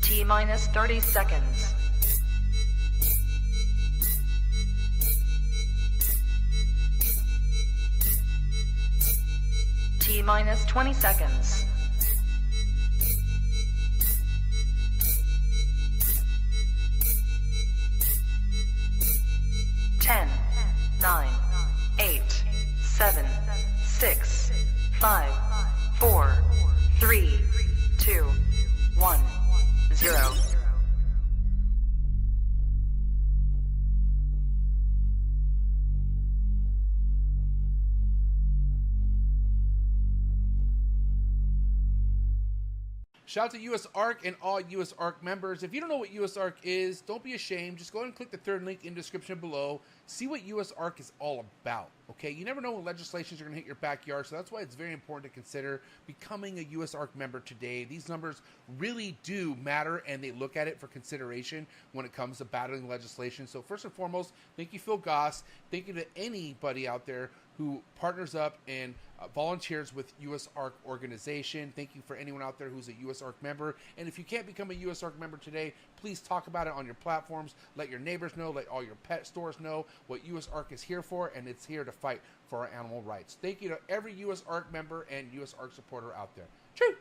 T minus 30 seconds. T minus 20 seconds. 10, 9, 8, 7, 6, 5, 4, 3, 2, 1, 0. Shout out to USARK and all USARK members. If you don't know what USARK is, don't be ashamed. Just go ahead and click the third link in the description below. See what USARK is all about, okay? You never know when legislations are going to hit your backyard, so that's why it's very important to consider becoming a USARK member today. These numbers really do matter, and they look at it for consideration when it comes to battling legislation. So first and foremost, thank you, Phil Goss. Thank you to anybody out there who partners up and volunteers with USARK organization. Thank you for anyone out there who's a USARK member. And if you can't become a USARK member today, please talk about it on your platforms. Let your neighbors know, let all your pet stores know what USARK is here for, and it's here to fight for our animal rights. Thank you to every USARK member and USARK supporter out there. True.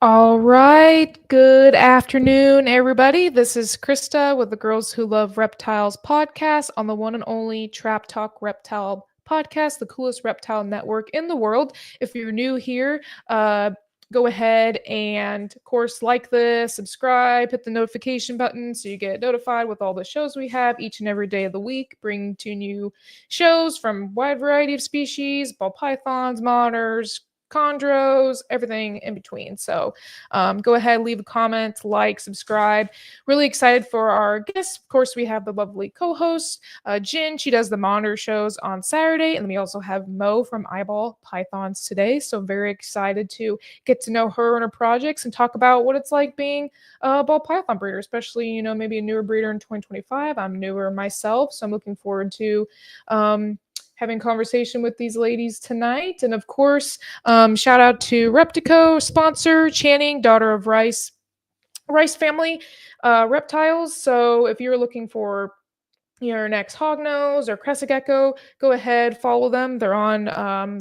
All right. Good afternoon, everybody. This is Krista with the Girls Who Love Reptiles podcast on the one and only Trap Talk Reptile podcast, the coolest reptile network in the world. If you're new here, go ahead and, of course, like this, subscribe, hit the notification button so you get notified with all the shows we have each and every day of the week. Bring 2 new shows from a wide variety of species, ball pythons, monitors, chondros, everything in between. So go ahead, leave a comment, like, subscribe. Really excited for our guests. Of course, we have the lovely co-host, Jin. She does the monitor shows on Saturday. And then we also have Mo from Eyeball Pythons today. So very excited to get to know her and her projects and talk about what it's like being a ball python breeder, especially, you know, maybe a newer breeder in 2025. I'm newer myself, so I'm looking forward to having conversation with these ladies tonight. And of course, shout out to ReptiCo sponsor, Channing, daughter of Rice family reptiles. So if you're looking for your next hognose or crescent gecko, go ahead, follow them. They're on,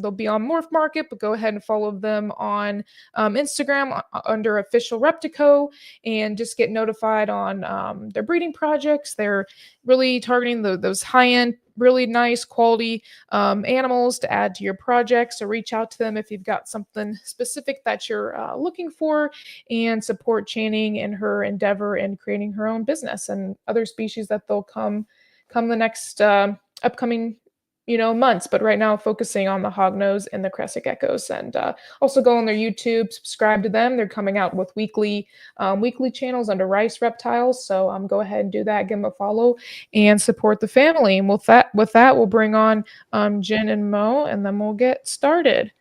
they'll be on MORPH Market, but go ahead and follow them on Instagram under officialreptico and just get notified on their breeding projects. They're really targeting those high-end, really nice quality animals to add to your project. So reach out to them if you've got something specific that you're looking for, and support Channing in her endeavor in creating her own business and other species that they'll come the next upcoming months. But right now focusing on the hognose and the crescent geckos, and also go on their YouTube, subscribe to them. They're coming out with weekly channels under Rice Reptiles. So go ahead and do that, give them a follow and support the family. And with that we'll bring on Jen and Mo, and then we'll get started.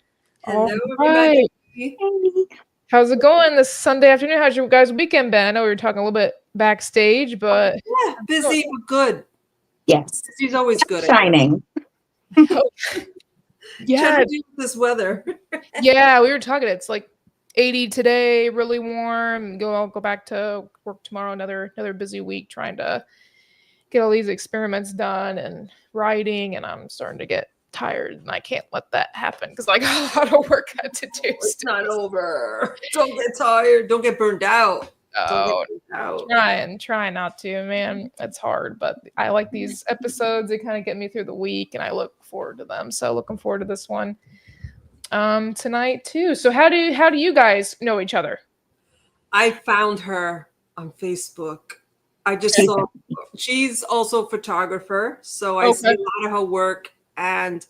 Hello, right. everybody. How's it going this Sunday afternoon? How's your guys' weekend been? I know we were talking a little bit backstage, but yeah, busy but good. Yes, She's always good. Shining. Yeah, trying to deal with this weather. Yeah, we were talking. It's like 80 today, really warm. I'll go back to work tomorrow. Another busy week trying to get all these experiments done and writing, and I'm starting to get tired, and I can't let that happen because I got a lot of work to do. It's not over. Don't get tired. Don't get burned out. Oh, try not to, man. It's hard, but I like these episodes. They kind of get me through the week, and I look forward to them. So looking forward to this one tonight too. So how do you guys know each other? I found her on Facebook. I just saw she's also a photographer, so I see a lot of her work. And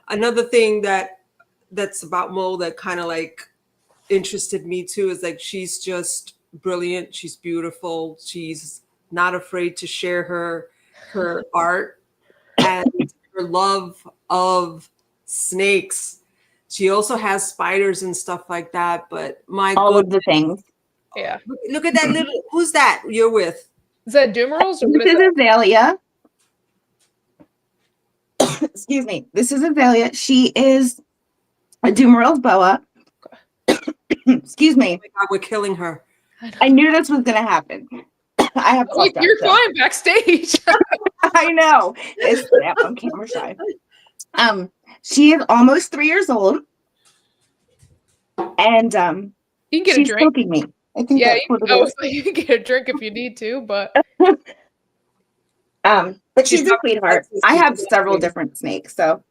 another thing that's about Mo that kind of like interested me too is like she's just brilliant. She's beautiful. She's not afraid to share her art and her love of snakes. She also has spiders and stuff like that. But all of the things. Yeah. Look at that little. Who's that you're with? Is that Dumerals? This is Azalea. Excuse me. This is Azalea. She is a Dumerals boa. Excuse me. Oh my God, we're killing her. I knew this was gonna happen. I have Like, fucked up. you're So. fine backstage. I know. Yeah, I'm camera shy. She is almost 3 years old, and You can get a she's drink. poking me. I think Yeah, that's what it I is. was like, you can get a drink if you need to, but But she's a sweetheart. I have several different snakes, so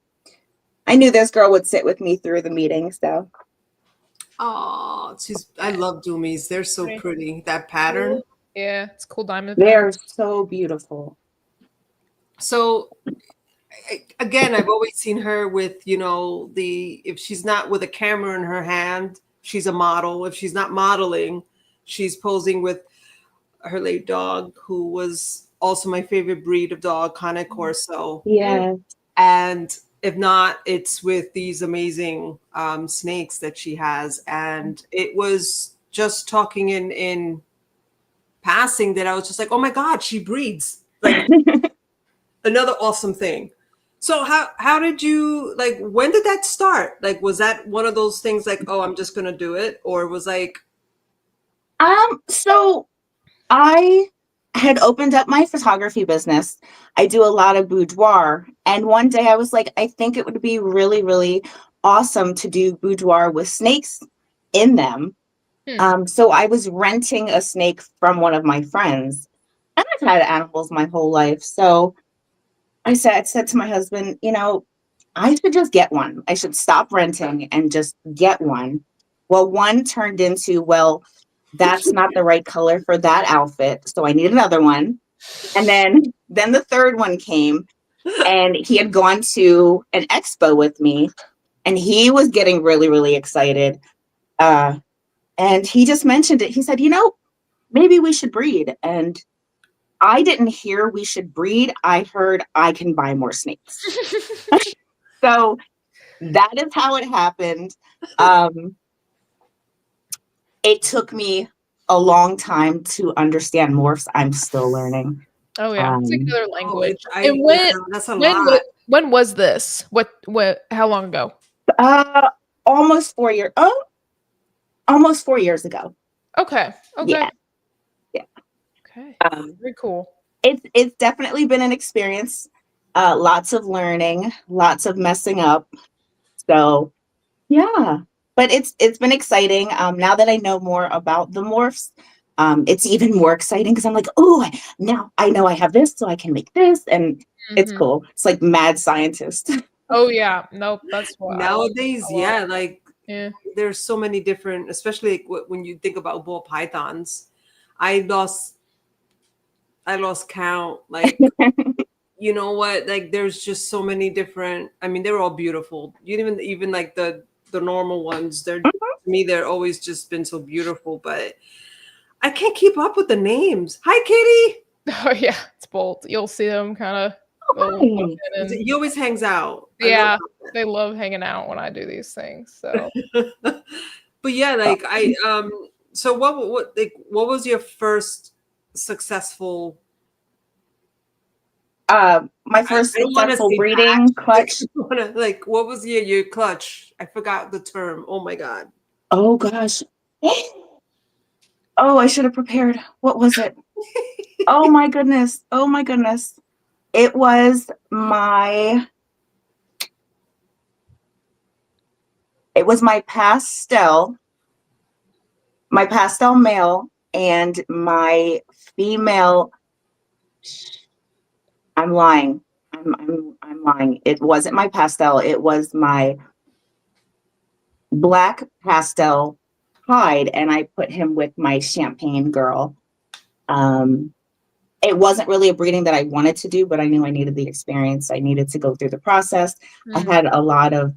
I knew this girl would sit with me through the meeting. So, Oh, I love doomies. They're so pretty. That pattern. yeah, it's cool diamond. they're so beautiful. So again, I've always seen her with, if she's not with a camera in her hand, she's a model. If she's not modeling, she's posing with her late dog, who was also my favorite breed of dog, Cane Corso. Yeah. And if not, it's with these amazing snakes that she has. And it was just talking in passing that I was just like, oh my God, she breeds. Like another awesome thing. So how did you, like, when did that start? Like, was that one of those things like, oh, I'm just going to do it? Or was like. So I had opened up my photography business. I do a lot of boudoir. And one day I was like, I think it would be really, really awesome to do boudoir with snakes in them. So I was renting a snake from one of my friends. And I've had animals my whole life. So I said to my husband, I should just get one. I should stop renting and just get one. Well, one turned into, well, that's not the right color for that outfit. So I need another one. And then the third one came, and he had gone to an expo with me, and he was getting really, really excited. And he just mentioned it. He said, maybe we should breed. And I didn't hear we should breed. I heard I can buy more snakes. So that is how it happened. It took me a long time to understand morphs. I'm still learning. Oh yeah, it's like another language. That's a lot. When was this? What? How long ago? Almost 4 years. Almost 4 years ago. Okay. Yeah. Okay. Very cool. It's definitely been an experience. Lots of learning, lots of messing up. So yeah, but it's been exciting. Now that I know more about the morphs, it's even more exciting because I'm like, oh, now I know I have this, so I can make this, and it's cool. It's like mad scientist. Oh yeah, nope, that's what nowadays. Yeah, like there's so many different, especially when you think about ball pythons. I lost count. Like, you know what? Like, there's just so many different. I mean, they're all beautiful. You even like the normal ones. They're to me, they're always just been so beautiful. But I can't keep up with the names. Hi, Kitty. Oh yeah, it's Bolt. You'll see them kind of. He always hangs out. Yeah, they love hanging out when I do these things. So, but yeah, like So what was your first successful? My first successful breeding clutch. Like, what was your clutch? I forgot the term. Oh my God. Oh gosh. Oh, I should have prepared. What was it? Oh my goodness. Oh my goodness. It was my pastel male and my female. I'm lying. I'm lying. It wasn't my pastel. It was my black pastel pied, and I put him with my champagne girl. It wasn't really a breeding that I wanted to do, but I knew I needed the experience. I needed to go through the process. I had a lot of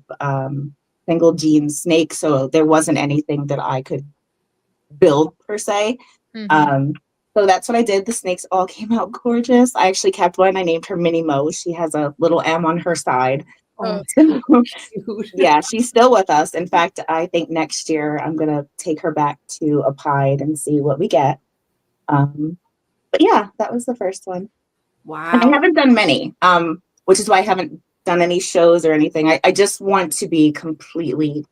single gene snakes, so there wasn't anything that I could build per se. So that's what I did. The snakes all came out gorgeous. I actually kept one. I named her Minnie Mo. She has a little M on her side. Oh, yeah, she's still with us. In fact, I think next year I'm going to take her back to a pied and see what we get. But yeah, that was the first one. Wow. And I haven't done many, which is why I haven't done any shows or anything. I just want to be completely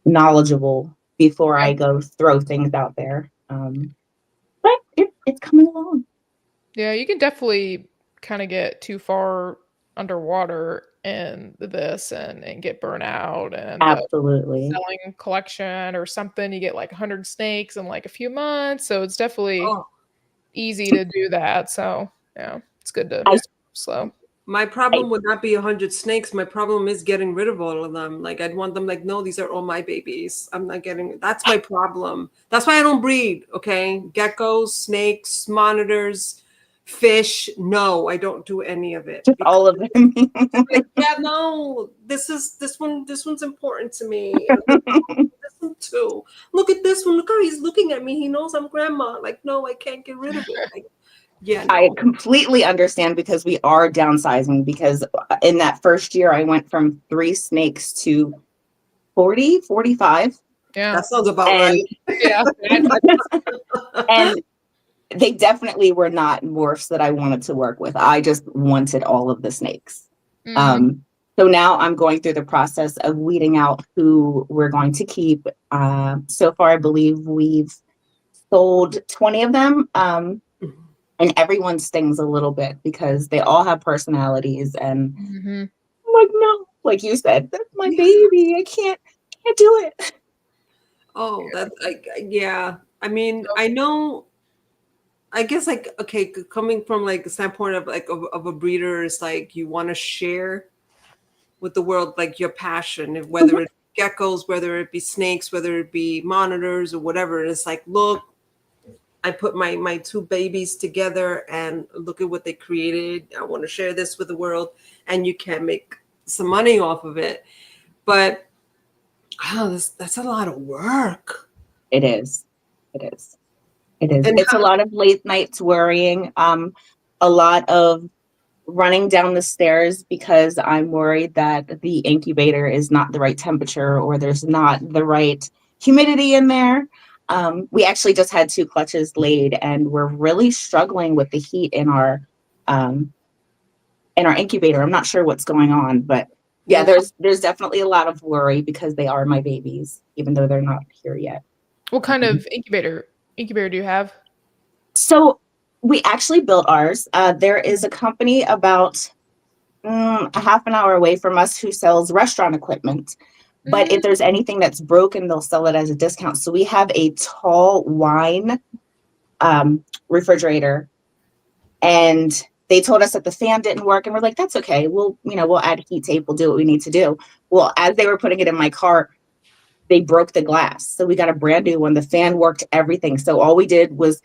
knowledgeable before I go throw things out there. But it's coming along. Yeah, you can definitely kind of get too far underwater in this and get burnt out and Absolutely. selling collection or something. You get like 100 snakes in like a few months. So it's definitely Oh, easy to do that. So yeah, it's good to I- slow. my problem would not be 100 snakes. My problem is getting rid of all of them. Like I'd want them like, no, these are all my babies. I'm not getting, that's my problem. That's why I don't breed. Okay. Geckos, snakes, monitors, fish. No, I don't do any of it. Just all of them. Like, yeah, no, this one's important to me. And this one too. Look at this one. Look how he's looking at me. He knows I'm grandma. Like, no, I can't get rid of it. Like, yeah, no. I completely understand because we are downsizing, because in that first year I went from 3 snakes to 40, 45. Yeah. That sounds about And, right. Yeah. and they definitely were not morphs that I wanted to work with. I just wanted all of the snakes. Mhm. So now I'm going through the process of weeding out who we're going to keep. So far, I believe we've sold 20 of them. And everyone stings a little bit because they all have personalities. And Mhm. I'm like, no, like you said, that's my baby. I can't do it. Oh, that's like, yeah. I mean, I know. I guess like, okay, coming from like a standpoint of like of a breeder is like you want to share with the world like your passion, if whether it's geckos, whether it be snakes, whether it be monitors or whatever. It's like, look, I put my 2 babies together and look at what they created. I want to share this with the world, and you can make some money off of it. But that's a lot of work. It is. It is. It is. And It's a lot of late nights worrying. A lot of running down the stairs because I'm worried that the incubator is not the right temperature or there's not the right humidity in there. We actually just had 2 clutches laid, and we're really struggling with the heat in our incubator. I'm not sure what's going on, but yeah, there's definitely a lot of worry because they are my babies, even though they're not here yet. What kind of incubator do you have? So we actually built ours. There is a company about a half an hour away from us who sells restaurant equipment. But if there's anything that's broken, they'll sell it as a discount. So we have a tall wine refrigerator, and they told us that the fan didn't work, and we're like, that's okay. We'll add heat tape. We'll do what we need to do. Well, as they were putting it in my car, they broke the glass. So we got a brand new one. The fan worked, everything. So all we did was,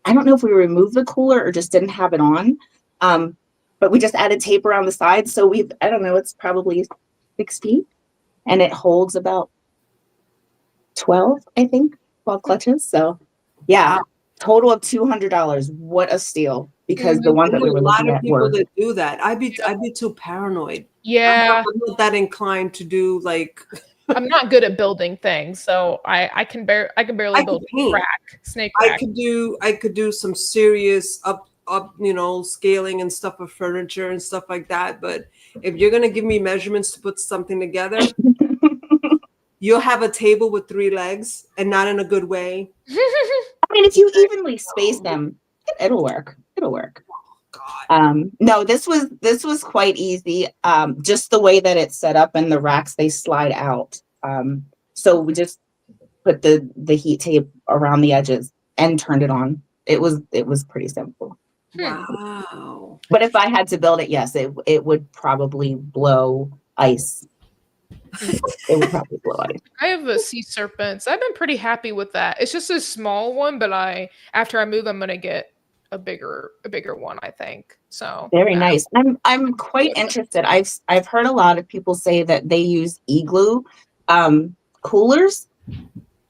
I don't know if we removed the cooler or just didn't have it on. But we just added tape around the sides. So I don't know, it's probably 6 feet, and it holds about 12 clutches. So yeah, total of $200. What a steal, because the ones that we were looking at were. A lot of people that do that. I'd be too paranoid. Yeah. I'm not that inclined to do like. I'm not good at building things, so I can barely build snake rack. I could do some serious up scaling and stuff of furniture and stuff like that. But if you're gonna give me measurements to put something together, you'll have a table with 3 legs, and not in a good way. I mean, if you evenly space them, it'll work. God. No, this was quite easy. Just the way that it's set up, and the racks, they slide out. So we just put the heat tape around the edges and turned it on. It was pretty simple. Wow. But if I had to build it, yes, it would probably blow ice. It would probably blow ice. I have a sea serpent. So I've been pretty happy with that. It's just a small one, but after I move, I'm gonna get a bigger one, I think. So very nice. I'm quite interested. I've heard a lot of people say that they use igloo coolers.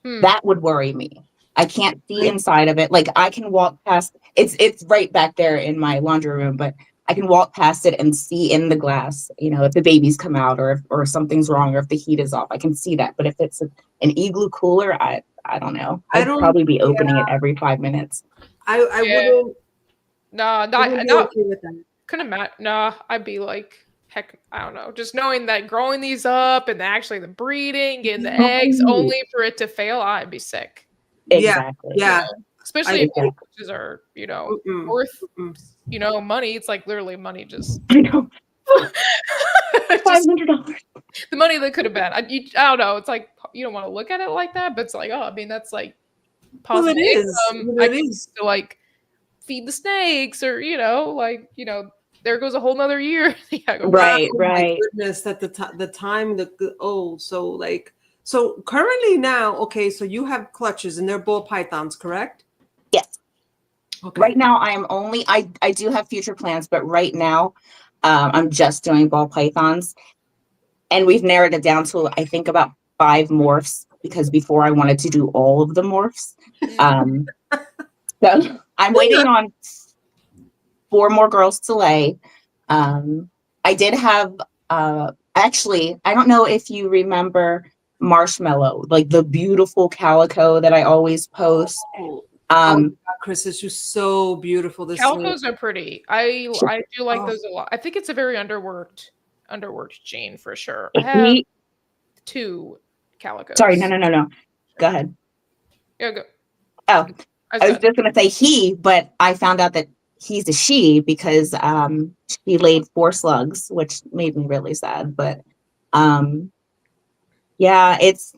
That would worry me. I can't see inside of it. Like, I can walk past, it's right back there in my laundry room, but I can walk past it and see in the glass, if the babies come out or something's wrong, or if the heat is off, I can see that. But if it's an igloo cooler, I don't know. I'd probably be opening it every 5 minutes. I wouldn't. No, Okay with that. couldn't imagine. No, I'd be like heck, I don't know. Just knowing that growing these up and actually the breeding and the eggs only for it to fail, I'd be sick. Exactly. Yeah. Especially if Exactly. coaches are, Mm-mm. worth, Mm-mm. money. It's like literally money just. I know. just $500. the money that could have been. I don't know. It's like you don't want to look at it like that, but it's like, oh, I mean, that's like Well, possible it is. income. Well, I it can is. to like feed the snakes, or there goes a whole nother year. Yeah, go back. Right, Oh my right. goodness, that the time so currently now, okay, so you have clutches and they're ball pythons, correct? Yes. Okay. Right now, I do have future plans, but right now, I'm just doing ball pythons, and we've narrowed it down to I think about 5 morphs, because before I wanted to do all of the morphs. So I'm waiting on 4 more girls to lay. I did have actually, I don't know if you remember Marshmallow, like the beautiful calico that I always post. Oh my God, Chris, it's just so beautiful. This Calicos are pretty. I do like Oh. those a lot. I think it's a very underworked gene for sure. I have 2 calicos. Sorry, no. Go ahead. Yeah, go. Oh, I I was said, just gonna say he, but I found out that he's a she because she laid 4 slugs, which made me really sad. But yeah, it's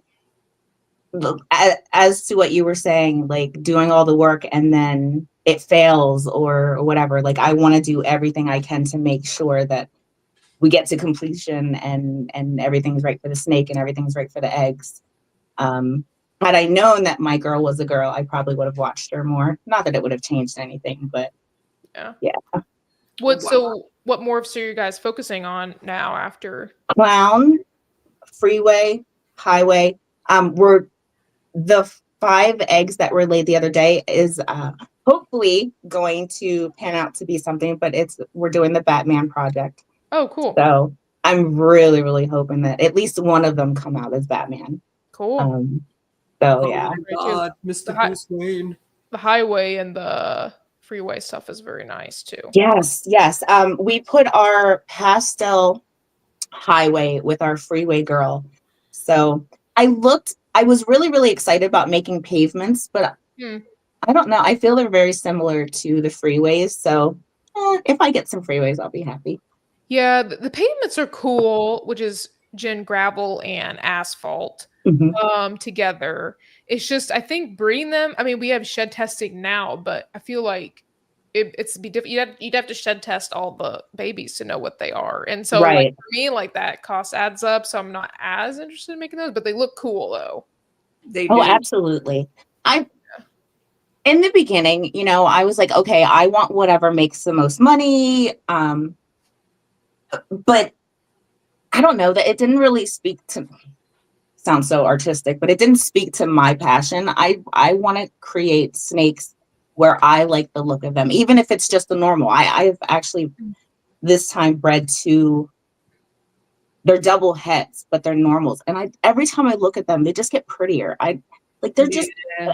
as to what you were saying, like doing all the work and then it fails or whatever. Like I want to do everything I can to make sure that we get to completion and everything's right for the snake and everything's right for the eggs. Had I known that my girl was a girl, I probably would have watched her more. Not that it would have changed anything, but yeah. So what morphs are you guys focusing on now after? Clown, freeway, highway. We're the 5 eggs that were laid the other day is hopefully going to pan out to be something, but we're doing the Batman project. Oh, cool. So I'm really, really hoping that at least one of them come out as Batman. Cool. So yeah. Oh my God, Mr. Bruce Wayne. The highway and the freeway stuff is very nice too. Yes. We put our pastel highway with our freeway girl. So I was really, really excited about making pavements, but I don't know. I feel they're very similar to the freeways. So if I get some freeways, I'll be happy. Yeah, the pavements are cool, which is gin gravel and asphalt together. It's just, I think breeding them, I mean, we have shed testing now, but I feel like it's be different. You'd have to shed test all the babies to know what they are. And so like for me, like that cost adds up. So I'm not as interested in making those, but they look cool though. They do. Absolutely. In the beginning, I was like, okay, I want whatever makes the most money. But I don't know that it didn't really speak to, sounds so artistic, but it didn't speak to my passion. I want to create snakes where I like the look of them, even if it's just the normal. I've actually this time bred 2, they're double heads, but they're normals. And every time I look at them, they just get prettier. They're just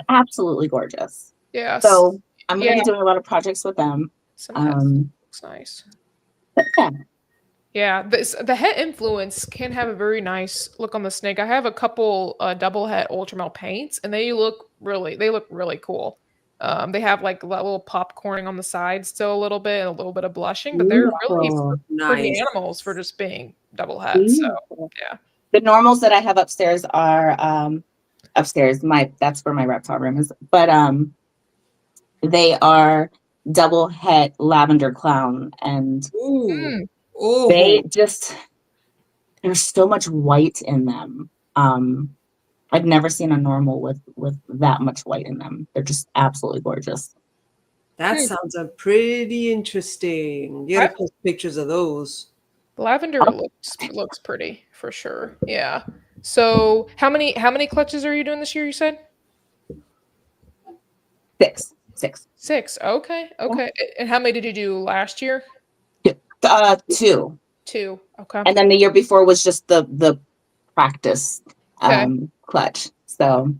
absolutely gorgeous. Yeah. So I'm going to be doing a lot of projects with them. Looks nice. Yeah, the het influence can have a very nice look on the snake. I have a couple double het ultramel paints, and they look really cool. They have like little popcorning on the sides still a little bit and a little bit of blushing, but they're really pretty animals for just being double het. So yeah. The normals that I have upstairs are upstairs. That's where my reptile room is, but they are double het lavender clown, and they just, there's so much white in them. I've never seen a normal with that much white in them. They're just absolutely gorgeous. That sounds pretty interesting. You gotta post pictures of those. Lavender looks pretty for sure. Yeah. So how many clutches are you doing this year? You said 6. 6. Okay. And how many did you do last year? 2. 2. Okay. And then the year before was just the practice clutch. So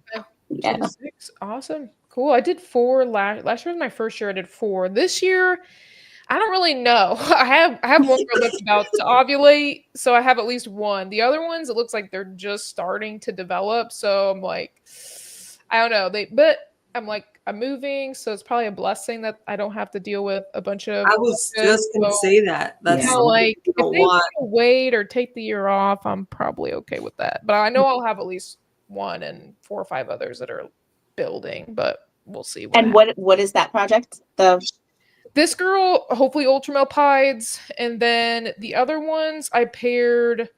yeah. 2 to 6. Awesome. Cool. I did 4 last year was my first year. I did 4. This year I don't really know. I have one girl that's about to ovulate, so I have at least one. The other ones, it looks like they're just starting to develop. So I'm like, I don't know. But I'm like, I'm moving, so it's probably a blessing that I don't have to deal with a bunch of. I was just gonna say that. That's like you if they don't want want. to wait or take the year off, I'm probably okay with that. But I know I'll have at least one and 4 or 5 others that are building, but we'll see. And what is that project? This girl, hopefully ultramale pieds, and then the other ones I paired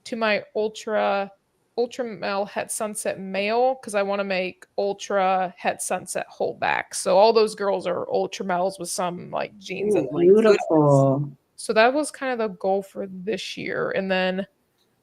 to my ultramale het sunset male because I want to make ultra het sunset holdback. So all those girls are ultramales with some like genes and like beautiful. So that was kind of the goal for this year, and then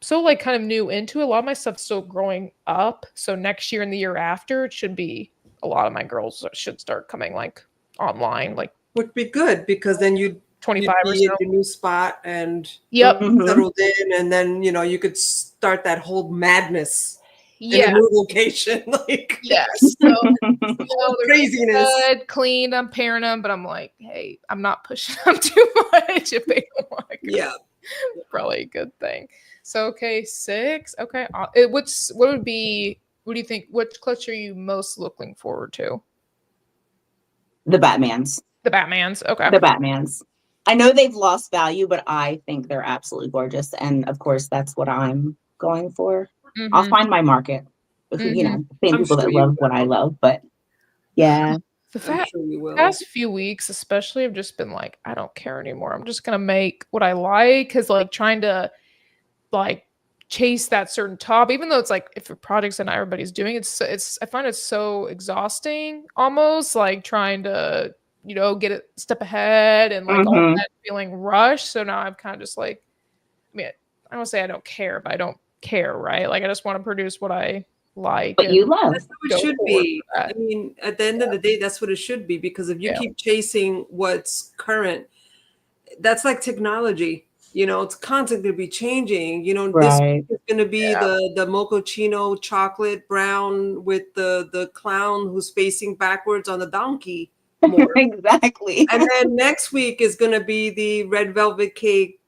so like kind of new into it. A lot of my stuff's still growing up. So next year and the year after, it should be a lot of my girls should start coming like online, like. Would be good because then you'd 25 or be so. at your new spot and Mhm. settled in, and then you could start that whole madness in Yeah. a new location. Like Yes. So, craziness. good, clean. I'm pairing them, but I'm like, hey, I'm not pushing them too much if they don't want to go. Yeah. Probably a good thing. So okay, 6. Okay. What do you think? Which clutch are you most looking forward to? The Batmans. The Batmans. Okay. The Batmans. I know they've lost value, but I think they're absolutely gorgeous. And of course, that's what I'm going for. Mm-hmm. I'll find my market. You know, same people that love what I love. But yeah. The past few weeks, especially, I've just been like, I don't care anymore. I'm just gonna make what I like, because like trying to like chase that certain top, even though it's like if your projects and everybody's doing it's I find it so exhausting, almost like trying to get a step ahead and like all that feeling rushed. So now I'm kind of just like, I mean, I don't say I don't care, but I don't care, right? Like I just want to produce what I like. But you love. That's what it should be. I mean, at the end of the day, that's what it should be, because if you keep chasing what's current, that's like technology. It's constantly be changing. This is going to be the mochaccino chocolate brown with the clown who's facing backwards on the donkey. Exactly. And then next week is going to be the red velvet cake,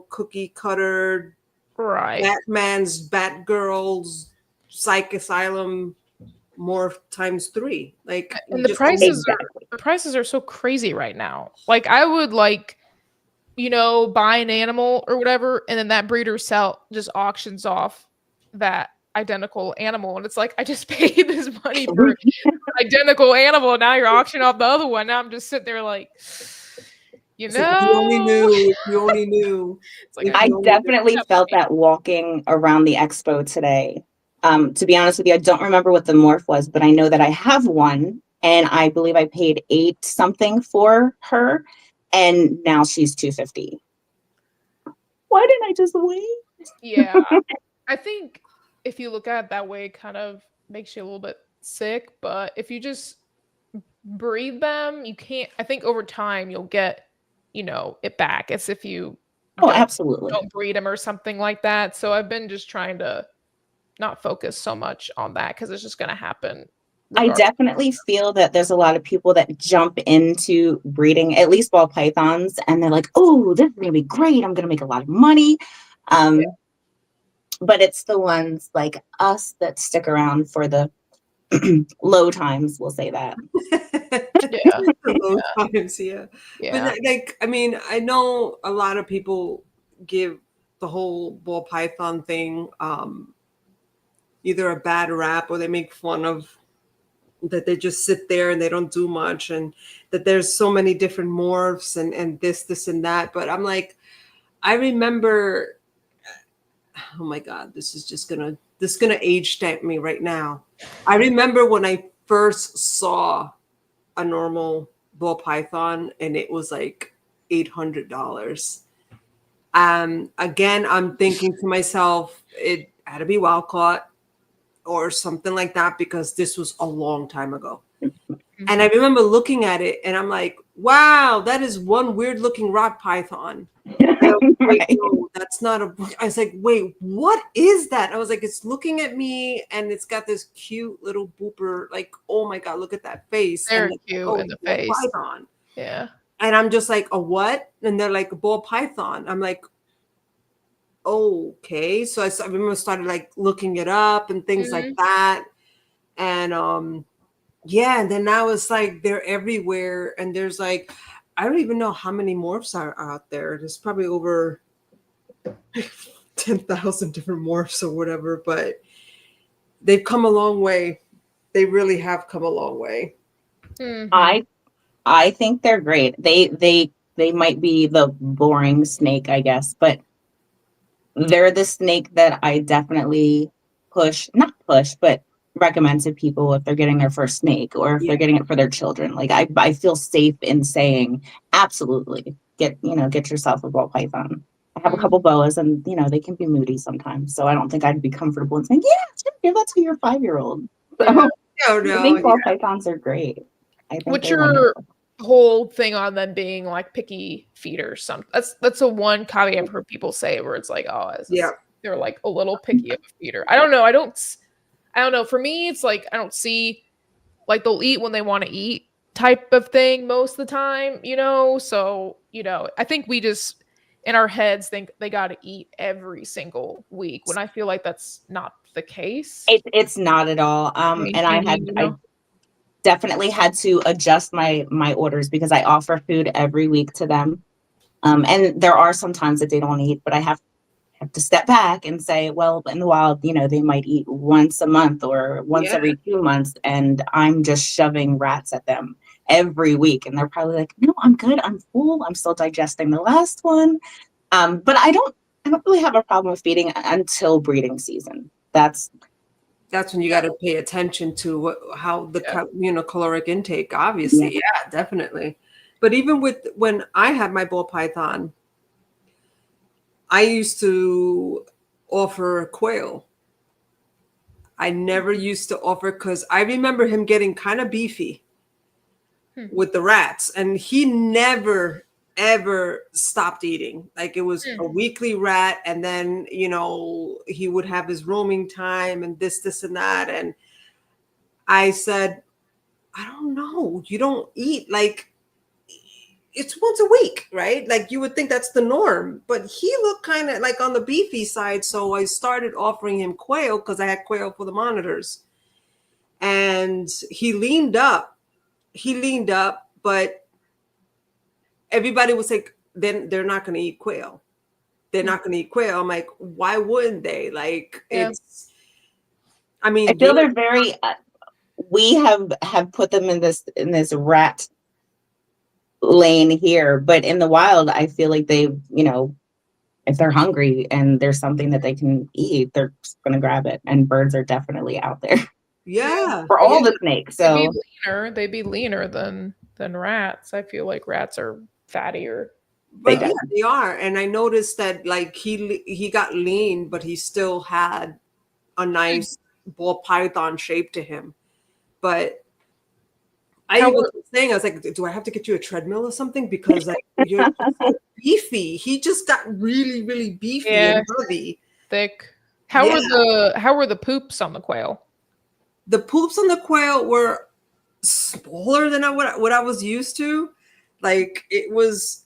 cookie cutter, Batman's, Batgirl's, Psych Asylum, morph times 3. Like, and the prices are so crazy right now. Like I would like, buy an animal or whatever, and then that breeder just auctions off that identical animal, and it's like I just paid this money for an identical animal, and now you're auctioning off the other one. Now I'm just sitting there like, if you only knew. It's like, I definitely felt that walking around the expo today. To be honest with you, I don't remember what the morph was, but I know that I have one, and I believe I paid 8 something for her. And now she's $250. Why didn't I just wait? Yeah. I think if you look at it that way, it kind of makes you a little bit sick. But if you just breed them, you can't. I think over time you'll get, it back. It's if you absolutely don't breed them or something like that. So I've been just trying to not focus so much on that because it's just going to happen. Regardless. I definitely feel that there's a lot of people that jump into breeding, at least ball pythons, and they're like, oh, this is going to be great. I'm going to make a lot of money. But it's the ones like us that stick around for the low times, we'll say that. Low times, But like, I mean, I know a lot of people give the whole ball python thing either a bad rap, or they make fun of that they just sit there and they don't do much, and that there's so many different morphs and this and that. But I'm like, I remember, oh my God, this is gonna age stamp me right now. I remember when I first saw a normal ball python and it was like $800. Again, I'm thinking to myself, it had to be wild caught or something like that, because this was a long time ago. And I remember looking at it and I'm like, wow, that is one weird looking rock python. Like, no, that's not I was like, wait, what is that? I was like, it's looking at me and it's got this cute little booper. Like, oh my God, look at that face. Very cute in the face. Python. Yeah. And I'm just like, a what? And they're like, a ball python. I'm like, okay. So I remember started like looking it up and things like that. And yeah, and then now it's like they're everywhere. And there's like, I don't even know how many morphs are out there. There's probably over 10,000 different morphs or whatever, but they've come a long way. They really have come a long way. I think they're great. They might be the boring snake, I guess, but they're the snake that I definitely not push, but recommend to people if they're getting their first snake or if they're getting it for their children. Like I feel safe in saying, absolutely, get yourself a ball python. I have a couple boas and, they can be moody sometimes. So I don't think I'd be comfortable in saying, yeah, sure, give that to your 5-year-old. So I think ball pythons are great. I think what's your whole thing on them being like picky feeders? That's the one caveat I've heard people say where it's like, oh, they're like a little picky of a feeder. I don't know. I don't know. For me, it's like I don't see like they'll eat when they want to eat type of thing most of the time, So, I think we just in our heads think they got to eat every single week when I feel like that's not the case. It's not at all. And I definitely had to adjust my orders because I offer food every week to them. And there are some times that they don't eat, but I have to step back and say, well, in the wild, they might eat once a month or once every 2 months. And I'm just shoving rats at them every week. And they're probably like, no, I'm good. I'm full. I'm still digesting the last one. But I don't really have a problem with feeding until breeding season. That's when you got to pay attention to how the caloric intake, obviously. Yeah, definitely. But even when I had my ball python, I used to offer quail. I never used to offer because I remember him getting kind of beefy with the rats, and he never ever stopped eating. Like it was a weekly rat, and then he would have his roaming time and this and that. And I said, I don't know, you don't eat, like it's once a week, right? Like you would think that's the norm, but he looked kind of like on the beefy side. So I started offering him quail because I had quail for the monitors, and he leaned up, but everybody was like, then they're not going to eat quail. They're not going to eat quail. I'm like, why wouldn't they? Like I feel they're very, we have put them in this rat lane here, but in the wild, I feel like they, if they're hungry and there's something that they can eat, they're just going to grab it. And birds are definitely out there. Yeah. For all the snakes. So they'd be leaner than rats. I feel like rats are fattier. But they are. And I noticed that like he got lean, but he still had a nice ball python shape to him. But I was saying, I was like, do I have to get you a treadmill or something? Because like you're so beefy. He just got really, really beefy and heavy. Thick. How were the poops on the quail? The poops on the quail were smaller than what I was used to. Like it was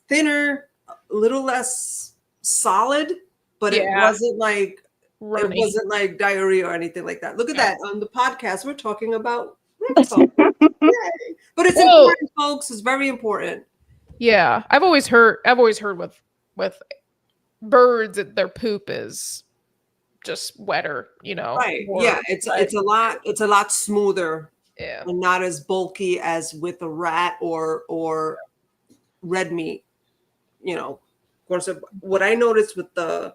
thinner, a little less solid, but it wasn't like runny. It wasn't like diarrhea or anything like that. Look at that on the podcast. We're talking about reptiles. But it's important, folks. It's very important. Yeah, I've always heard with birds that their poop is just wetter. Right? Yeah, it's a lot smoother. Yeah. And not as bulky as with a rat or red meat. Of course, what I noticed because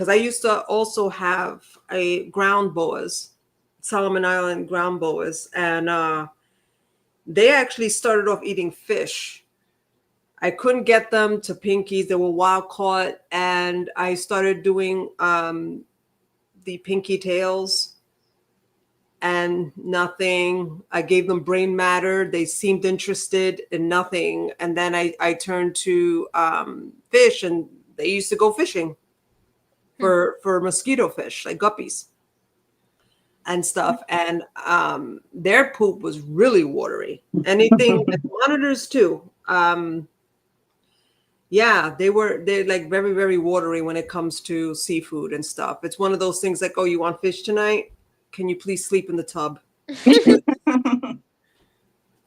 I used to also have a ground boas, Solomon Island ground boas, and they actually started off eating fish. I couldn't get them to pinkies; they were wild caught, and I started doing the pinky tails. And nothing. I gave them brain matter. They seemed interested in nothing. And then I turned to fish, and they used to go fishing for mosquito fish, like guppies. and stuff, and their poop was really watery. Anything with monitors too. Yeah, they're like very, very watery when it comes to seafood and stuff. It's one of those things like, oh, you want fish tonight? Can you please sleep in the tub?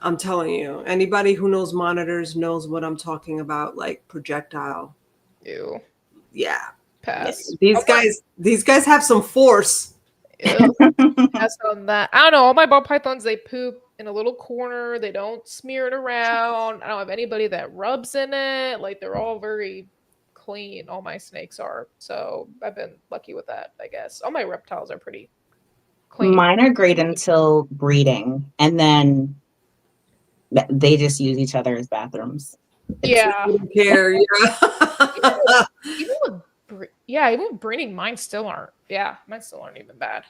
I'm telling you, anybody who knows monitors knows what I'm talking about, like projectile. Ew. Yeah. Pass. These guys have some force. Ew. Pass on that. I don't know. All my ball pythons, they poop in a little corner. They don't smear it around. I don't have anybody that rubs in it. Like, they're all very clean. All my snakes are. So I've been lucky with that, I guess. All my reptiles are pretty clean. Mine are great until breeding, and then they just use each other as bathrooms. Yeah. Here, even with breeding, mine still aren't. Yeah, mine still aren't even bad.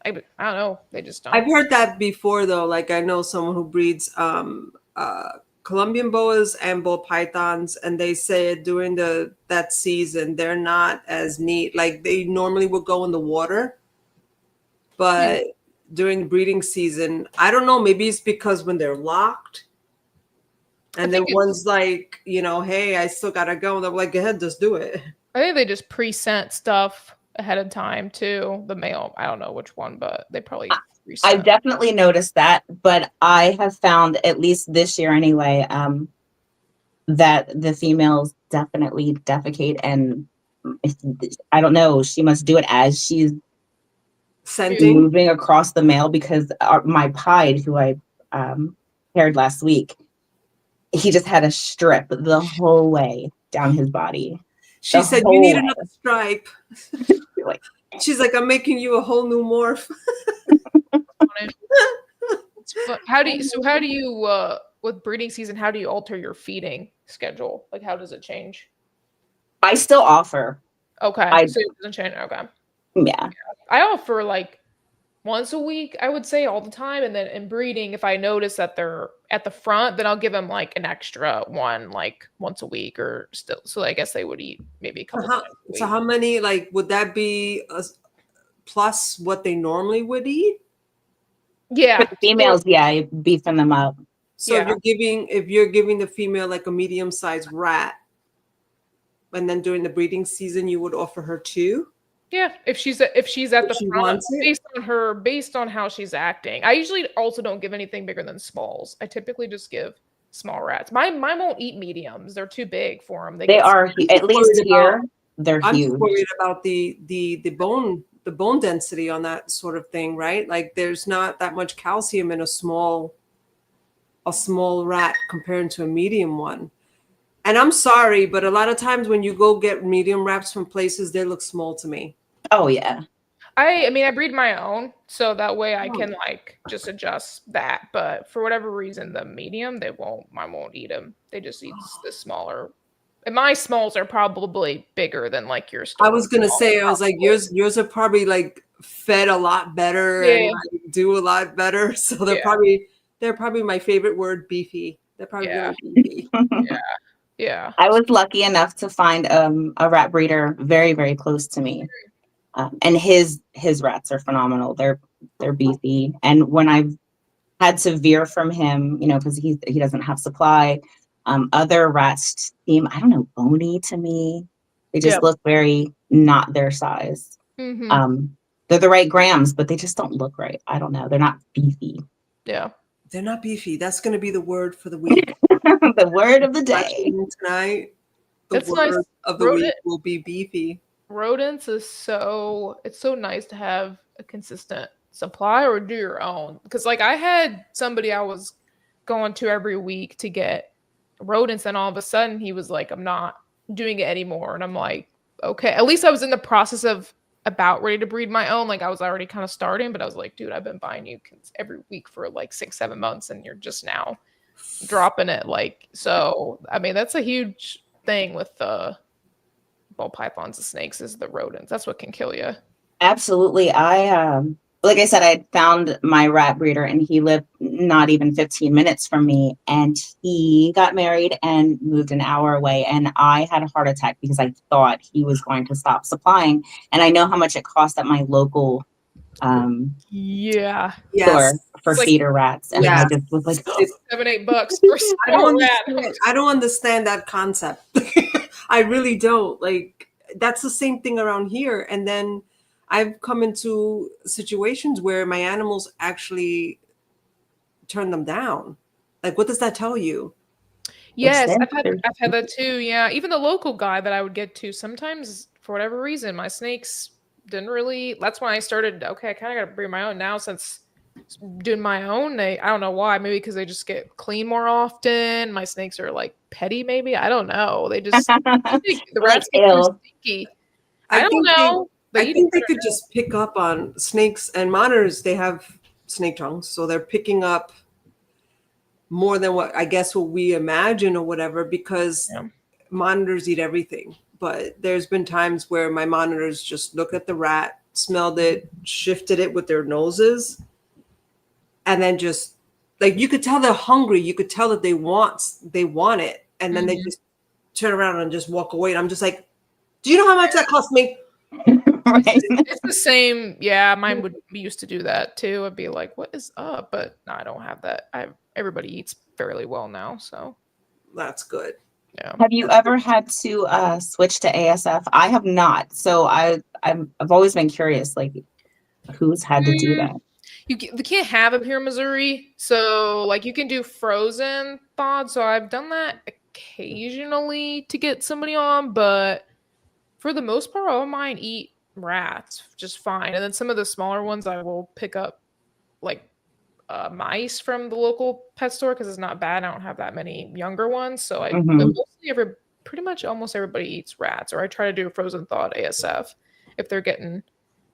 I don't know. They just don't. I've heard that before, though. Like, I know someone who breeds Colombian boas and ball pythons, and they say during that season they're not as neat. Like, they normally would go in the water, but during breeding season, I don't know. Maybe it's because when they're locked, and then one's like, hey, I still gotta go. And they're like, go ahead, just do it. I think they just pre-sent stuff ahead of time too. The male, I don't know which one, but they probably pre-sent. I've definitely noticed that, but I have found, at least this year anyway, that the females definitely defecate, and I don't know, she must do it as she's moving across the male, because my pied, who I paired last week, he just had a strip the whole way down his body. She said, you need another stripe. She's like, I'm making you a whole new morph. How do you with breeding season, how do you alter your feeding schedule? Like, how does it change? I still offer. Okay. So it doesn't change. Okay. Yeah. I offer like once a week, I would say, all the time. And then in breeding, if I notice that they're at the front, then I'll give them like an extra one, like once a week or still. So I guess they would eat maybe a couple times a week. So how many, like, would that be plus what they normally would eat? Yeah. For the females, yeah, beefing them up. So if you're giving the female like a medium-sized rat, and then during the breeding season, you would offer her 2? Yeah, if she's at the front, based on how she's acting. I usually also don't give anything bigger than smalls. I typically just give small rats. Mine won't eat mediums. They're too big for them. They are, at least here, they're huge. I'm worried about the bone density on that sort of thing, right? Like, there's not that much calcium in a small rat compared to a medium one. And I'm sorry, but a lot of times when you go get medium rats from places, they look small to me. Oh, yeah. I mean, I breed my own, so that way I can like just adjust that. But for whatever reason, the medium, mine won't eat them. They just eat the smaller. And my smalls are probably bigger than like yours. I was going to say, I was like, yours are probably like fed a lot better and like, do a lot better. So they're probably my favorite word, beefy. They're probably really beefy. Yeah. I was lucky enough to find a rat breeder very, very close to me. And his rats are phenomenal. They're beefy. And when I've had to veer from him, because he doesn't have supply, other rats seem, I don't know, bony to me. They just look very not their size. Mm-hmm. They're the right grams, but they just don't look right. I don't know. They're not beefy. Yeah. They're not beefy. That's going to be the word for the week. The word of the day. Tonight, the That's word nice. of the week will be beefy. Rodents it's so nice to have a consistent supply or do your own. Because like I had somebody I was going to every week to get rodents, and all of a sudden he was like, I'm not doing it anymore. And I'm like, okay. At least I was in the process of about ready to breed my own. Like I was already kind of starting, but I was like, dude, I've been buying you every week for like 6-7 months and you're just now dropping it. Like, so I mean that's a huge thing with the ball pythons and snakes is the rodents. That's what can kill you. Absolutely. I like I said, I found my rat breeder and he lived not even 15 minutes from me, and he got married and moved an hour away, and I had a heart attack because I thought he was going to stop supplying. And I know how much it cost at my local Yeah. store Yes. for It's like- feeder rats, and Yeah. I just was like, It's, $7-8 for a I don't rat. understand. I don't understand that concept. I really don't. Like, that's the same thing around here. And then I've come into situations where my animals actually turn them down. Like, what does that tell you? Yes, It's I've had that too. Yeah, even the local guy that I would get to sometimes for whatever reason, my snakes didn't really. That's when I started. Okay, I kind of got to bring my own now since doing my own. I don't know why. Maybe because they just get clean more often. My snakes are like petty. Maybe I don't know. They just the rats get too ill. stinky. I don't think know. I eat think they better could now. just pick up on snakes and monitors. They have snake tongues, so they're picking up more than what I guess what we imagine or whatever, because Yeah. monitors eat everything. But there's been times where my monitors just looked at the rat, smelled it, shifted it with their noses, and then just like you could tell they're hungry. You could tell that they want it, and then they just turn around and just walk away. And I'm just like, do you know how much that cost me? Right. It's the same. Yeah, mine would used to do that too. I'd be like, "What is up?" But no, I don't have that. Everybody eats fairly well now, so That's good. yeah. Have you ever had to switch to ASF? I have not. So I've always been curious, like who's had to do that? You can't have it here in Missouri, so like you can do frozen thawed. So I've done that occasionally to get somebody on, but for the most part, all of mine eat rats just fine. And then some of the smaller ones, I will pick up like mice from the local pet store because it's not bad. I don't have that many younger ones, so but mostly pretty much almost everybody eats rats, or I try to do a frozen thawed ASF if they're getting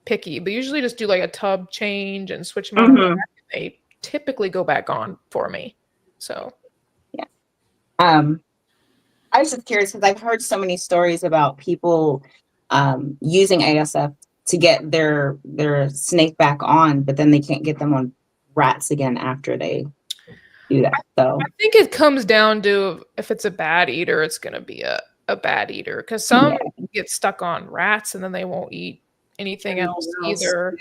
picky. But usually just do like a tub change and switch them on. And they typically go back on for me. So yeah. I was just curious because I've heard so many stories about people using ASF to get their snake back on, but then they can't get them on rats again after they do that. So I think it comes down to if it's a bad eater, it's going to be a bad eater, because some get stuck on rats and then they won't eat anything else either.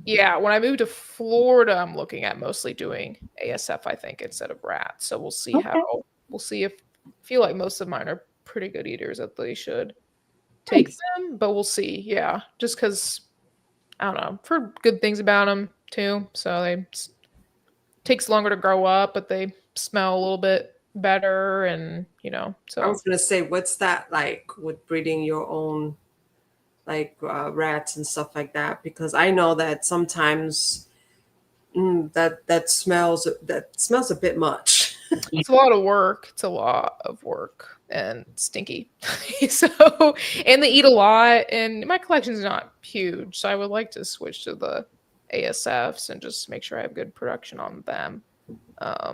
Yeah, when I moved to Florida, I'm looking at mostly doing ASF, I think, instead of rats. So we'll see if I feel like most of mine are pretty good eaters that they should take them, but we'll see. Yeah, just because I don't know, I've heard good things about them too. So they takes longer to grow up, but they smell a little bit better, and so I was gonna say, what's that like with breeding your own like rats and stuff like that? Because I know that sometimes that smells a bit much. it's a lot of work. It's a lot of work and stinky. So, and they eat a lot, and my collection's not huge, so I would like to switch to the ASFs and just make sure I have good production on them. I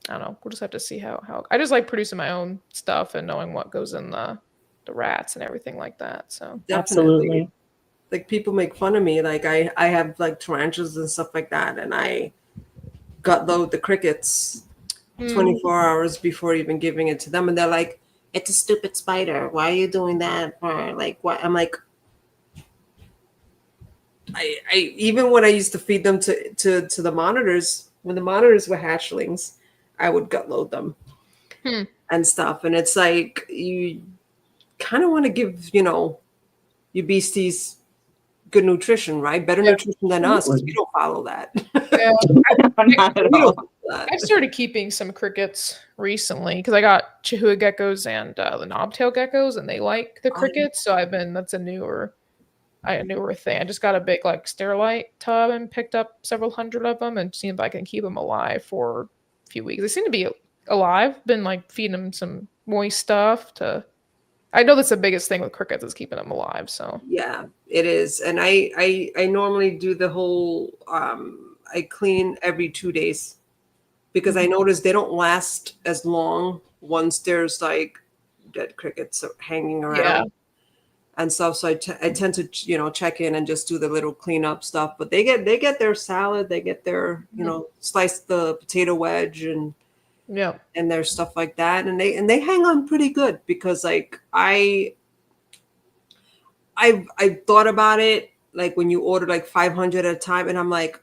don't know. We'll just have to see how I just like producing my own stuff and knowing what goes in the rats and everything like that. So absolutely. Like people make fun of me. Like I have like tarantulas and stuff like that, and I gut load the crickets 24 hours before even giving it to them, and they're like, "It's a stupid spider. Why are you doing that?" Or like, "What?" I'm like, I even when I used to feed them to the monitors, when the monitors were hatchlings, I would gut load them and stuff. And it's like you kind of want to give your beasties good nutrition, right? Better nutrition than us, because we don't follow that. Yeah. Not at all. I've started keeping some crickets recently because I got Chihuahua geckos and the knobtail geckos, and they like the crickets. So that's a newer thing. I just got a big like Sterilite tub and picked up several hundred of them and seen if I can keep them alive for a few weeks. They seem to be alive. Been like feeding them some moist stuff I know that's the biggest thing with crickets is keeping them alive. So yeah, it is. And I normally do the whole I clean every 2 days, because I notice they don't last as long once there's like dead crickets hanging around and stuff. So I tend to check in and just do the little cleanup stuff. But they get their salad, they get their slice the potato wedge and their stuff like that, and they hang on pretty good, because like I I thought about it, like when you order like 500 at a time, and I'm like,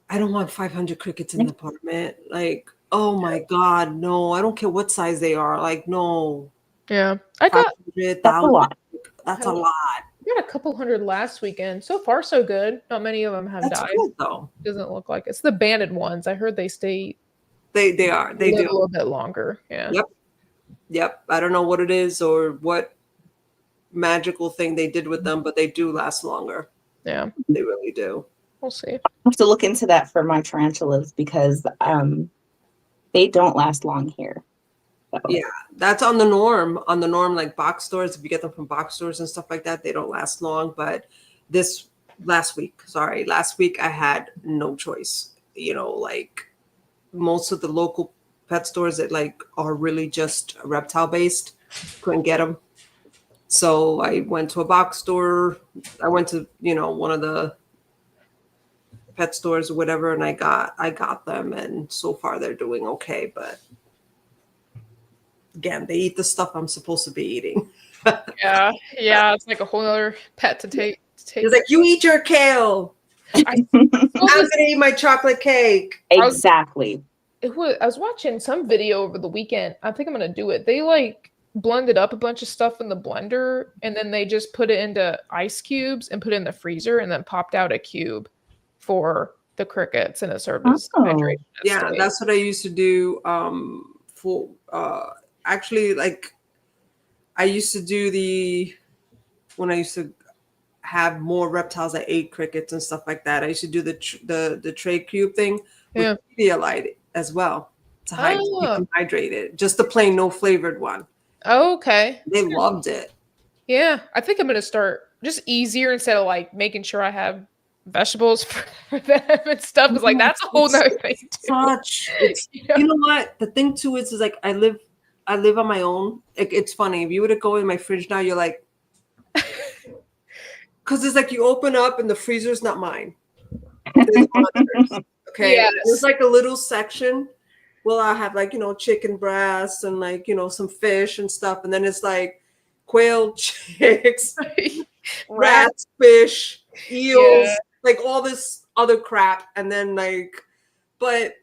I don't want 500 crickets in the apartment. Like, oh my God, no, I don't care what size they are. Like, no. Yeah. I got that's a lot. That's a lot. a couple hundred last weekend. So far, so good. Not many of them have That's died. good though. Doesn't look like it's the banded ones. I heard they stay. They They do. a little bit longer. Yeah. Yep. I don't know what it is or what magical thing they did with them, but they do last longer. Yeah. They really do. We'll see. I have to look into that for my tarantulas because they don't last long here. So. Yeah, that's on the norm. On the norm, like box stores, if you get them from box stores and stuff like that, they don't last long. But last week, I had no choice. You know, like most of the local pet stores that like are really just reptile based, couldn't get them. So I went to a box store. I went to, one of the pet stores or whatever, and I got them, and so far they're doing okay. But again, they eat the stuff I'm supposed to be eating. Yeah, it's like a whole other pet to take. It's like, you eat your kale. I'm gonna eat my chocolate cake. Exactly. I was watching some video over the weekend. I think I'm gonna do it. They like blended up a bunch of stuff in the blender, and then they just put it into ice cubes and put it in the freezer, and then popped out a cube for the crickets, and it served as hydration. Yeah, that's what I used to do. For actually, like I used to do when I used to have more reptiles that ate crickets and stuff like that. I used to do the tray cube thing with Pedialyte as well to hydrate it. Just the plain no flavored one. Oh, okay. They loved it. Yeah, I think I'm gonna start just easier instead of like making sure I have vegetables for them and stuff. Because like that's a whole nother thing too. You know what? The thing too is like I live on my own. It's funny. If you were to go in my fridge now, you're like, because it's like you open up and the freezer's not mine. Okay. Yes. There's like a little section. Well, I have like, chicken breasts and like, some fish and stuff. And then it's like quail, chicks, rats, fish, eels, like all this other crap. And then like, but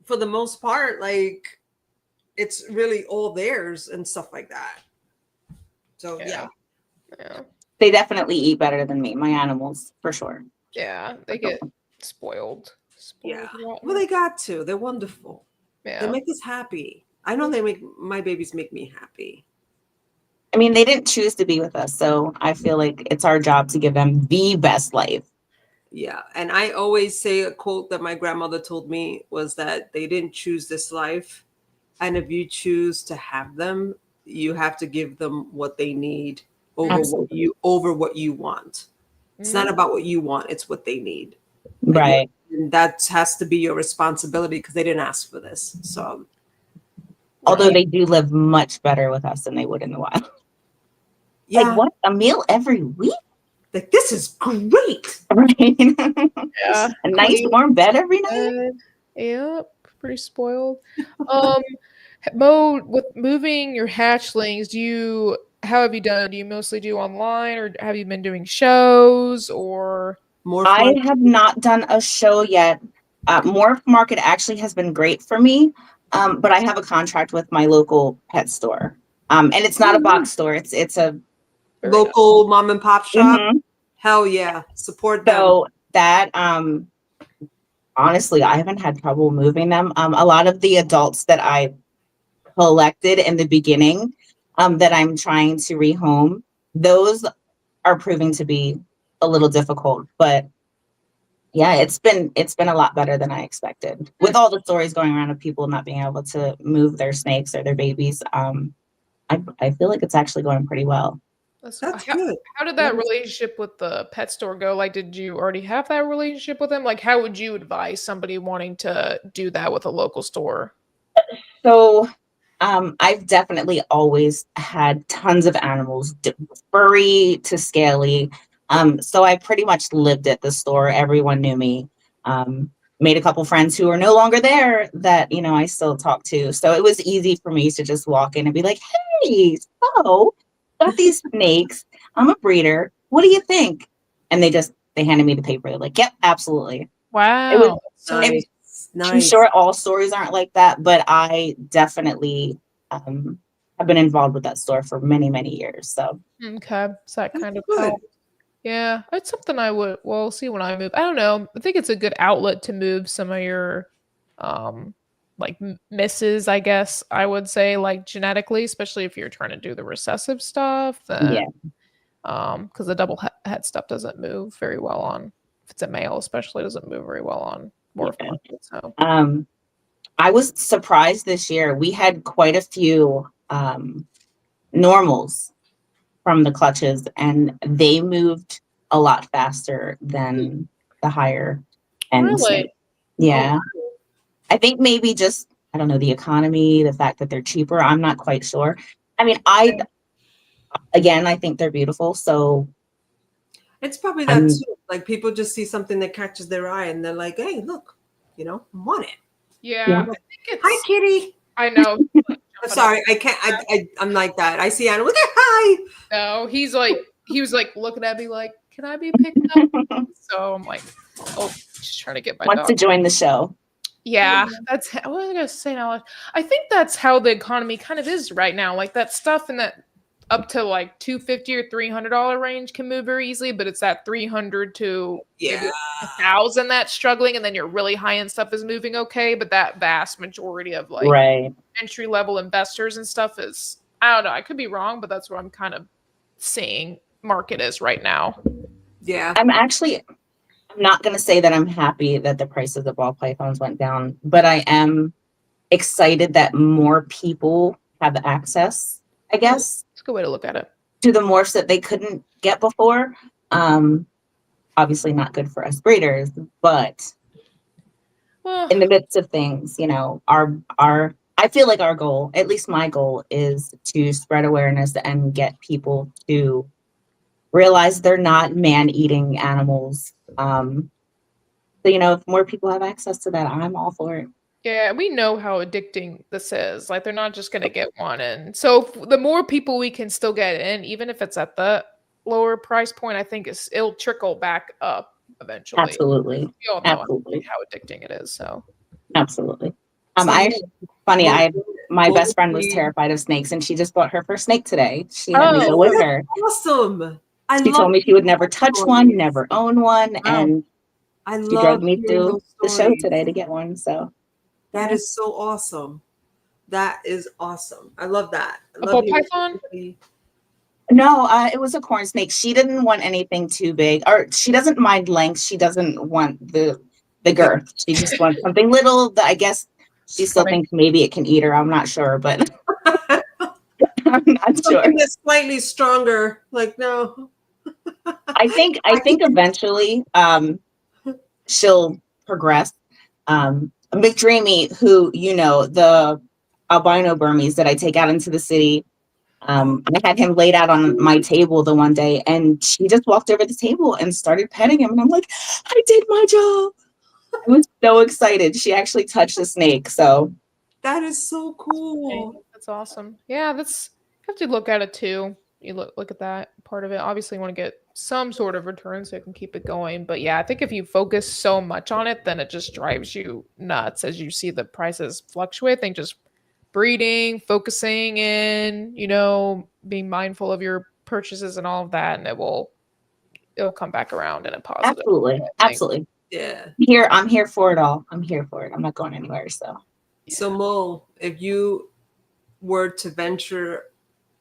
for the most part, like it's really all theirs and stuff like that. So yeah. They definitely eat better than me, my animals, for sure. Yeah, they get spoiled. Yeah. Well, they got to. They're wonderful. Yeah. They make us happy. I know my babies make me happy. I mean, they didn't choose to be with us, so I feel like it's our job to give them the best life. Yeah. And I always say a quote that my grandmother told me was that they didn't choose this life. And if you choose to have them, you have to give them what they need over what you want. It's not about what you want, it's what they need. Right. And that has to be your responsibility because they didn't ask for this. So although they do live much better with us than they would in the wild. Yeah. Like what? A meal every week? Like this is great. Right. Yeah. A nice warm bed every night. Yep. Pretty spoiled. Mo, with moving your hatchlings, how have you done? Do you mostly do online, or have you been doing shows or more? I have not done a show yet. MORPH Market actually has been great for me, but I have a contract with my local pet store, and it's not a box store. It's a local mom and pop shop. Mm-hmm. Hell yeah, support them. So that honestly, I haven't had trouble moving them. A lot of the adults that I collected in the beginning, that I'm trying to rehome, those are proving to be a little difficult, but yeah, it's been a lot better than I expected. With all the stories going around of people not being able to move their snakes or their babies, I feel like it's actually going pretty well. That's good. How did that relationship with the pet store go? Like, did you already have that relationship with them? Like, how would you advise somebody wanting to do that with a local store? So I've definitely always had tons of animals, furry to scaly. So I pretty much lived at the store. Everyone knew me. Made a couple friends who are no longer there that, I still talk to. So it was easy for me to just walk in and be like, hey, so got these snakes. I'm a breeder. What do you think? And they handed me the paper. They're like, yep, absolutely. Wow. Nice. I'm sure all stories aren't like that, but I definitely have been involved with that store for many, many years. So Okay. So that kind of good. helped. Yeah, it's something I would see when I move. I don't know. I think it's a good outlet to move some of your like misses, I guess I would say, like genetically, especially if you're trying to do the recessive stuff. yeah. Because the double head stuff doesn't move very well on, if it's a male especially, doesn't move very well on morph Yeah. market. So I was surprised this year. We had quite a few normals from the clutches, and they moved a lot faster than the higher end really, snake. Yeah. I think maybe just, I don't know, the economy, the fact that they're cheaper. I'm not quite sure. I mean, I think they're beautiful. So It's probably that too. Like people just see something that catches their eye and they're like, hey, look, I want it. yeah. I think it's, Hi, kitty. I know. I'm sorry. I can't. I'm like that. I see animals. Hi. No, he was like looking at me like, can I be picked up? So I'm like, oh, just trying to get my wants dog to join the show. Yeah, that's what was I gonna say now. I think that's how the economy kind of is right now. Like that stuff in that up to like $250 or $300 range can move very easily, but it's that 300 to maybe 1,000 that's struggling, and then your really high end stuff is moving okay. But that vast majority of like entry level investors and stuff is, I don't know. I could be wrong, but that's what I'm kind of seeing market is right now. Yeah, I'm not going to say that I'm happy that the prices of ball pythons went down, but I am excited that more people have access, I guess. It's a good way to look at it. To the morphs that they couldn't get before. Obviously not good for us breeders, but in the midst of things, I feel like our goal, at least my goal, is to spread awareness and get people to realize they're not man-eating animals. So, if more people have access to that, I'm all for it. Yeah, we know how addicting this is. Like, they're not just going to get one in. So the more people we can still get in, even if it's at the lower price point, I think it'll trickle back up eventually. Absolutely. We all know how addicting it is. So absolutely. My best friend was terrified of snakes, and she just bought her first snake today. She had me go with her. Awesome. She told me she would never touch one, never own one, and she drove me to the show today to get one. So that is so awesome. That is awesome. I love that. A ball python? No, it was a corn snake. She didn't want anything too big, or she doesn't mind length. She doesn't want the girth. She just wants something little that I guess she still thinks maybe it can eat her. I'm not sure, but I'm not sure. Something that's slightly stronger. Like, no. I think eventually she'll progress. McDreamy, who the albino Burmese that I take out into the city, I had him laid out on my table the one day, and she just walked over the table and started petting him, and I'm like, I did my job. I was so excited. She actually touched the snake. So that is so cool. That's awesome. Yeah, you have to look at it too. You look at that part of it. Obviously, you want to get some sort of return so you can keep it going. But yeah, I think if you focus so much on it, then it just drives you nuts as you see the prices fluctuate. I think just breeding, focusing in, being mindful of your purchases and all of that, and it'll come back around in a positive way, absolutely. Yeah. I'm here for it all. I'm here for it. I'm not going anywhere. So Mo, if you were to venture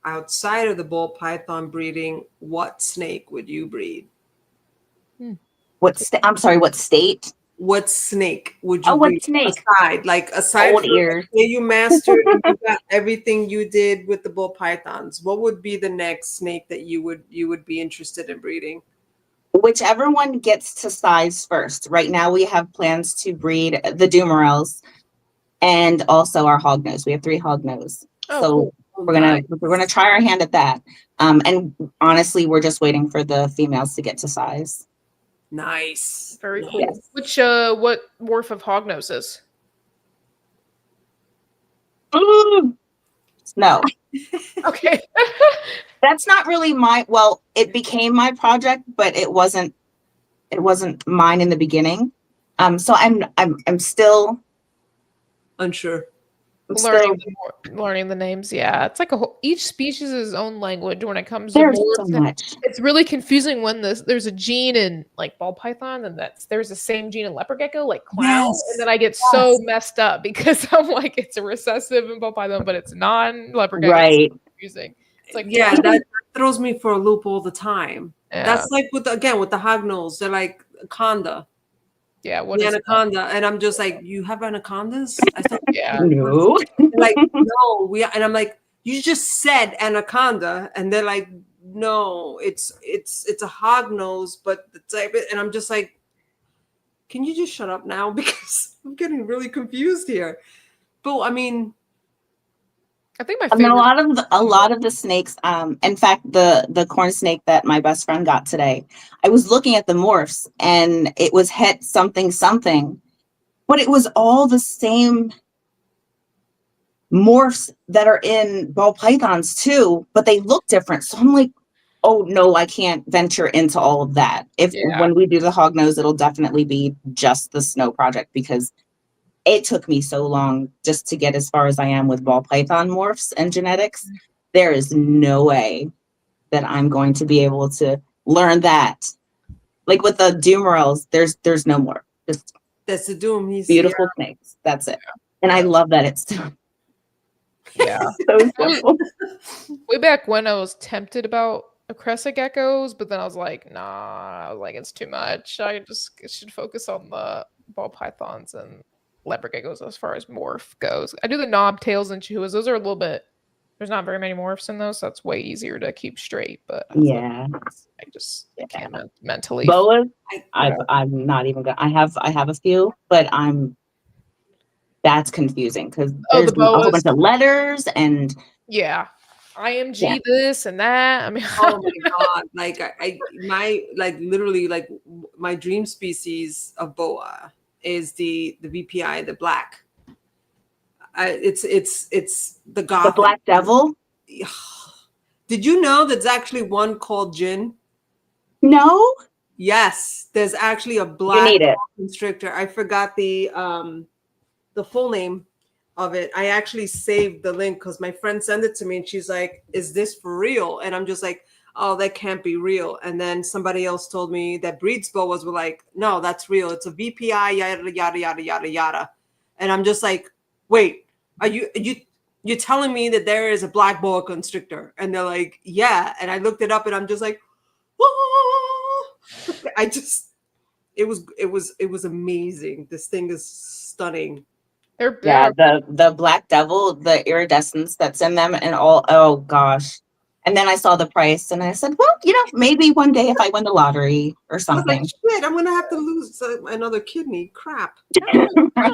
outside of the ball python breeding, what snake would you breed? I'm sorry, what state? What snake would you breed? What snake? Aside old from ears. You mastered and you got everything you did with the ball pythons. What would be the next snake that you would be interested in breeding? Whichever one gets to size first. Right now we have plans to breed the Dumerels and also our hognose. We have 3 hognose. Cool. We're gonna try our hand at that. And honestly, we're just waiting for the females to get to size. Nice. Very cool. Yes. Which what morph of hognose is? No. Okay. That's not really it became my project, but it wasn't mine in the beginning. So I'm still Unsure. learning the names. Yeah, it's like each species is its own language when it comes to there's morphs. so much. It's really confusing when there's a gene in like ball python and there's the same gene in leopard gecko, like clown, and then I get so messed up because I'm like it's a recessive in ball python, but it's non-leopard gecko. Right. It's confusing. It's like that throws me for a loop all the time. Yeah. That's like with the hognose. They're like conda. Yeah, what the is anaconda, and I'm just like, you have anacondas? I thought, yeah, no. like no, and I'm like, you just said anaconda, and they're like, no, it's a hognose, but the type, and I'm just like, can you just shut up now because I'm getting really confused here. But I mean, I think my I mean, favorite a lot of the snakes, in fact, the corn snake that my best friend got today, I was looking at the morphs and it was het something, but it was all the same morphs that are in ball pythons too, but they look different. So I'm like, oh no, I can't venture into all of that. When we do the hognose, it'll definitely be just the snow project because it took me so long just to get as far as I am with ball python morphs and genetics. There is no way that I'm going to be able to learn that. Like with the Dumerels, there's no more. Just that's the doom. He's beautiful snakes. That's it. And I love that it's so simple. Way back when I was tempted about crescent geckos, but then I was like, nah, I was like, it's too much. I should focus on the ball pythons and leopard geckos as far as morph goes. I do the knob tails and chihuahuas. Those are a little bit, there's not very many morphs in those, so that's way easier to keep straight. But I can't mentally. Boas, I'm not even gonna. I have a few, but that's confusing because there's a whole bunch of letters and IMG this and that. I mean, oh my god! Like literally my dream species of boa is the VPI, the black. It's the goth. The black devil. Did you know there's actually one called Jin? No. Yes, there's actually a black constrictor. I forgot the full name of it. I actually saved the link because my friend sent it to me and she's like, is this for real? And I'm just like, oh, that can't be real. And then somebody else told me that breeds boas were like, no, that's real. It's a VPI, yada, yada, yada, yada, yada. And I'm just like, wait, are you're telling me that there is a black boa constrictor? And they're like, yeah. And I looked it up and I'm just like, whoa. It was amazing. This thing is stunning. The black devil, the iridescence that's in them and all. Oh gosh. And then I saw the price and I said, well, maybe one day if I win the lottery or something. I was like, shit, I'm going to have to lose another kidney. Crap. I don't know if I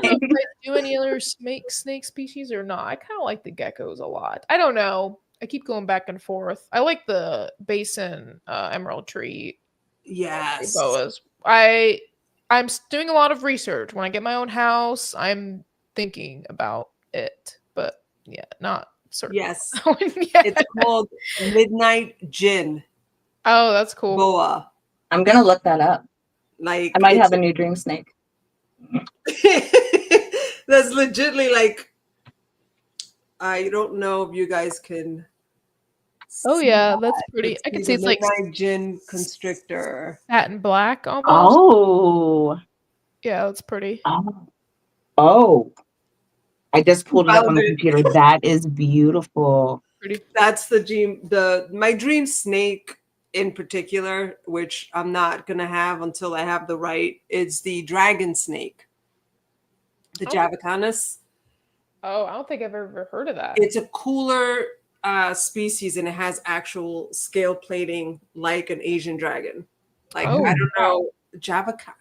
do any other snake species or not. I kind of like the geckos a lot. I don't know. I keep going back and forth. I like the basin emerald tree. Yes. Boas. I'm doing a lot of research. When I get my own house, I'm thinking about it. But yeah, not certain. Yes. It's called Midnight Gin. Oh, that's cool. Boa. I'm gonna look that up. Like I might have a new dream snake. That's legitimately like, I don't know if you guys can. Oh yeah, that's pretty. I can see it's like gin constrictor, satin black almost. Oh, yeah, that's pretty. Oh, I just pulled it up on the computer. That is beautiful. Pretty. That's my dream snake in particular, which I'm not gonna have until I have the right. It's the dragon snake, the Javacanus. Oh, I don't think I've ever heard of that. It's a cooler species and it has actual scale plating like an Asian dragon. Like I don't know,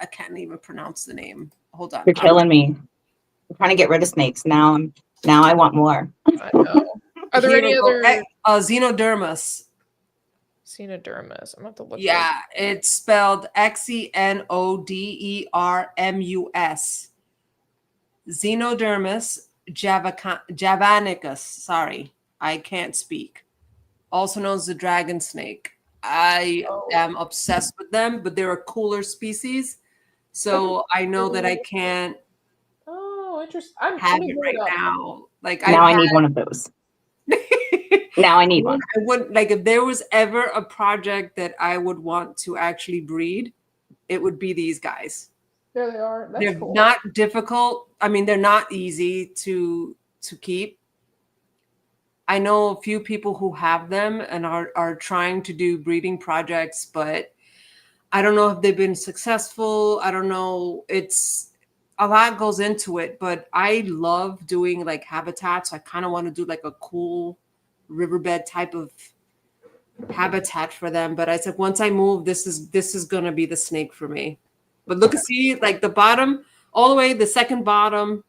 I can't even pronounce the name. Hold on, you're killing me. I'm trying to get rid of snakes now. I want more. I know. Are there any other Xenodermus? Xenodermus. I'm going to have to look. Yeah, it's spelled Xenodermus. Xenodermus javanicus. Sorry, I can't speak. also known as the dragon snake. I am obsessed with them, but they're a cooler species. So I know that I can't Oh, interesting. I'm have gonna it look right it up. now. Like Now I need one of those. Now I need one. I would like if there was ever a project that I would want to actually breed, it would be these guys. There they are. That's They're cool. not difficult. I mean, they're not easy to keep. I know a few people who have them and are trying to do breeding projects, but I don't know if they've been successful. I don't know. It's a lot goes into it, but I love doing like habitats. I kind of want to do like a cool riverbed type of habitat for them. But I said once I move, this is gonna be the snake for me. But look, see, like the bottom, all the way, the second bottom,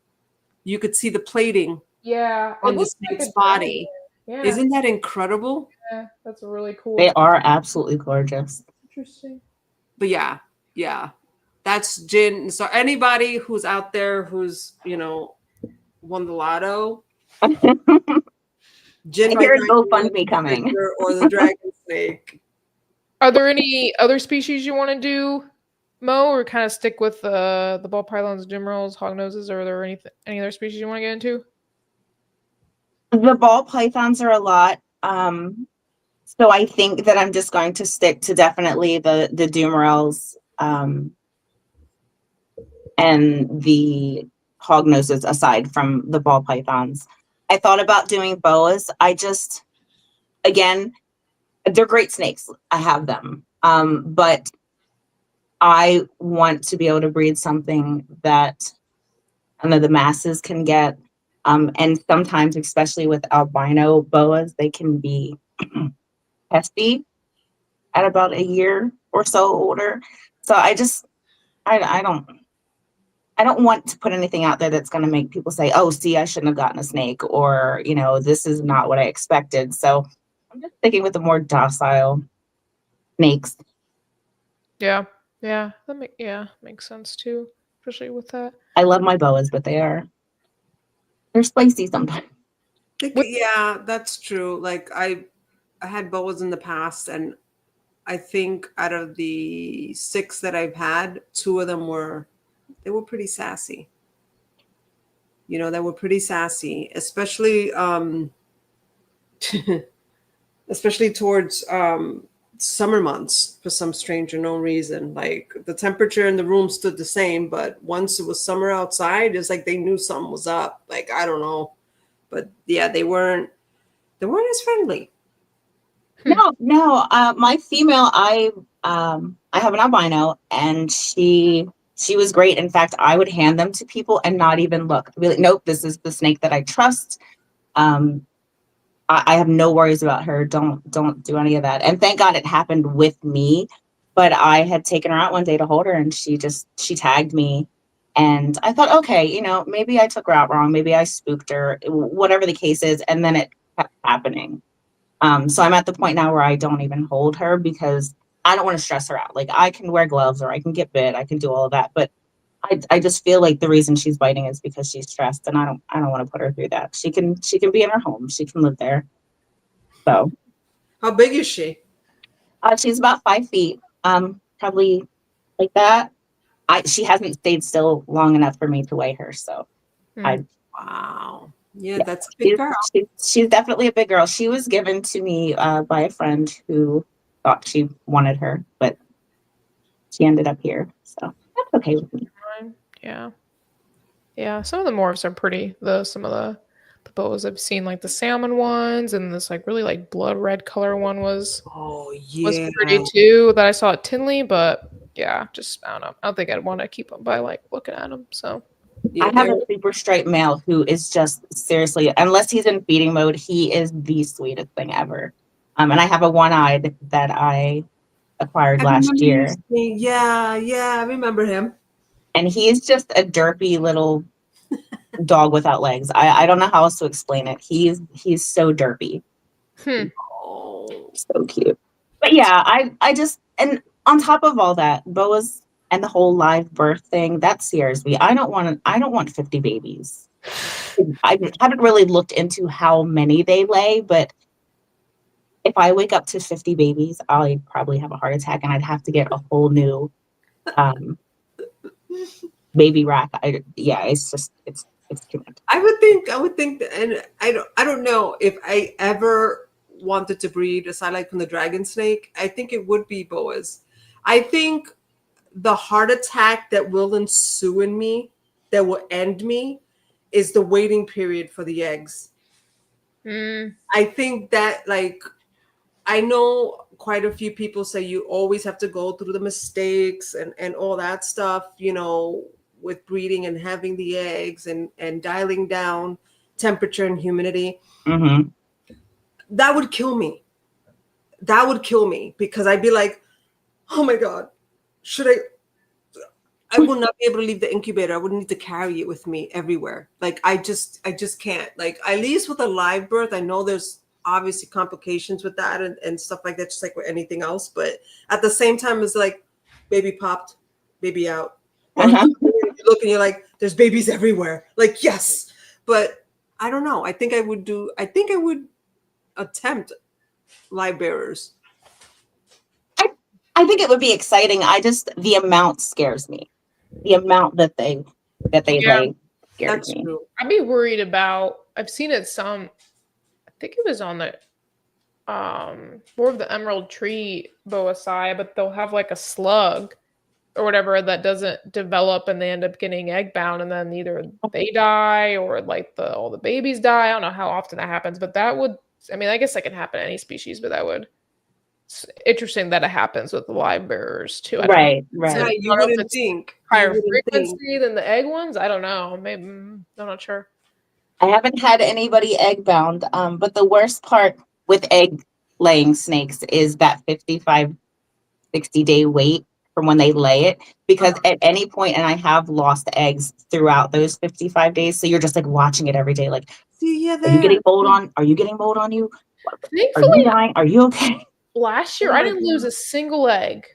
you could see the plating Yeah. on it the looks like snake's a body. dragon. Yeah. Isn't that incredible? Yeah, that's really cool. They are absolutely gorgeous. Interesting. But yeah, that's Jin. So anybody who's out there who's won the lotto, Jin I hear a might not GoFundMe be coming. the or the dragon snake. Are there any other species you want to do, Mo, or kind of stick with the ball pythons, gym rolls, hognoses? Or are there any other species you want to get into? The ball pythons are a lot. So I think that I'm just going to stick to definitely the doomerels and the hognoses aside from the ball pythons. I thought about doing boas. Again, they're great snakes. I have them. But I want to be able to breed something that the masses can get. And sometimes, especially with albino boas, they can be pesty at about a year or so older. So I don't want to put anything out there that's going to make people say, oh, see, I shouldn't have gotten a snake, or, this is not what I expected. So I'm just sticking with the more docile snakes. Yeah. Makes sense too, especially with that. I love my boas, but they're spicy sometimes. Yeah, that's true. Like I had boas in the past, and I think out of the 6 that I've had, 2 of them were pretty sassy. They were pretty sassy, especially especially towards summer months for some strange or no reason. Like the temperature in the room stood the same, but once it was summer outside, it's like they knew something was up. Like I don't know, but yeah, they weren't as friendly. No. My female, I have an albino, and she was great. In fact, I would hand them to people and not even look. I'd be like, nope, this is the snake that I trust. I have no worries about her. Don't do any of that. And thank God it happened with me. But I had taken her out one day to hold her, and she tagged me. And I thought, okay, maybe I took her out wrong. Maybe I spooked her, whatever the case is. And then it kept happening. So I'm at the point now where I don't even hold her because I don't want to stress her out. Like I can wear gloves or I can get bit. I can do all of that. But I just feel like the reason she's biting is because she's stressed, and I don't want to put her through that. She can be in her home. She can live there. So, how big is she? She's about 5 feet. Probably like that. She hasn't stayed still long enough for me to weigh her. So, Wow. Yeah, that's a big girl. She's definitely a big girl. She was given to me by a friend who thought she wanted her, but she ended up here. So that's okay with me. Yeah. Some of the morphs are pretty. Some of the boas I've seen, like the salmon ones, and this like really like blood red color one was pretty too. That I saw at Tinley, but yeah, just I don't know. I don't think I'd want to keep them by like looking at them. So. Yeah, I have a super straight male who is just seriously, unless he's in feeding mode, he is the sweetest thing ever. And I have a one-eyed that I acquired last year. Yeah, I remember him. And he is just a derpy little dog without legs. I don't know how else to explain it. He's so derpy. Oh, so cute. But yeah, I just, and on top of all that, boas and the whole live birth thing, that scares me. I don't want 50 babies. I haven't really looked into how many they lay, but if I wake up to 50 babies, I'll probably have a heart attack and I'd have to get a whole new baby rack. It's just it's too much. I would think that, and I don't know if I ever wanted to breed aside like from the dragon snake. I think it would be boas. I think the heart attack that will ensue in me, that will end me, is the waiting period for the eggs. I think that, like, I know quite a few people say you always have to go through the mistakes and all that stuff, you know, with breeding and having the eggs and dialing down temperature and humidity. Mm-hmm. That would kill me. That would kill me because I'd be like, oh my God, I will not be able to leave the incubator. I would need to carry it with me everywhere. Like, I just can't. Like, at least with a live birth, I know there's obviously complications with that and stuff like that, just like with anything else. But at the same time, it's like, baby popped, baby out. You look and you're like, there's babies everywhere. Like, yes. But I don't know. I think I would attempt live bearers. I think it would be exciting. The amount scares me. The amount that they lay scares me. True. I'd be worried about. I've seen it some. I think it was on the more of the emerald tree boasai, but they'll have like a slug or whatever that doesn't develop, and they end up getting egg bound, and then either they die or like all the babies die. I don't know how often that happens, but that would. I mean, I guess that can happen to any species, but that would. It's interesting that it happens with the live bearers too. Right. You wouldn't think higher frequency than the egg ones. I don't know. Maybe I'm not sure. I haven't had anybody egg bound, but the worst part with egg laying snakes is that 55, 60-day wait from when they lay it, because at any point, and I have lost eggs throughout those 55 days, so you're just like watching it every day, like, are you getting mold on? Are you getting mold on you? Thankfully, are you dying? Are you okay? Last year, I didn't lose a single egg.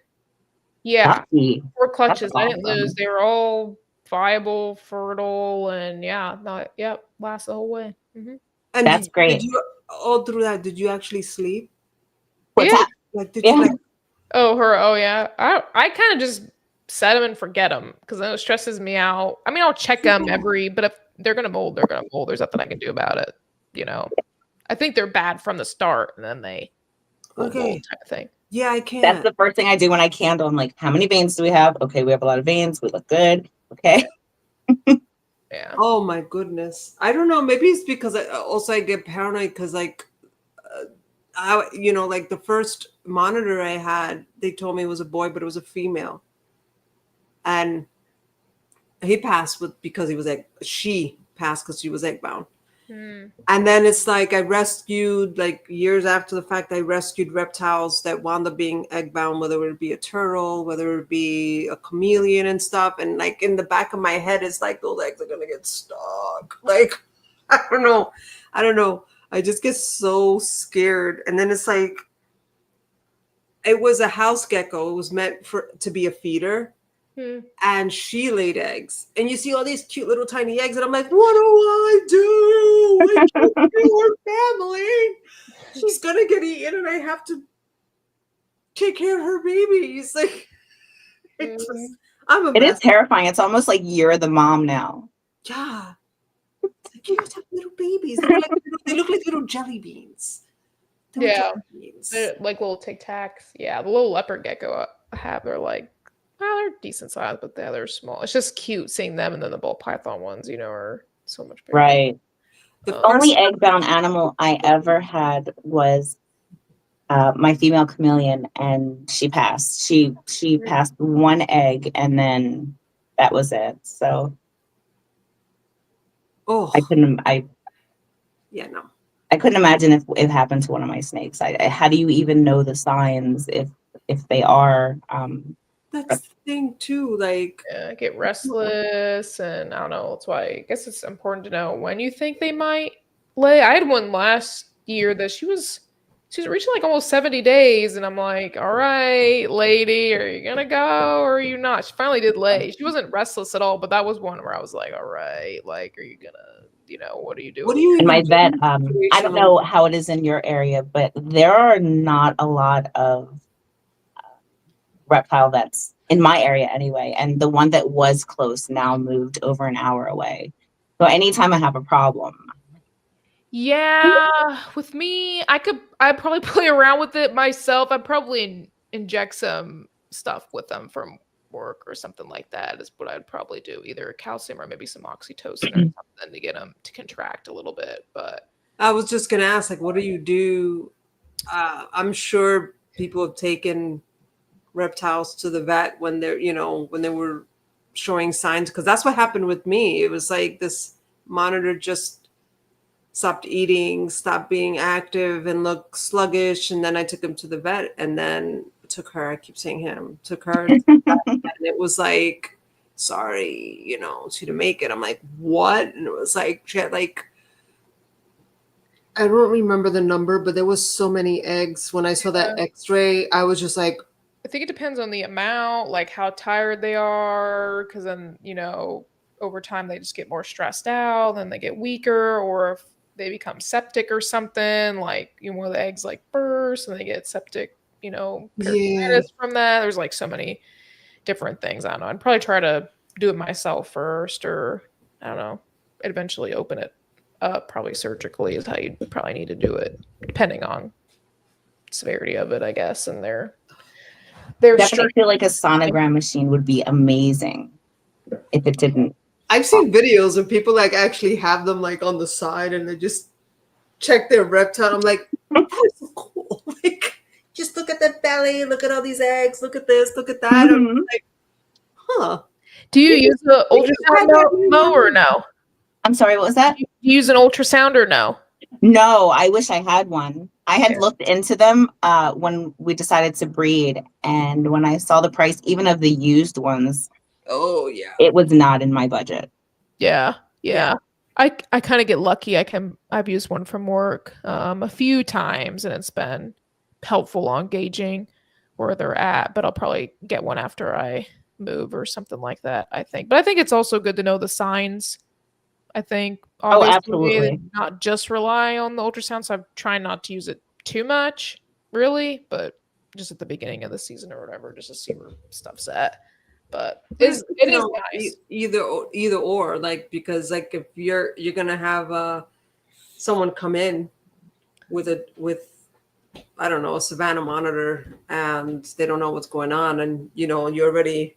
Yeah, 4 clutches. I didn't lose. They were all viable, fertile, and last the whole way. Mm-hmm. And that's great. Did you all through that? Did you actually sleep? What's that? Like, did you like? Oh yeah. I kind of just set them and forget them because it stresses me out. I mean, I'll check them but if they're gonna mold, they're gonna mold. There's nothing I can do about it. You know, I think they're bad from the start, and then they. Okay. Type of thing. Yeah, I can't. That's the first thing I do when I candle. I'm like, how many veins do we have? Okay, we have a lot of veins. We look good. Okay. Yeah. Oh my goodness. I don't know. Maybe it's because I get paranoid because like, like the first monitor I had, they told me it was a boy, but it was a female, and he passed because he was she passed because she was egg bound. And then it's like I rescued, like years after the fact, I rescued reptiles that wound up being egg bound, whether it be a turtle, whether it be a chameleon and stuff. And like in the back of my head, it's like those eggs are gonna get stuck. Like, I don't know. I just get so scared. And then it's like, it was a house gecko. It was meant to be a feeder. And she laid eggs, and you see all these cute little tiny eggs, and I'm like, what do I do? I can't kill her family. She's gonna get eaten, and I have to take care of her babies. Like, I'm a mess. It is terrifying. It's almost like you're the mom now. Yeah, it's like you just have little babies. They look like little jelly beans. They're like little Tic Tacs. Yeah, the little leopard gecko I have, they're like. Well, they're decent size, but they're small. It's just cute seeing them, and then the ball python ones, are so much bigger. Right. The only egg-bound animal I ever had was my female chameleon, and she passed. She passed one egg, and then that was it. So, I couldn't imagine if it happened to one of my snakes. How do you even know the signs if they are? That's the thing too, like get restless, and I don't know. That's why I guess it's important to know when you think they might lay. I had one last year that she was reaching like almost 70 days, and I'm like, all right, lady, are you gonna go or are you not? She finally did lay. She wasn't restless at all, but that was one where I was like, all right, like, are you gonna what do you do? What do you And my even vet, do? I don't know how it is in your area, but there are not a lot of reptile vets in my area anyway. And the one that was close now moved over an hour away. So anytime I have a problem, Yeah, with me, I'd probably play around with it myself. I'd probably inject some stuff with them from work or something like that is what I'd probably do. Either calcium or maybe some oxytocin or something to get them to contract a little bit. But I was just gonna ask, like, what do you do? I'm sure people have taken reptiles to the vet when they're, when they were showing signs, because that's what happened with me. It was like this monitor just stopped eating, stopped being active, and looked sluggish. And then I took him to the vet, and then took her. I keep saying him. Took her, to the vet, and it was like, sorry, she didn't make it. I'm like, what? And it was like she had like, I don't remember the number, but there was so many eggs. When I saw that X-ray, I was just like, I think it depends on the amount, like how tired they are, because then, over time they just get more stressed out, then they get weaker, or if they become septic or something, like, one of the eggs like burst and they get septic, peritonitis from that. There's like so many different things. I don't know. I'd probably try to do it myself first, or I don't know, eventually open it up, probably surgically is how you probably need to do it, depending on severity of it, I guess, and their definitely feel like a sonogram machine would be amazing if it didn't. I've seen videos of people like actually have them like on the side and they just check their reptile. I'm like, that's so cool. Like, just look at that belly, look at all these eggs, look at this, look at that. I'm like, huh. Do you use the ultrasound Mo, or no? I'm sorry, what was that? Do you use an ultrasound or no? No, I wish I had one. I had looked into them when we decided to breed, and when I saw the price, even of the used ones, it was not in my budget. Yeah. I kind of get lucky. I've used one from work a few times, and it's been helpful on gauging where they're at. But I'll probably get one after I move or something like that, I think. But I think it's also good to know the signs. I think absolutely, not just rely on the ultrasound. So I'm trying not to use it too much, really, but just at the beginning of the season or whatever, just to see where stuff's at. But it is nice. Either or, like, because like if you're gonna have someone come in with I don't know, a Savannah monitor, and they don't know what's going on, and you're already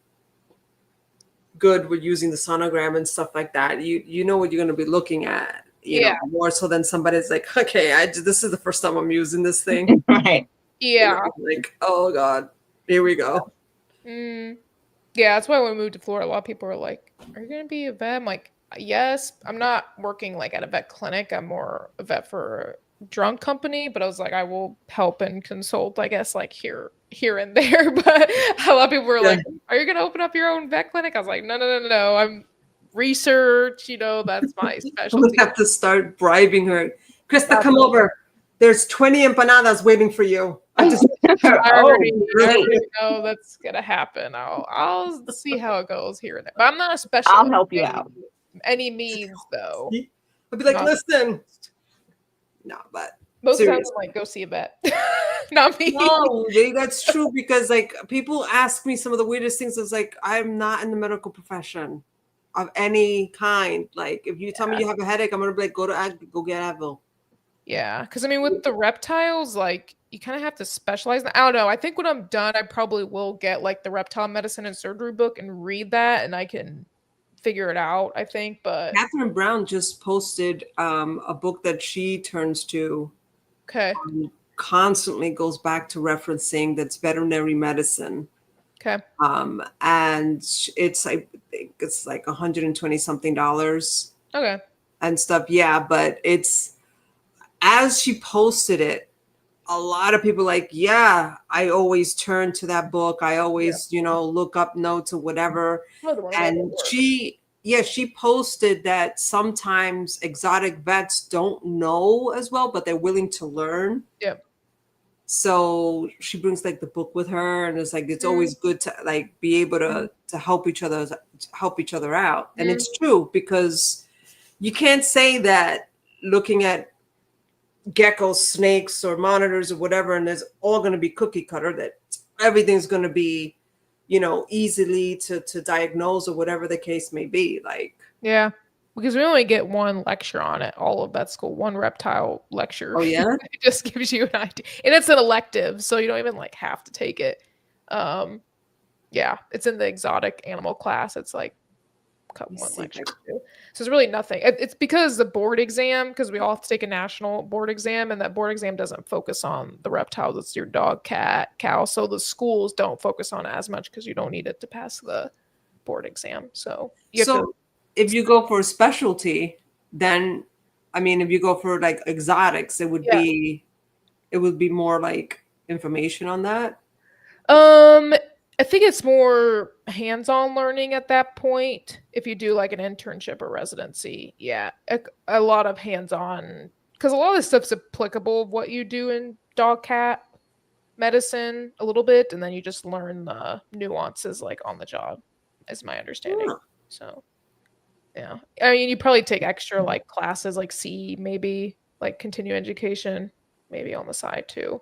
good with using the sonogram and stuff like that. You know what you're going to be looking at, know, more so than somebody's like, okay, this is the first time I'm using this thing. Right. Yeah. Like, oh God, here we go. Yeah, that's why when we moved to Florida, a lot of people were like, are you going to be a vet? I'm like, yes. I'm not working like at a vet clinic. I'm more a vet for a drunk company, but I was like, I will help and consult, I guess, like here and there. But a lot of people were like, are you going to open up your own vet clinic? I was like, no. I'm research, that's my specialty. We have to start bribing her. Krista, come over. There's 20 empanadas waiting for you. I already know that's gonna happen. I'll see how it goes here and there. But I'm not a specialist. I'll help you out. Any means though. I'll be like, listen. No, but most of the time I'm like, go see a vet. Not me. No, that's true, because like people ask me some of the weirdest things. It's like, I'm not in the medical profession of any kind. Like if you tell me you have a headache, I'm gonna be like, go get Advil. Yeah, because I mean, with the reptiles, like you kind of have to specialize. I don't know. I think when I'm done, I probably will get like the reptile medicine and surgery book and read that, and I can figure it out. I think, but Catherine Brown just posted a book that she turns to. Okay. Constantly goes back to referencing that's veterinary medicine. Okay. And it's I think it's like $120 something. Okay. And stuff. Yeah, but it's. As she posted it, a lot of people like, yeah, I always turn to that book. I always, look up notes or whatever. And she posted that sometimes exotic vets don't know as well, but they're willing to learn. Yep. So she brings like the book with her, and it's like, it's always good to like be able to help each other out. And it's true, because you can't say that looking at geckos, snakes, or monitors or whatever, and there's all going to be cookie cutter, that everything's going to be, easily to diagnose or whatever the case may be. Like, Yeah. Because we only get one lecture on it, all of vet school, one reptile lecture. oh yeah, It just gives you an idea. And it's an elective, so you don't even like have to take it. Yeah, it's in the exotic animal class. It's like cut one lecture too. So it's really nothing. It's because the board exam, because we all have to take a national board exam, and that board exam doesn't focus on the reptiles. It's your dog, cat, cow. So the schools don't focus on it as much because you don't need it to pass the board exam. So you have to. If you go for a specialty, then if you go for like exotics, it would be more like information on that. I think it's more hands-on learning at that point. If you do like an internship or residency, yeah, a lot of hands-on, because a lot of this stuff's applicable of what you do in dog cat medicine a little bit, and then you just learn the nuances like on the job, is my understanding. So. Yeah. I mean, you probably take extra like classes like C, maybe like continuing education, maybe on the side too.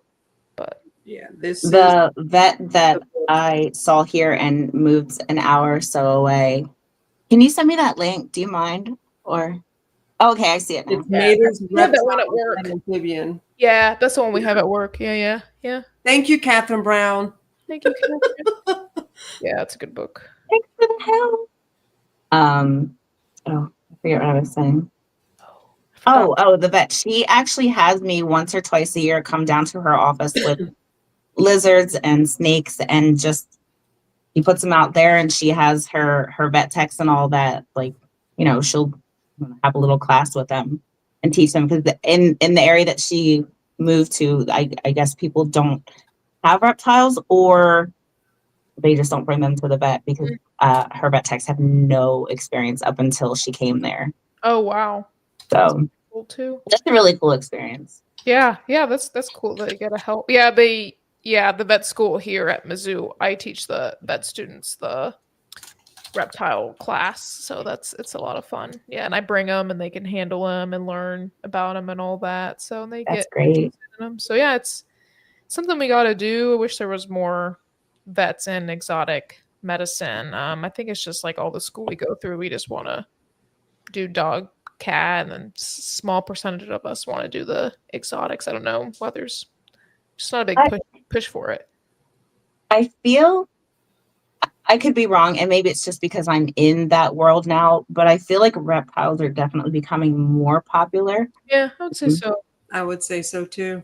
But yeah, the vet that I saw here and moved an hour or so away. Can you send me that link? Do you mind? Or okay, I see it now. It's Mater's that one at work. Amphibian. Yeah, that's the one we have at work. Yeah. Thank you, Catherine Brown. Thank you, Catherine. Yeah, it's a good book. Thanks for the help. Oh, I forget what I was saying. The vet. She actually has me once or twice a year come down to her office with lizards and snakes, and just he puts them out there, and she has her vet techs and all that. Like, she'll have a little class with them and teach them, because in the area that she moved to, I guess people don't have reptiles, or they just don't bring them to the vet because her vet techs have no experience up until she came there. Oh wow! So that's cool too. That's a really cool experience. Yeah, that's cool that you get to help. Yeah, the vet school here at Mizzou, I teach the vet students the reptile class, so it's a lot of fun. Yeah, and I bring them, and they can handle them and learn about them and all that. So they That's get great. in them. So yeah, it's something we got to do. I wish there was more vets in exotic medicine. I think it's just like all the school we go through, we just want to do dog, cat, and then small percentage of us want to do the exotics. I don't know why there's just not a big push for it. I feel, I could be wrong, and maybe it's just because I'm in that world now, but I feel like reptiles are definitely becoming more popular. Yeah, I would say so. I would say so too.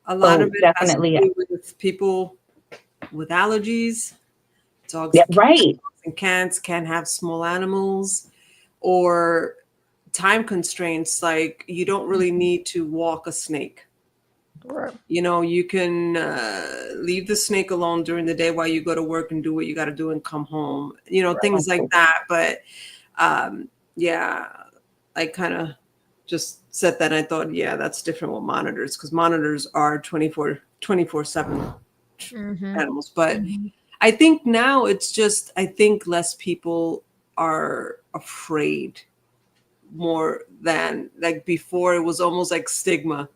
A lot of it definitely has to do with people with allergies. Dogs, right, and cats can't have small animals, or time constraints. Like, you don't really need to walk a snake. Right. You can leave the snake alone during the day while you go to work and do what you got to do and come home. Things like that. But I kind of just said that. I thought, that's different with monitors, because monitors are 24/7 animals. But I think now it's just, less people are afraid, more than like before. It was almost like stigma.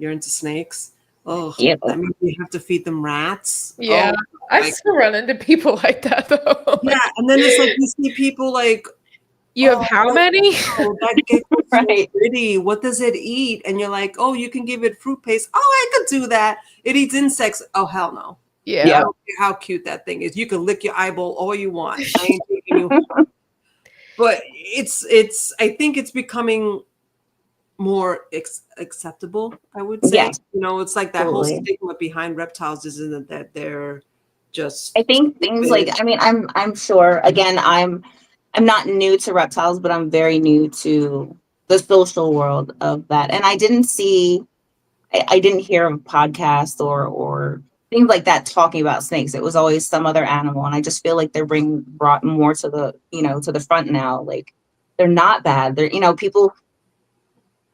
You're into snakes? Oh, that means you have to feed them rats. Yeah, I still run into people like that though. Yeah, and then it's like you see people like, you have how many? That gecko's so pretty. What does it eat? And you're like, oh, you can give it fruit paste. Oh, I could do that. It eats insects. Oh, hell no. Yeah. I don't care how cute that thing is. You can lick your eyeball all you want. I ain't taking you. But I think it's becoming more acceptable, I would say. Yes. It's like that whole stigma behind reptiles isn't that they're just, I think things like, I'm sure, again, I'm not new to reptiles, but I'm very new to the social world of that. And I didn't hear of podcasts or things like that talking about snakes. It was always some other animal. And I just feel like they're brought more to the, to the front now. Like, they're not bad. They're,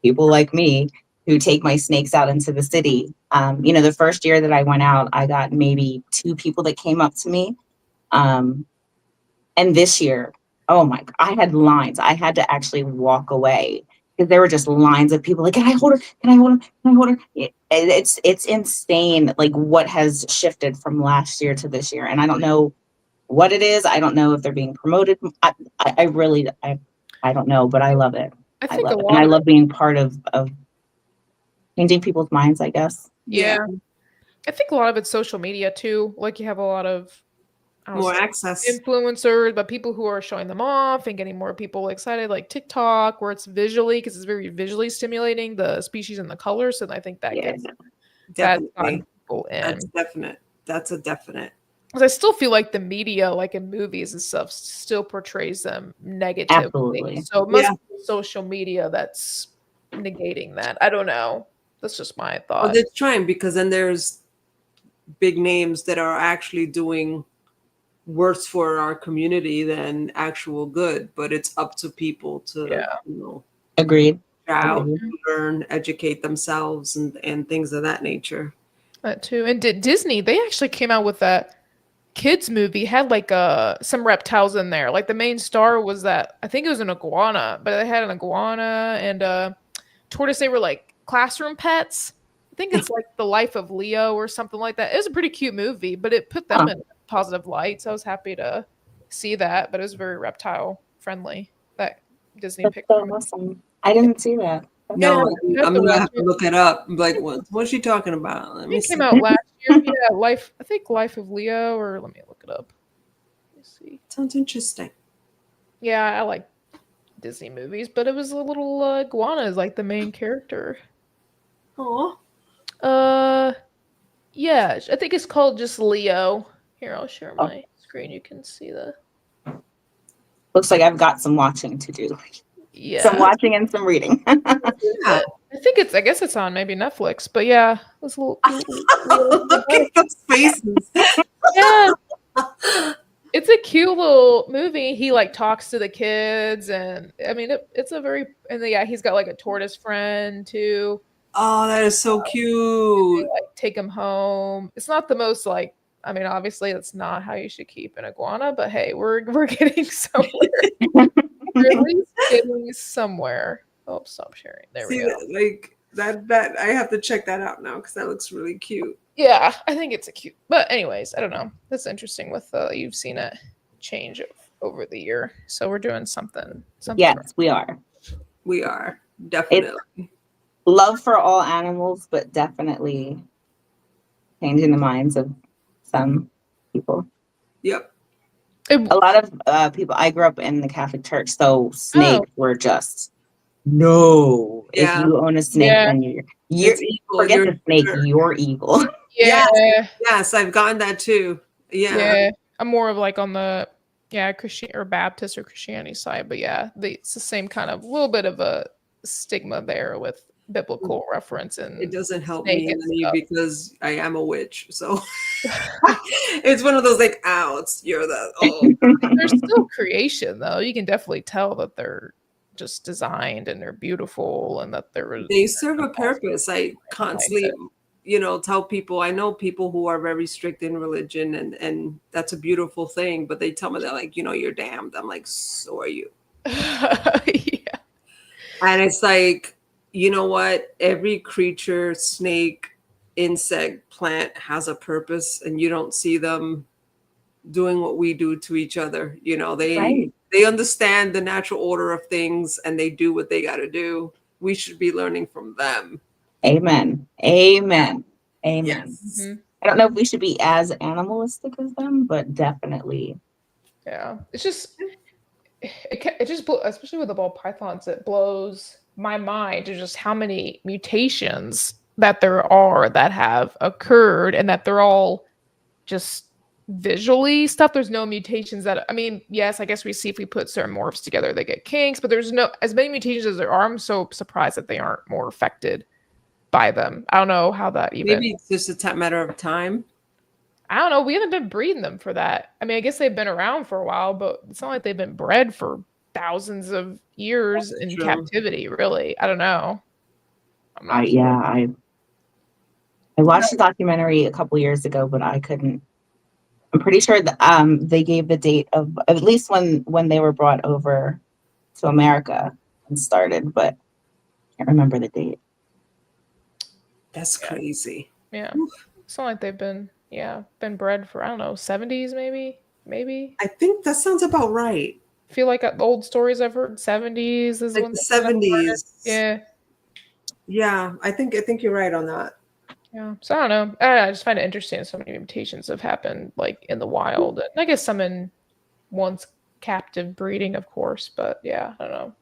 people like me who take my snakes out into the city. The first year that I went out, I got maybe 2 people that came up to me. And this year, Oh my, I had lines. I had to actually walk away because there were just lines of people like, can I hold her? Can I hold her? Can I hold her? It's insane, like what has shifted from last year to this year. And I don't know what it is. I don't know if they're being promoted. I really, I don't know, but I love it. I I think love a it. And lot I of love being part of changing people's minds, I guess. yeah. I think a lot of it's social media too. Like you have a lot of I don't More say access. influencers, but people who are showing them off and getting more people excited, like TikTok, where it's visually because it's very visually stimulating the species and the colors, and I think that Yeah. gets that's Definitely. people in. That's definite. That's a definite. Because I still feel like the media, like in movies and stuff, still portrays them negatively. Absolutely. So it must Yeah. be social media that's negating that. I don't know. That's just my Well, thought. they're trying because then there's big names that are actually doing worse for our community than actual good, but it's up to people to, Yeah. you know, Agreed. out, Agreed. learn, educate themselves and things of that nature. That too. And Disney, they actually came out with that kids movie, had like some reptiles in there. Like the main star was that I think it was an iguana, but they had an iguana and a tortoise. They were like classroom pets. I think it's like The Life of Leo or something like that. It was a pretty cute movie, but it put them Huh. in a positive light. So I was happy to see that. But it was very reptile friendly. That Disney That's picture. so awesome. I didn't see that. No, you have I'm to gonna watch have to it. look it up. I'm like, what's she talking about? Let me It see. came out last year. Yeah, I think Life of Leo, or let me look it up. Let me see. Sounds interesting. Yeah, I like Disney movies, but it was a little iguana is like the main character. Oh, Yeah, I think it's called just Leo. Here, I'll share my screen. You can see the Looks like I've got some watching to do. yeah. Some watching and some reading. yeah. I guess it's on maybe Netflix, but yeah, it's a little. Look at those faces. Yeah, it's a cute little movie. He like talks to the kids, and I mean, it's a very and yeah, he's got like a tortoise friend too. Oh, that is so They, cute. like take him home. It's not the most like. I mean, obviously, that's not how you should keep an iguana, but hey, we're getting somewhere. We're at least getting somewhere. Oh, stop sharing. There we See, go. like that I have to check that out now because that looks really cute. Yeah, I think it's a cute. But anyways, I don't know. That's interesting. With you've seen it change over the year, so we're doing something. Yes, we are. We are definitely. Love for all animals, but definitely changing the minds of some people. Yep. A lot of people. I grew up in the Catholic Church, so snakes were just no. Yeah. If you own a snake, then you're It's evil. forget You're the snake. sure. You're evil. Yeah, Yes, I've gotten that too. Yeah. I'm more of like on the Christian or Baptist or Christianity side, but yeah, it's the same kind of little bit of a stigma there with biblical reference and It doesn't help snake me and any stuff. because I am a witch. So it's one of those like, ouch, you're the There's still creation though. You can definitely tell that they're just designed and they're beautiful and that they serve a purpose. I constantly, tell people, I know people who are very strict in religion and that's a beautiful thing, but they tell me they're like, you're damned. I'm like, so are you. Yeah. And it's like, you know what? Every creature, snake, insect, plant has a purpose, and you don't see them doing what we do to each other. They understand the natural order of things and they do what they got to do. We should be learning from them. Amen. Amen. Amen. Yes. Mm-hmm. I don't know if we should be as animalistic as them, but definitely. Yeah. It's just it just especially with the ball pythons, it blows my mind to just how many mutations that there are that have occurred and that they're all just visually stuff. There's no mutations that, I mean, yes, I guess we see if we put certain morphs together, they get kinks, but there's no as many mutations as there are. I'm so surprised that they aren't more affected by them. I don't know how that even. Maybe it's just a matter of time. I don't know. We haven't been breeding them for that. I mean, I guess they've been around for a while, but it's not like they've been bred for thousands of years in captivity, really. I don't know. I watched a documentary a couple years ago, but I couldn't I'm pretty sure that they gave the date of at least when they were brought over to America and started, but I can't remember the date. That's crazy. Yeah. It's not like they've been bred for, I don't know, 70s maybe. I think that sounds about right. I feel like the old stories I've heard, 70s is Like when the 70s. Yeah. Yeah, I think you're right on that. Yeah. So I don't know. I just find it interesting that so many mutations have happened like in the wild. And I guess some in once captive breeding, of course, but yeah, I don't know.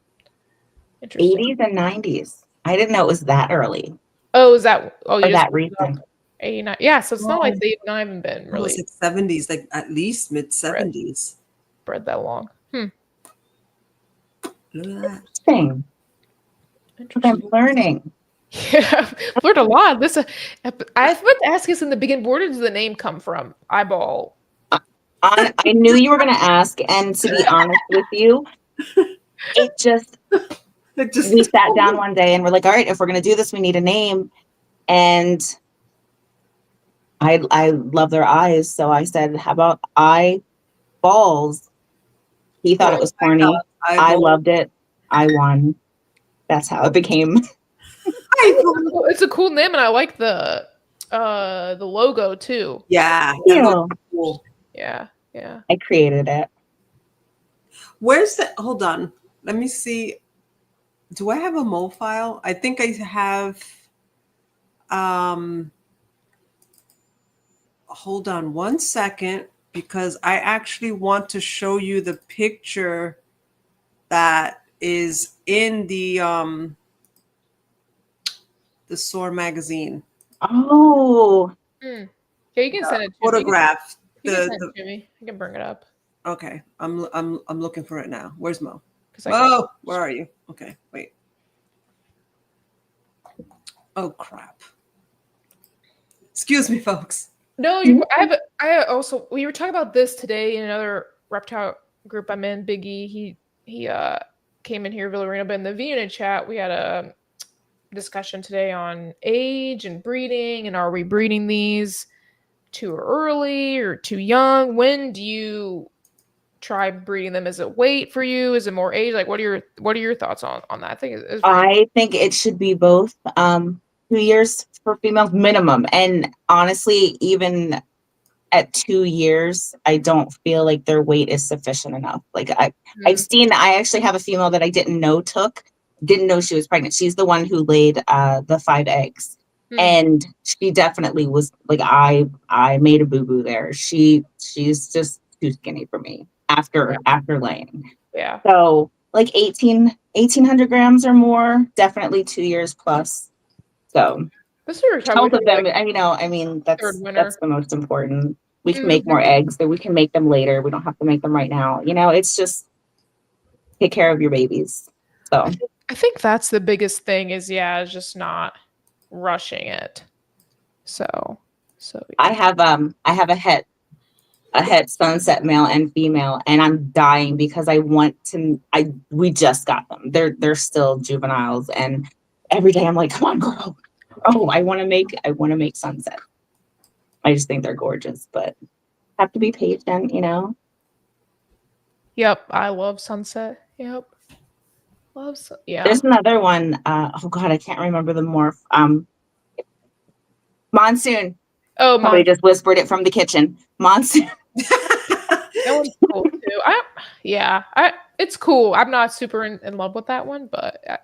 Interesting. 80s and 90s. I didn't know it was that early. Oh, is that or you that recent. 89. Yeah, so it's not like they've not even been It really was like 70s, like at least mid 70s. bred that long. Look at that. Interesting. I'm learning. Yeah, I've learned a lot. This I meant to ask us in the beginning. Where does the name come from? Eyeball. I knew you were going to ask, and to be honest with you, we sat down one day and we're like, all right, if we're going to do this, we need a name. And I love their eyes, so I said, how about eyeballs? He thought it was corny. I loved it. I won. That's how it became. It's a cool name, and I like the logo too. Yeah. Cool. Yeah. I created it. Where's the? Hold on. Let me see. Do I have a mo file? I think I have. Hold on 1 second, because I actually want to show you the picture that is in the SOAR magazine. Oh. Yeah, you can send it to photograph. me. You can send it to me. I can bring it up. Okay, I'm looking for it now. Where's Mo? Mo, where are you? Okay, wait. Oh crap! Excuse me, folks. No, I also we were talking about this today in another reptile group I'm in. Biggie, he came in here, Villarino, but in the V-Unit chat we had a discussion today on age and breeding, and are we breeding these too early or too young? When do you try breeding them? Is it weight for you? Is it more age? Like, what are your thoughts on that? I think it should be both. 2 years for females minimum, and honestly, even at 2 years, I don't feel like their weight is sufficient enough. Like I actually have a female that I didn't know she was pregnant. She's the one who laid the 5 eggs. And she definitely was like, I made a boo-boo there. She's just too skinny for me after laying. Yeah. So like 1,800 grams or more, definitely 2 years plus. So health of them, that's the most important. We can make more eggs, so we can make them later. We don't have to make them right now. It's just take care of your babies. So I think that's the biggest thing is just not rushing it. So yeah. I have a het sunset male and female, and I'm dying because we just got them. They're still juveniles, and every day I'm like, come on, girl. Oh, I want to make sunset. I just think they're gorgeous, but have to be patient, Yep, I love sunset. Yep. Yeah. There's another one. Oh God, I can't remember the morph. Monsoon. Oh, somebody just whispered it from the kitchen. Monsoon. That one's cool too. It's cool. I'm not super in love with that one, but I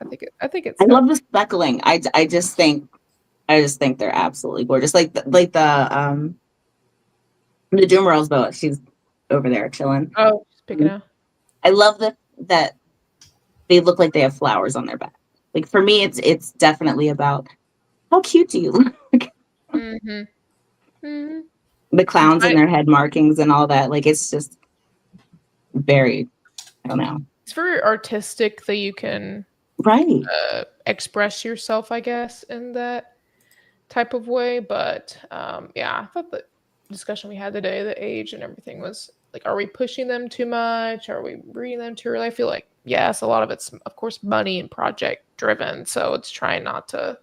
think it's. I love the speckling. I just think they're absolutely gorgeous. Like the Dumerel's boat. She's over there chilling. Oh, she's picking out. I love that they look like they have flowers on their back. Like for me, it's definitely about how cute do you look. The clowns and their head markings and all that. Like it's just very, I don't know. It's very artistic that you can express yourself, I guess, in that type of way. But I thought the discussion we had today, the age and everything, was like, are we pushing them too much? Are we breeding them too early? I feel like, yes, a lot of it's, of course, money and project driven. So it's trying not to.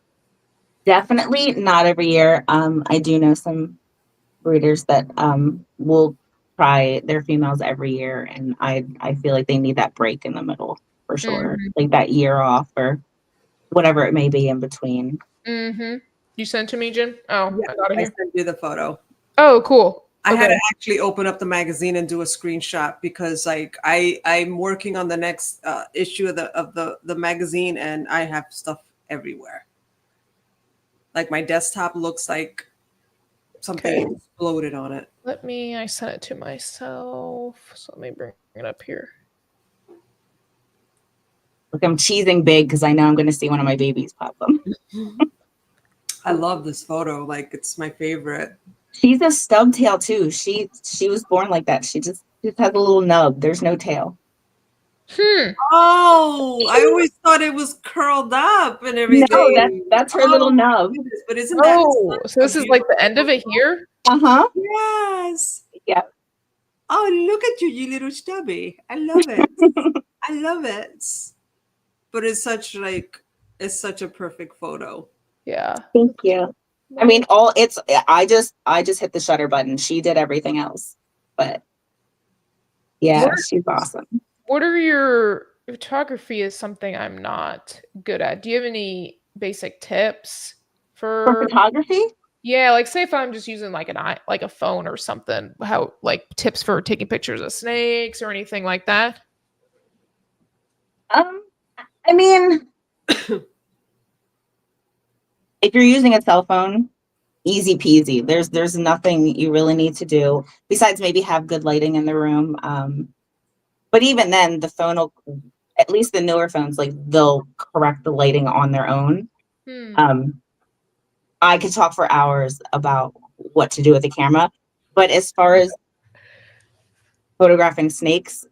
Definitely not every year. I do know some breeders that will try their females every year, and I feel like they need that break in the middle for sure, like that year off or whatever it may be in between. You sent to me, Jen? Oh, Yeah, I got it I here. sent you the photo. Oh, cool. I had to actually open up the magazine and do a screenshot because like I'm working on the next issue of the magazine, and I have stuff everywhere. Like my desktop looks like something exploded on it. I sent it to myself. So let me bring it up here. Look, I'm cheesing big because I know I'm going to see one of my babies pop them. I love this photo. Like it's my favorite. She's a stub tail too. She was born like that. She just has a little nub. There's no tail. Oh, I always thought it was curled up and everything. No, that's her little nub. But isn't that so this is like the end of it here? Uh-huh. Yes. Yeah. Oh, look at you, you little stubby. I love it. I love it. But it's such a perfect photo. Yeah. Thank you. I mean, I just hit the shutter button. She did everything else. But yeah, she's awesome. What are your photography is something I'm not good at. Do you have any basic tips for photography? Yeah, like say if I'm just using like a phone or something, how like tips for taking pictures of snakes or anything like that? I mean, if you're using a cell phone, easy peasy. There's nothing you really need to do besides maybe have good lighting in the room. But even then, the phone will, at least the newer phones, like they'll correct the lighting on their own. I could talk for hours about what to do with the camera, but as far as photographing snakes,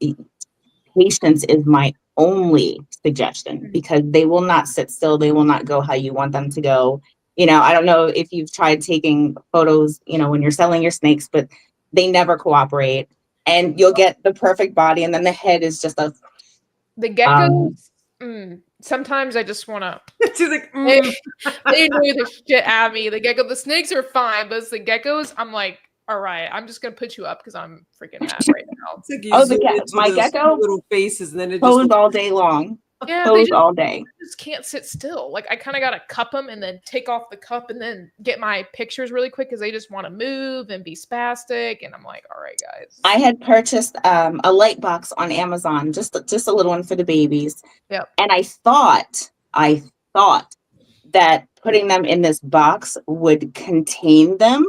patience is my only suggestion because they will not sit still. They will not go how you want them to go. You know, I don't know if you've tried taking photos, you know, when you're selling your snakes, but they never cooperate. And you'll get the perfect body, and then the head is just a. The geckos. Sometimes I just want to. She's like, they annoy the shit at me. The snakes are fine, but it's the geckos. I'm like, all right, I'm just gonna put you up because I'm freaking mad right now. It's like my gecko little faces, and then it pose all day long. Yeah, pose all day. They just can't sit still. Like I kind of gotta cup them and then take off the cup and then get my pictures really quick because they just want to move and be spastic. And I'm like, all right, guys. I had purchased a light box on Amazon, just a little one for the babies. Yep. And I thought that putting them in this box would contain them,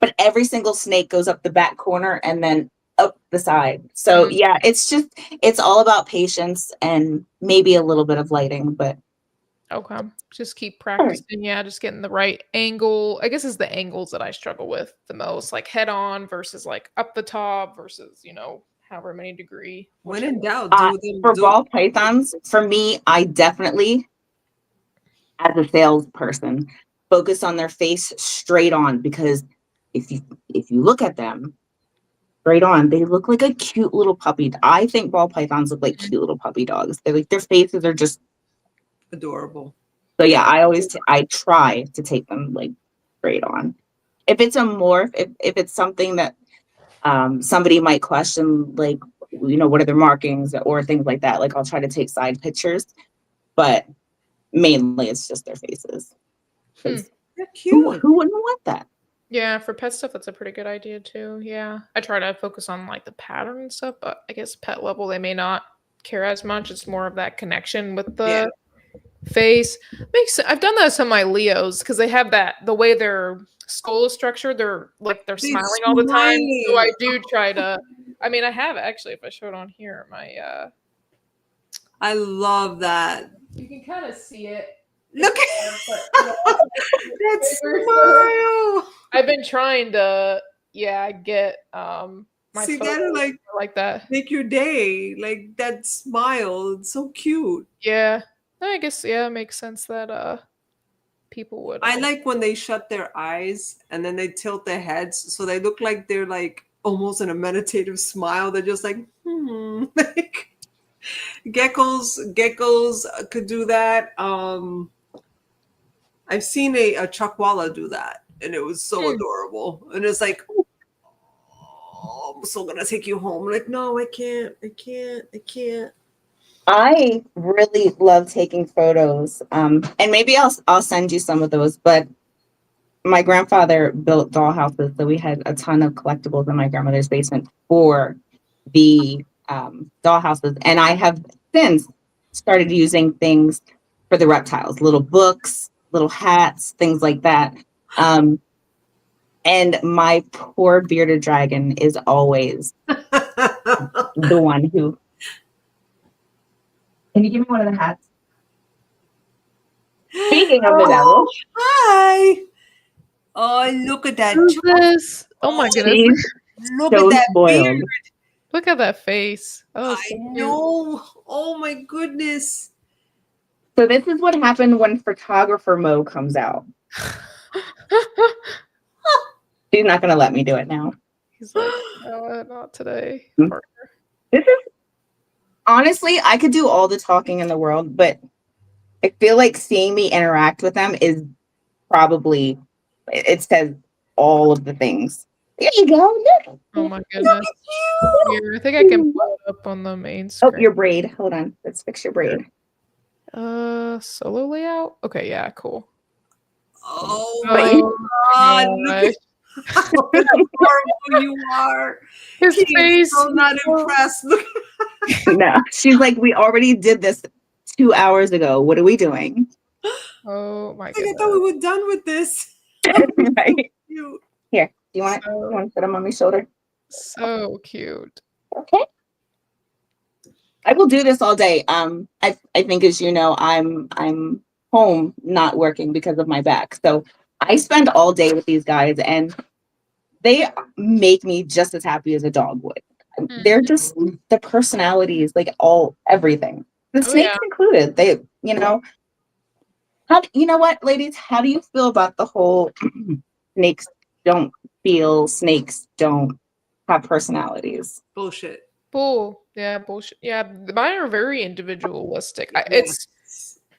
but every single snake goes up the back corner and then up the side. So yeah, it's all about patience and maybe a little bit of lighting, but okay, just keep practicing. Yeah, just getting the right angle. I guess it's the angles that I struggle with the most, like head on versus like up the top versus, you know, however many degree. When in doubt, for ball pythons, for me, I definitely, as a salesperson, focus on their face straight on, because if you look at them straight on, they look like a cute little puppy. I think ball pythons look like cute little puppy dogs. They're like, their faces are just adorable. So yeah, I try to take them like straight on. If it's a morph, if it's something that somebody might question, like, you know, what are their markings or things like that, like I'll try to take side pictures, but mainly it's just their faces. They're cute. Who wouldn't want that? Yeah, for pet stuff, that's a pretty good idea too. Yeah, I try to focus on like the pattern and stuff, but I guess pet level they may not care as much. It's more of that connection with the face. I've done that with some of my Leos because they have the way their skull is structured. They're smiling all the time. So I do try to. I mean, I have actually. If I show it on here, I love that. You can kind of see it. Look at that smile. I've been trying to, get my that like that. Make your day, like that smile. It's so cute. Yeah, I guess it makes sense that people would. I like when they shut their eyes and then they tilt their heads so they look like they're like almost in a meditative smile. They're just like like geckos could do that. I've seen a chuckwalla do that. and it was so adorable. And it's like, oh, I'm so gonna take you home. I'm like, no, I can't. I really love taking photos, and maybe I'll send you some of those. But my grandfather built dollhouses, so we had a ton of collectibles in my grandmother's basement for the dollhouses, and I have since started using things for the reptiles, little books, little hats, things like that. And my poor bearded dragon is always the one who. Can you give me one of the hats? Speaking of the devil. Hi. Oh, look at that. Who's this? Oh my goodness. Look So at that spoiled. beard. Look at that face. Oh, I so cute. know. Oh my goodness. So this is what happened when photographer Mo comes out. She's not gonna let me do it now. He's like, not today. Hmm. Partner. This is honestly, I could do all the talking in the world, but I feel like seeing me interact with them is probably, it says all of the things. There you go. Look. Oh my goodness. Here, I think I can pull it up on the main screen. Oh, your braid. Hold on. Let's fix your braid. Solo layout? Okay, yeah, cool. Oh Oh my God. gosh. Look at how adorable you are. His He's face. so not impressed. Look. No, she's like, we already did this 2 hours ago. What are we doing? Oh my I goodness. thought we were done with this. Right. Cute. Here, do you want to sit on mommy's shoulder? So cute. Okay. I will do this all day. I think, as you know, I'm home not working because of my back. So I spend all day with these guys, and they make me just as happy as a dog would. They're just the personalities, like everything. The snakes included. They, you know what, ladies? How do you feel about the whole snakes don't feel, snakes don't have personalities? Bullshit. Bull. Yeah, bullshit. Yeah, mine are very individualistic. It's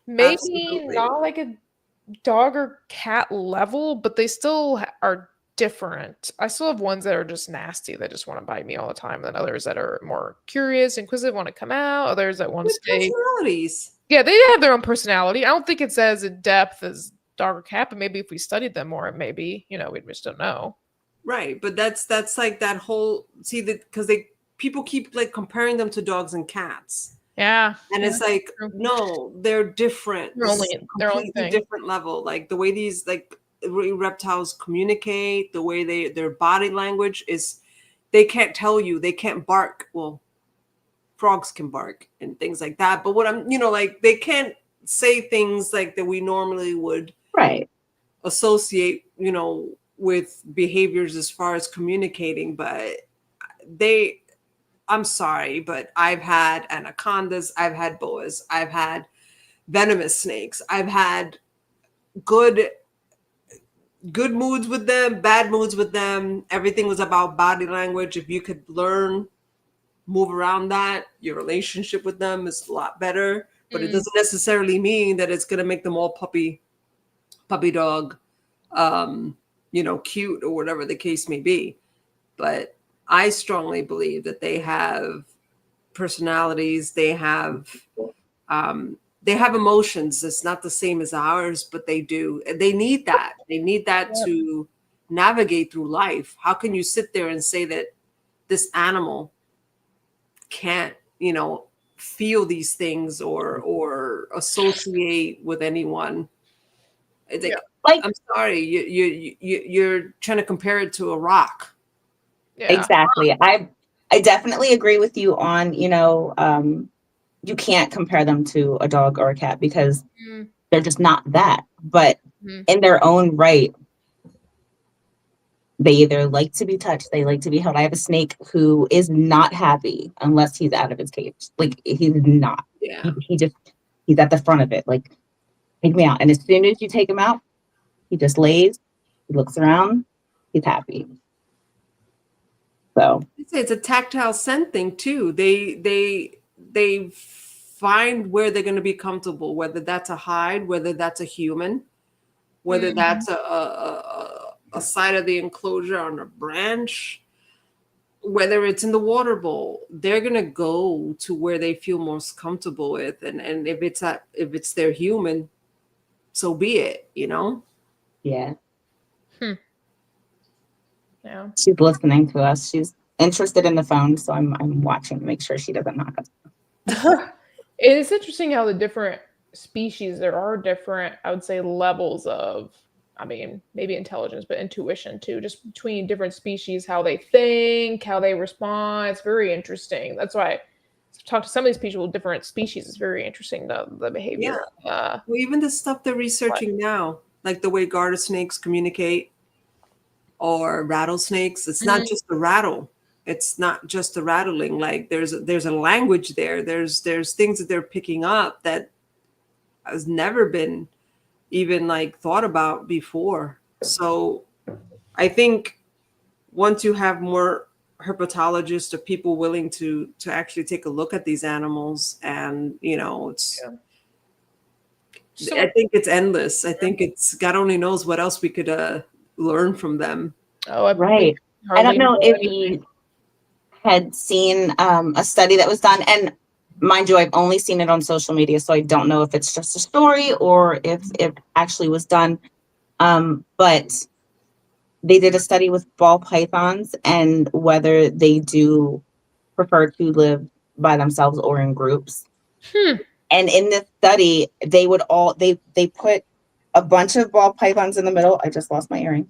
maybe Absolutely. not like a dog or cat level, but they still are different. I still have ones that are just nasty, that just want to bite me all the time, and then others that are more curious, inquisitive, want to come out, others that want to stay. Personalities. Yeah, they have their own personality. I don't think it's as in depth as dog or cat, but maybe if we studied them more, it may be, we just don't know. Right, but that's like that whole because people keep like comparing them to dogs and cats. Yeah, and it's like no, they're different. They're only their own thing. Different level. Like the way these like reptiles communicate, the way their body language is, they can't tell you, they can't bark. Well, frogs can bark and things like that, but what I'm like they can't say things like that we normally would associate with behaviors as far as communicating. But I'm sorry, but I've had anacondas, I've had boas, I've had venomous snakes, I've had good moods with them, bad moods with them. Everything was about body language. If you could move around that, your relationship with them is a lot better. But it doesn't necessarily mean that it's going to make them all puppy dog, cute or whatever the case may be. But I strongly believe that they have personalities. They have emotions. It's not the same as ours, but they do. They need that. They need that to navigate through life. How can you sit there and say that this animal can't, feel these things or associate with anyone? It's like, I'm sorry, you're trying to compare it to a rock. Yeah. Exactly. I definitely agree with you on, you can't compare them to a dog or a cat because they're just not that. But in their own right, they either like to be touched, they like to be held. I have a snake who is not happy unless he's out of his cage. Like, he's not. Yeah. He's at the front of it. Like, take me out. And as soon as you take him out, he just lays, he looks around, he's happy. So it's a tactile scent thing too. They find where they're going to be comfortable, whether that's a hide, whether that's a human, whether that's a side of the enclosure on a branch, whether it's in the water bowl, they're gonna go to where they feel most comfortable with, and if it's their human, so be it, you know. Yeah. Yeah. She's listening to us. She's interested in the phone, so I'm watching to make sure she doesn't knock us. It's interesting how the different species, there are different, I would say, levels of, I mean, maybe intelligence, but intuition too, just between different species, how they think, how they respond. It's very interesting. That's why I talk to some of these people with different species. It's very interesting, the behavior. Well, even the stuff they're researching now, like the way garter snakes communicate or rattlesnakes, it's not just the rattle. It's not just the rattling. Like there's a language there. There's things that they're picking up that has never been even like thought about before. So I think once you have more herpetologists or people willing to actually take a look at these animals, and you know, it's I think it's endless. I think it's God only knows what else we could learn from them. Oh, right. I don't know if you had seen a study that was done, and mind you, I've only seen it on social media, so I don't know if it's just a story or if it actually was done. But they did a study with ball pythons and whether they do prefer to live by themselves or in groups. And in this study, they would all they put a bunch of ball pythons in the middle. I just lost my earring,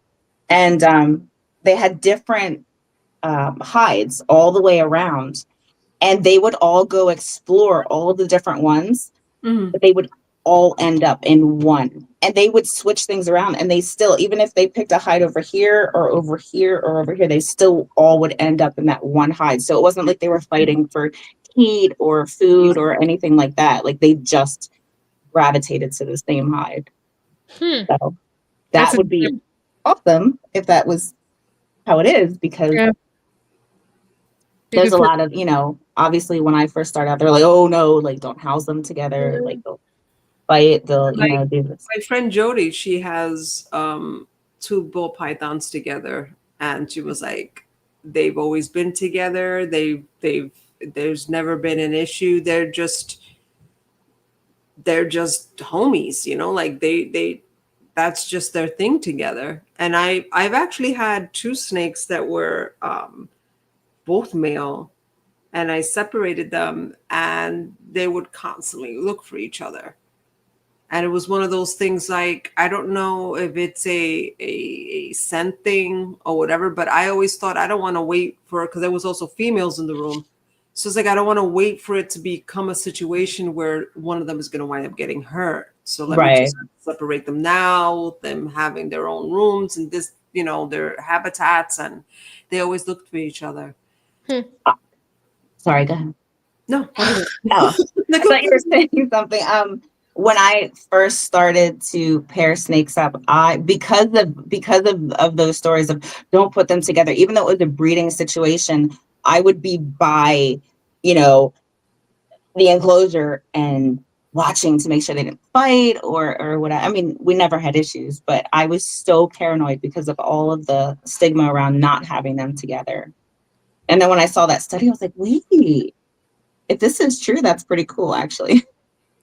and they had different hides all the way around, and they would all go explore all of the different ones, but they would all end up in one, and they would switch things around, and they still, even if they picked a hide over here or over here or over here, they still all would end up in that one hide. So it wasn't like they were fighting for heat or food or anything like that. Like they just gravitated to the same hide. So that would be awesome if that was how it is, because there's a lot of, you know, obviously when I first started out, they're like, oh no, like don't house them together, like they'll fight, they'll, you know, do this. My friend Jody, she has 2 bull pythons together, and she was like, they've always been together. There's never been an issue. They're just homies, you know, like they that's just their thing together. And I've actually had 2 snakes that were both male, and I separated them, and they would constantly look for each other. And it was one of those things, like, I don't know if it's a scent thing or whatever, but I always thought I don't want to wait for, because there was also females in the room. So it's like, I don't want to wait for it to become a situation where one of them is going to wind up getting hurt. So let me just separate them now, them having their own rooms and this, you know, their habitats, and they always looked for each other. Sorry, go ahead. No. Oh, I thought you were saying something. When I first started to pair snakes up, because of those stories of don't put them together, even though it was a breeding situation, I would be by, you know, the enclosure and watching to make sure they didn't fight or whatever. I mean, we never had issues, but I was so paranoid because of all of the stigma around not having them together. And then when I saw that study, I was like, wait, if this is true, that's pretty cool, actually.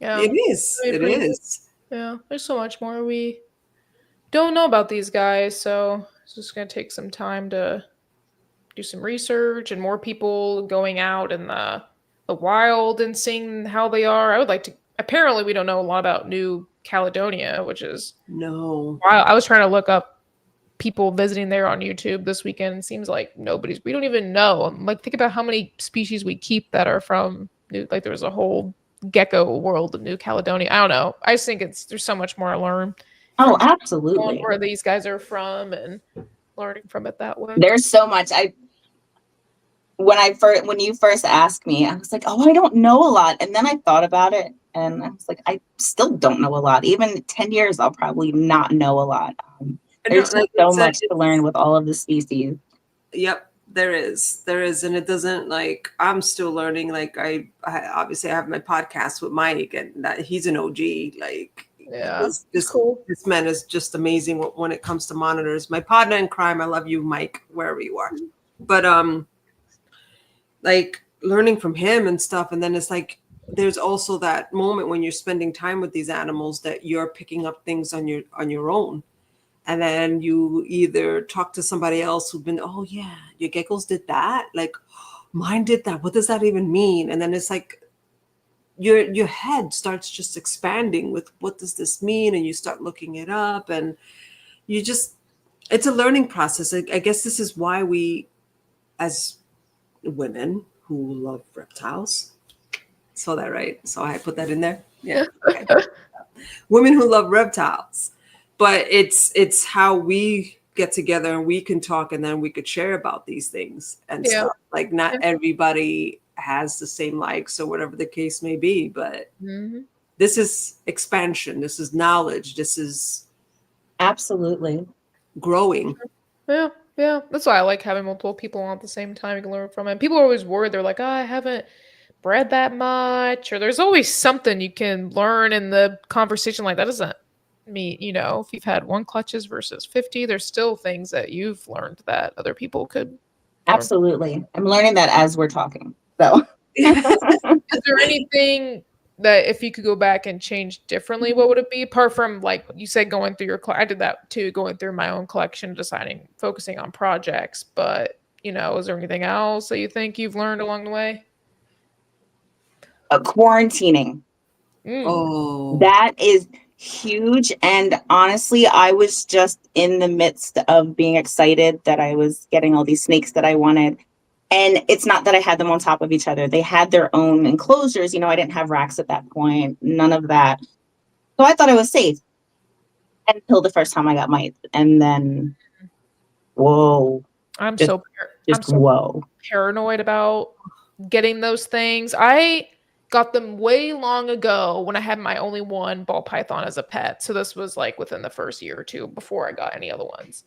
Yeah, it is. It is. Yeah, there's so much more we don't know about these guys, so it's just going to take some time to do some research and more people going out in the wild and seeing how they are. I would like to. Apparently, we don't know a lot about New Caledonia, which is wow. I was trying to look up people visiting there on YouTube this weekend. It seems like we don't even know. Like, think about how many species we keep that are from like there was a whole gecko world of New Caledonia. I don't know. I just think there's so much more to learn. Oh, absolutely. Where these guys are from and learning from it that way. There's so much. When you first asked me, I was like, oh, I don't know a lot. And then I thought about it, and I was like, I still don't know a lot. Even 10 years, I'll probably not know a lot. There's so much to learn with all of the species. Yep, there is. And it doesn't, like, I'm still learning. Like, I obviously have my podcast with Mike, and that he's an OG. Like, Yeah, This cool. this man is just amazing when it comes to monitors. My partner in crime. I love you, Mike, wherever you are. But like learning from him and stuff, and then it's like there's also that moment when you're spending time with these animals that you're picking up things on your own, and then you either talk to somebody else who's been, oh yeah, your geckos did that, like mine did that, what does that even mean? And then it's like your head starts just expanding with what does this mean, and you start looking it up, and you just, it's a learning process. I guess this is why we, as women who love reptiles, saw that right? So I put that in there. Yeah. Okay. Women who love reptiles, but it's how we get together and we can talk, and then we could share about these things and stuff. Like not everybody has the same likes or whatever the case may be, but this is expansion. This is knowledge. This is Absolutely growing. Yeah, that's why I like having multiple people on at the same time you can learn from. And people are always worried. They're like, oh, I haven't bred that much, or there's always something you can learn in the conversation. Like that doesn't mean, if you've had 1 clutches versus 50, there's still things that you've learned that other people could learn. Absolutely. I'm learning that as we're talking. So is there anything that if you could go back and change differently, what would it be? Apart from like you said, going through your I did that too, going through my own collection, focusing on projects. But is there anything else that you think you've learned along the way? Quarantining. Oh, That is huge. And honestly, I was just in the midst of being excited that I was getting all these snakes that I wanted. And it's not that I had them on top of each other. They had their own enclosures. I didn't have racks at that point, none of that. So I thought I was safe until the first time I got mites. And then, whoa. I'm Just so whoa. paranoid about getting those things. I got them way long ago when I had my only one ball python as a pet. So this was like within the first year or two before I got any other ones.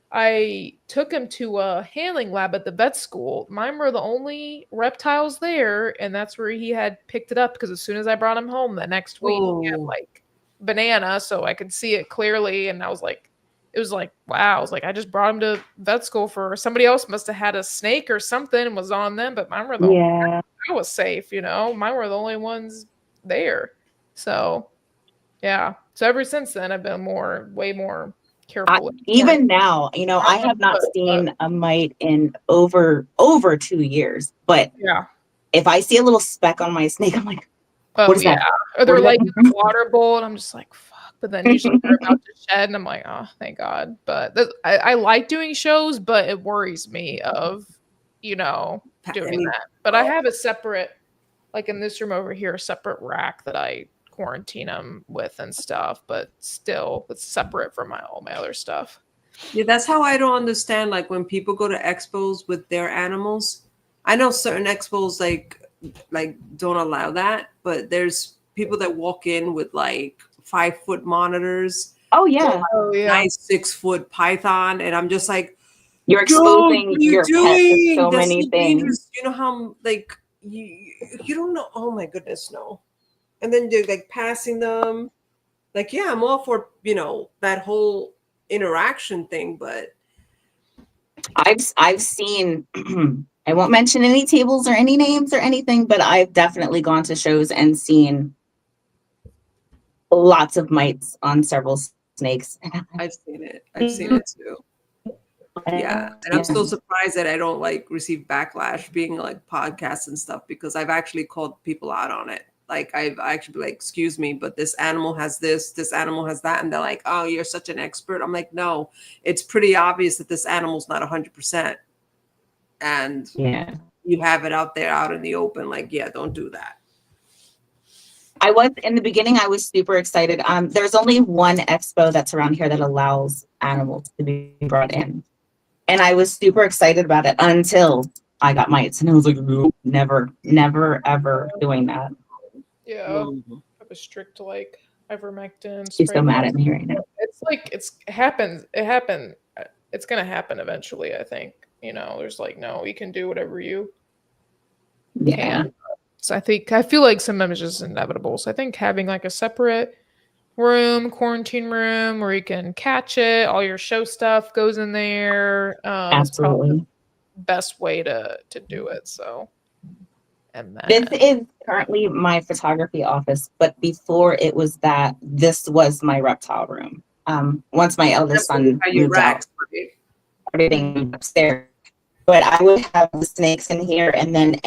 I took him to a handling lab at the vet school. Mine were the only reptiles there, and that's where he had picked it up, because as soon as I brought him home the next week, he had like banana, so I could see it clearly, and I was like, it was like, wow. I was like, I just brought him to vet school for somebody else must have had a snake or something and was on them, but mine were the only, I was safe, mine were the only ones there. So yeah. So ever since then I've been way more careful. Even now, I have not seen a mite in over 2 years. But yeah, if I see a little speck on my snake, I'm like, oh what is yeah. that? Or they're like in the water bowl, and I'm just like, fuck. But then usually they're about to shed, and I'm like, oh, thank God. But I like doing shows, but it worries me of doing that. But I have a separate, like in this room over here, a separate rack that I quarantine them with and stuff, but still it's separate from all my other stuff. Yeah, that's how I don't understand, like when people go to expos with their animals. I know certain expos like don't allow that, but there's people that walk in with like 5-foot monitors. Oh yeah. Nice 6-foot python, and I'm just like, you're exposing your pet to so that's many things. Dangerous. You know how like you don't know. Oh my goodness, no. And then they're like passing them. Like, yeah, I'm all for, that whole interaction thing, but I've seen I won't mention any tables or any names or anything, but I've definitely gone to shows and seen lots of mites on several snakes. I've seen it. I've seen it too. Yeah. And I'm still surprised that I don't like receive backlash being like podcasts and stuff, because I've actually called people out on it. Like I've actually been like, excuse me, but this animal has this animal has that. And they're like, oh, you're such an expert. I'm like, no, it's pretty obvious that this animal's not 100%. And yeah, you have it out there, out in the open. Like, yeah, don't do that. I was in the beginning, I was super excited. There's only one expo that's around here that allows animals to be brought in. And I was super excited about it until I got mites. And I was like, nope, never, ever doing that. Yeah, I have a strict like ivermectin. She's so mad at me right now. It's like it happened. It's gonna happen eventually. I think there's like no, you can do whatever you can. So I feel like sometimes it's just inevitable. So I think having like a separate room, quarantine room, where you can catch it. All your show stuff goes in there. It's probably Absolutely. the best way to do it. So, and This then is currently my photography office, but before it was that, this was my reptile room. Once my eldest son How you moved out, racks, right? everything moved upstairs. But I would have the snakes in here, and then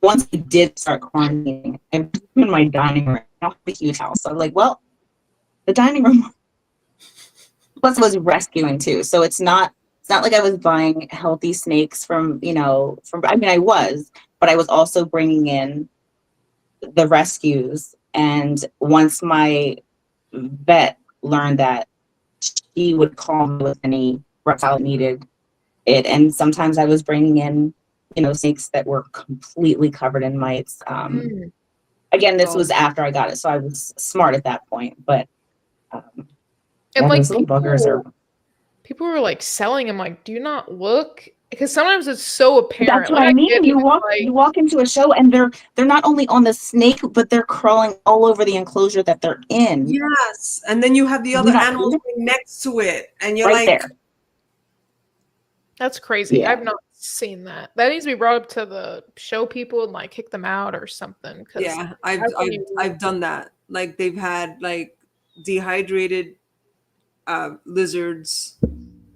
once we did start quarantining, I was in my dining room. I don't have a huge house, so I'm like, well, the dining room plus was rescuing too. So it's not like I was buying healthy snakes from I mean I was, but I was also bringing in the rescues. And once my vet learned that, she would call me with any reptile needed it. And sometimes I was bringing in, snakes that were completely covered in mites. Again, this was after I got it, so I was smart at that point. But and yeah, like those little buggers are. people were like selling them. Like, do you not look? Because sometimes it's so apparent. That's what like, I mean. You walk into a show and they're not only on the snake, but they're crawling all over the enclosure that they're in. Yes, and then you have the other animals next to it, and you're right like, there. That's crazy. Yeah. I've not seen that. That needs to be brought up to the show people and like kick them out or something. yeah, I've done that. Like they've had like dehydrated lizards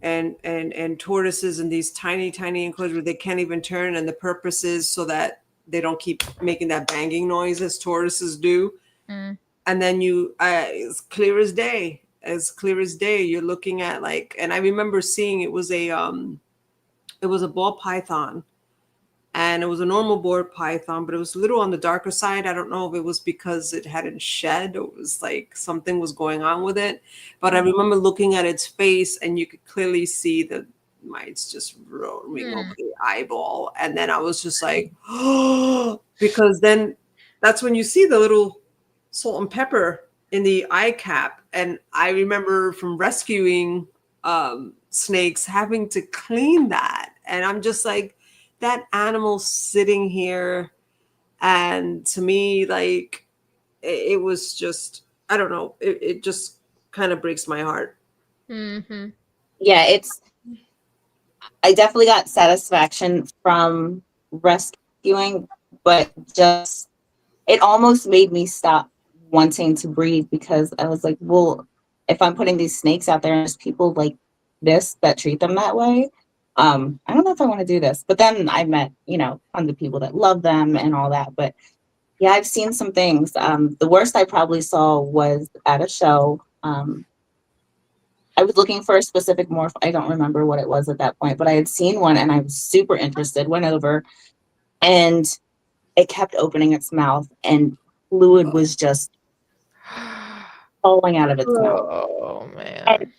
and tortoises in these tiny enclosures they can't even turn, and the purpose is so that they don't keep making that banging noise as tortoises do. And then you as clear as day, you're looking at like, and I remember seeing it was a ball python, and it was a normal ball python, but it was a little on the darker side. I don't know if it was because it hadn't shed or it was like something was going on with it. But I remember looking at its face, and you could clearly see the mites just roaming over the eyeball. And then I was just like, oh, because then that's when you see the little salt and pepper in the eye cap. And I remember from rescuing snakes having to clean that. And I'm just like, that animal sitting here, and to me, like it was just, I don't know, it just kind of breaks my heart. Yeah, I definitely got satisfaction from rescuing, but just it almost made me stop wanting to breed, because I was like, well, if I'm putting these snakes out there and there's people like this that treat them that way, I don't know if I want to do this. But then I met, tons of people that love them and all that. But yeah, I've seen some things. The worst I probably saw was at a show. I was looking for a specific morph. I don't remember what it was at that point, but I had seen one and I was super interested, went over, and it kept opening its mouth and fluid was just falling out of its mouth. Oh, man. And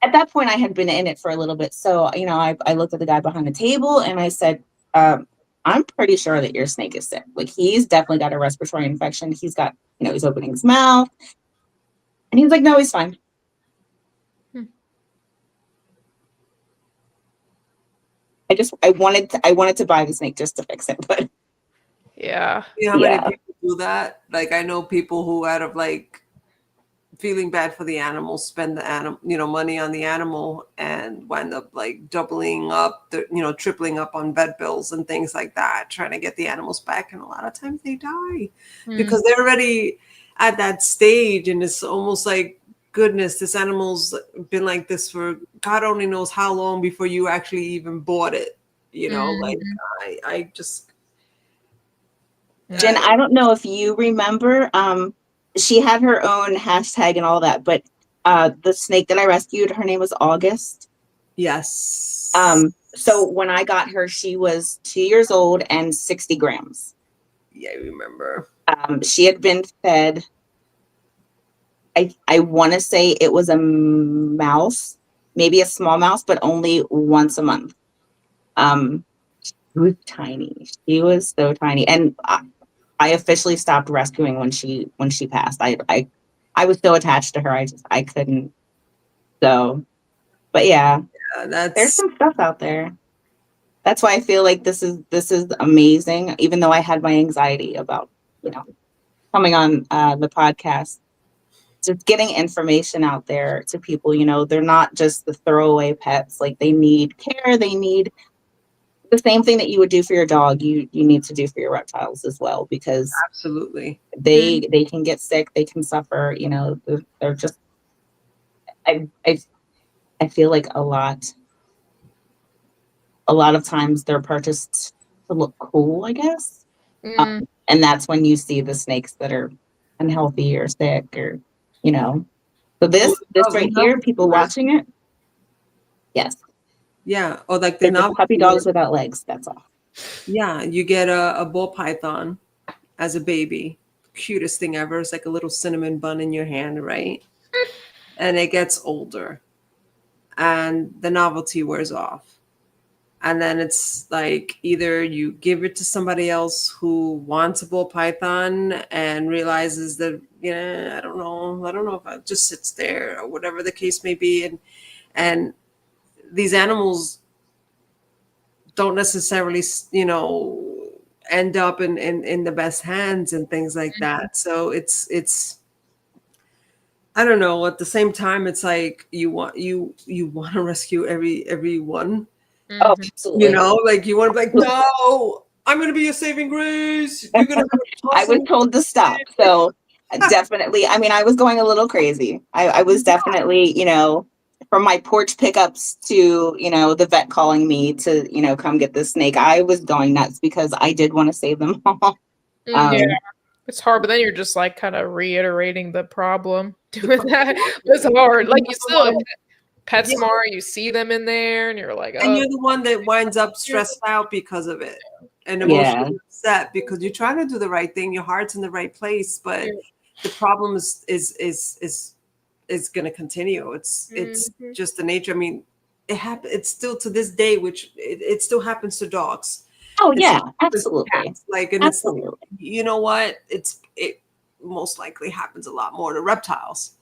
at that point, I had been in it for a little bit. So, I looked at the guy behind the table and I said, I'm pretty sure that your snake is sick. Like, he's definitely got a respiratory infection. He's got, he's opening his mouth. And he's like, no, he's fine. I wanted to buy the snake just to fix it, but yeah. You know how many people do that? Like, I know people who, out of like feeling bad for the animal, spend the animal, money on the animal, and wind up like doubling up, tripling up on vet bills and things like that, trying to get the animals back. And a lot of times they die because they're already at that stage, and it's almost like, goodness, this animal's been like this for God only knows how long before you actually even bought it. Like I just. Jen, I don't know if you remember, she had her own hashtag and all that, but the snake that I rescued, her name was August. Yes. So when I got her, she was 2 years old and 60 grams. Yeah, I remember. She had been fed, I want to say it was a mouse, maybe a small mouse, but only once a month. She was tiny. She was so tiny. And I officially stopped rescuing when she passed. I was so attached to her. I couldn't. So, but yeah, there's some stuff out there. That's why I feel like this is amazing. Even though I had my anxiety about, coming on the podcast, just getting information out there to people. You know, they're not just the throwaway pets. Like, they need care. They need the same thing that you would do for your dog. You need to do for your reptiles as well, because Absolutely. they can get sick. They can suffer. You know, they're just. I feel like a lot of times they're purchased to look cool, I guess. And that's when you see the snakes that are unhealthy or sick, or, you know. So this right here, people watching it, yes. Yeah, or like They're just puppy dogs without legs, that's all. Yeah, you get a ball python as a baby. Cutest thing ever. It's like a little cinnamon bun in your hand, right? And it gets older. And the novelty wears off. And then it's like either you give it to somebody else who wants a ball python and realizes that, I don't know if it just sits there, or whatever the case may be. And these animals don't necessarily, end up in the best hands and things like that. So it's I don't know. At the same time, it's like you want to rescue every one. Oh, absolutely. Like you want to be like, no, I'm going to be your saving grace. You're going to. I was told to stop. So definitely, I mean, I was going a little crazy. I was definitely, from my porch pickups to, the vet calling me to, come get this snake. I was going nuts because I did want to save them all. Yeah, it's hard, but then you're just like kind of reiterating the problem doing that. It's hard. Like, you still PetSmart, you see them in there, and you're like, oh. And you're the one that winds up stressed out because of it, and emotionally upset because you're trying to do the right thing. Your heart's in the right place, but the problem is going to continue. It's just the nature. I mean, it's still to this day, which it still happens to dogs. Oh yeah, absolutely. Like, and absolutely. It's, you know what? It most likely happens a lot more to reptiles.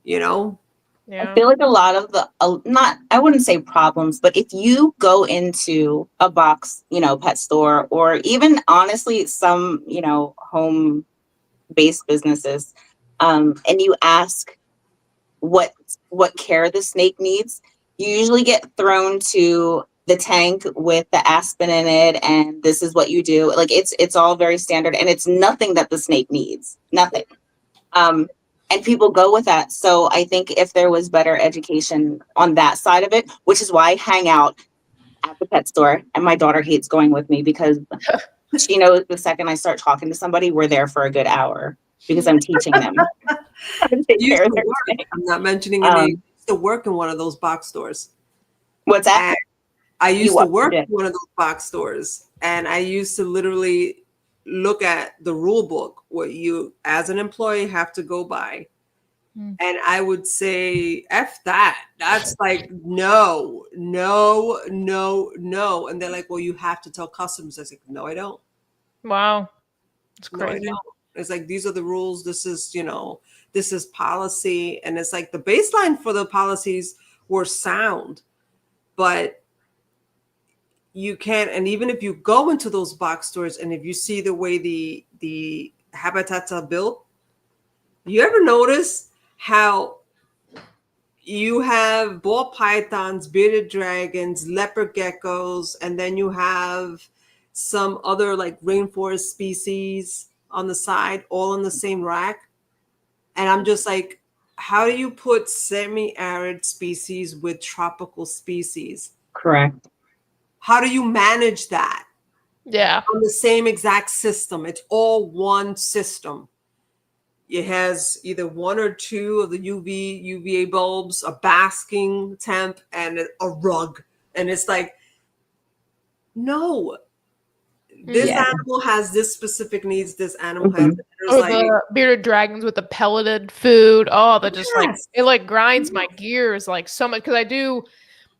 I feel like a lot of I wouldn't say problems, but if you go into a box, pet store, or even honestly some, home-based businesses, and you ask what care the snake needs, you usually get thrown to the tank with the aspirin in it, and this is what you do. Like, it's all very standard, and it's nothing that the snake needs. Nothing. And people go with that. So I think if there was better education on that side of it, which is why I hang out at the pet store, and my daughter hates going with me because she knows the second I start talking to somebody, we're there for a good hour because I'm teaching them how to take care of their snake. I'm not mentioning any. I used to work in one of those box stores. What's that? I used to work in one of those box stores, and I used to literally look at the rule book, what you as an employee have to go by. And I would say, F that. That's like, no. And they're like, well, you have to tell customers. I was like, no, I don't. Wow. It's crazy. No, I don't. It's like, these are the rules. This is, this is policy. And it's like the baseline for the policies were sound, but you can't. And even if you go into those box stores and if you see the way the habitats are built, you ever notice how you have ball pythons, bearded dragons, leopard geckos, and then you have some other like rainforest species on the side, all in the same rack? And I'm just like, how do you put semi-arid species with tropical species? Correct. How do you manage that? Yeah. On the same exact system. It's all one system. It has either one or two of the UVA bulbs, a basking temp, and a rug. And it's like, no, this animal has this specific needs. This animal has. Or like, the bearded dragons with the pelleted food. Oh, that just like, it like grinds my gears like so much, because I do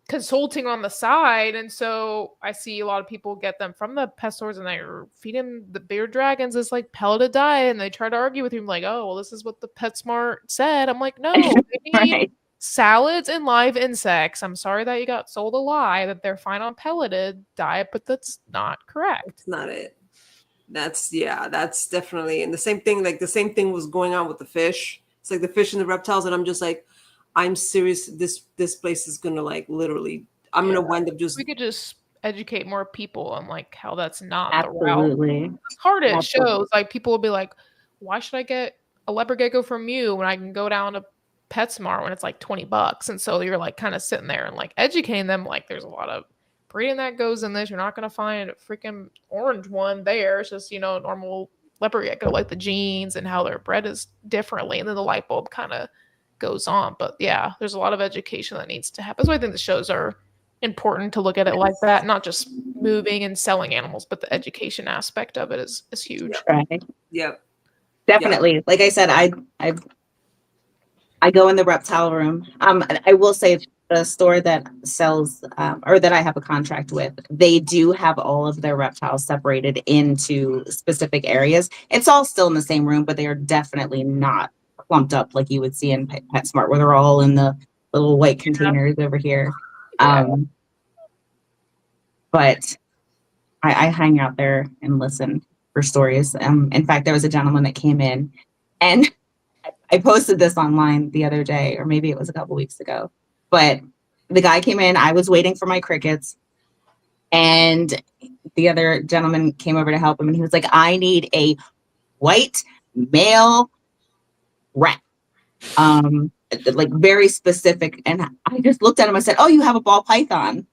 consulting on the side, and so I see a lot of people get them from the pet stores and they feed him the bearded dragons this like pelleted diet, and they try to argue with him like, oh well, this is what the PetSmart said. I'm like, no, they need salads and live insects. I'm sorry that you got sold a lie that they're fine on pelleted diet, but that's not correct. That's not it. That's definitely. And the same thing was going on with the fish It's like the fish and the reptiles, and I'm just like, I'm serious. This place is gonna like literally. I'm gonna wind up just. We could just educate more people on like how that's not the route. Absolutely. It's hard at Absolutely. shows. Like people will be like, "Why should I get a leopard gecko from you when I can go down to PetSmart when it's like $20?" And so you're like kind of sitting there and like educating them. Like there's a lot of breeding that goes in this. You're not gonna find a freaking orange one there. It's just normal leopard gecko, like the genes and how they're bred is differently, and then the light bulb kind of goes on. But yeah, there's a lot of education that needs to happen. So I think the shows are important to look at it like that, not just moving and selling animals, but the education aspect of it is huge. Right. Yep. Definitely. Yeah. Like I said, I go in the reptile room. I will say the store that sells or that I have a contract with, they do have all of their reptiles separated into specific areas. It's all still in the same room, but they are definitely not clumped up like you would see in PetSmart, where they're all in the little white containers over here. But I hang out there and listen for stories. In fact, there was a gentleman that came in, and I posted this online the other day, or maybe it was a couple weeks ago. But the guy came in, I was waiting for my crickets, and the other gentleman came over to help him, and he was like, "I need a white male rat." Like very specific. And I just looked at him, I said, "Oh, you have a ball python."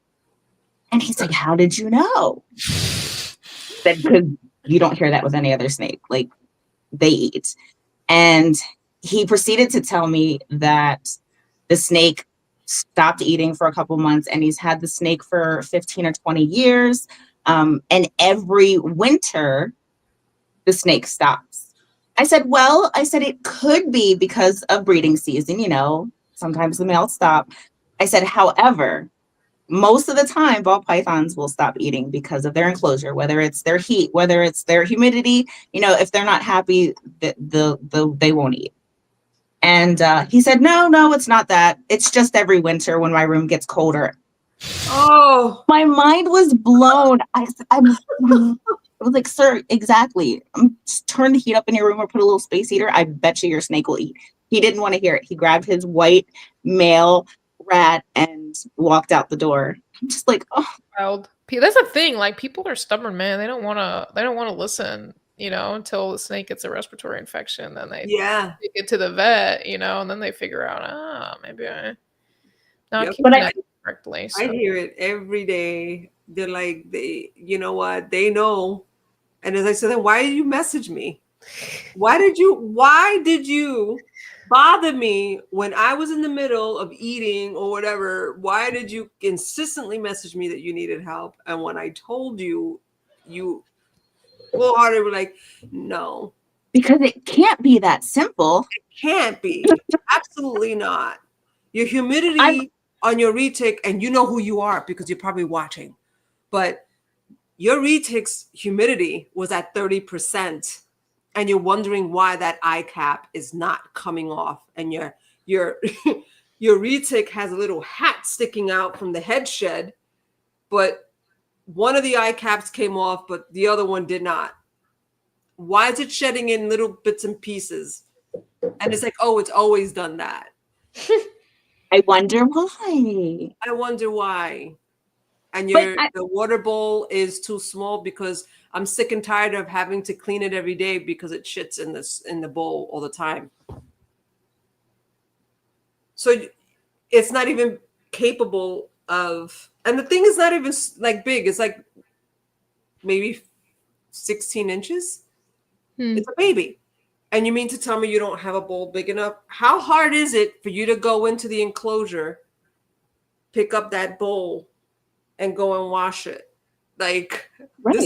And he's like, "How did you know?" Said, "Because you don't hear that with any other snake. Like, they eat." And he proceeded to tell me that the snake stopped eating for a couple months, and he's had the snake for 15 or 20 years. And every winter, the snake stops. I said, "Well," I said, "it could be because of breeding season, sometimes the males stop." I said, "However, most of the time, ball pythons will stop eating because of their enclosure, whether it's their heat, whether it's their humidity. If they're not happy, they won't eat." And he said, no, it's not that. It's just every winter when my room gets colder." Oh, my mind was blown. I was like, "Sir, exactly. Just turn the heat up in your room or put a little space heater. I bet you your snake will eat." He didn't want to hear it. He grabbed his white male rat and walked out the door. I'm just like, oh. Wild. That's the thing. Like people are stubborn, man. They don't want to listen, until the snake gets a respiratory infection. Then they take it to the vet, and then they figure out, maybe I'm not keeping that correctly. So. I hear it every day. They're like, you know what? They know. And as I said, then why did you message me? Why did you bother me when I was in the middle of eating or whatever? Why did you consistently message me that you needed help? And when I told you, you wholeheartedly were like, "No." Because it can't be that simple. It can't be. Absolutely not. Your humidity on your retic, and you know who you are because you're probably watching, but your retic's humidity was at 30%. And you're wondering why that eye cap is not coming off, and your your retic has a little hat sticking out from the head shed, but one of the eye caps came off, but the other one did not. Why is it shedding in little bits and pieces? And it's like, oh, it's always done that. I wonder why. I wonder why. And the water bowl is too small because I'm sick and tired of having to clean it every day because it shits in the bowl all the time. So it's not even capable of, and the thing is not even like big. It's like maybe 16 inches. It's a baby. And you mean to tell me you don't have a bowl big enough? How hard is it for you to go into the enclosure, pick up that bowl, and go and wash it? Like, right.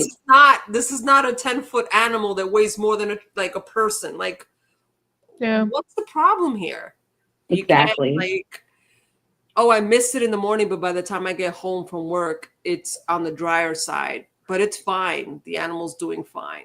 This is not a 10-foot animal that weighs more than a person. Like, yeah, what's the problem here? Exactly. Like, oh, I missed it in the morning, but by the time I get home from work, it's on the drier side. But it's fine. The animal's doing fine.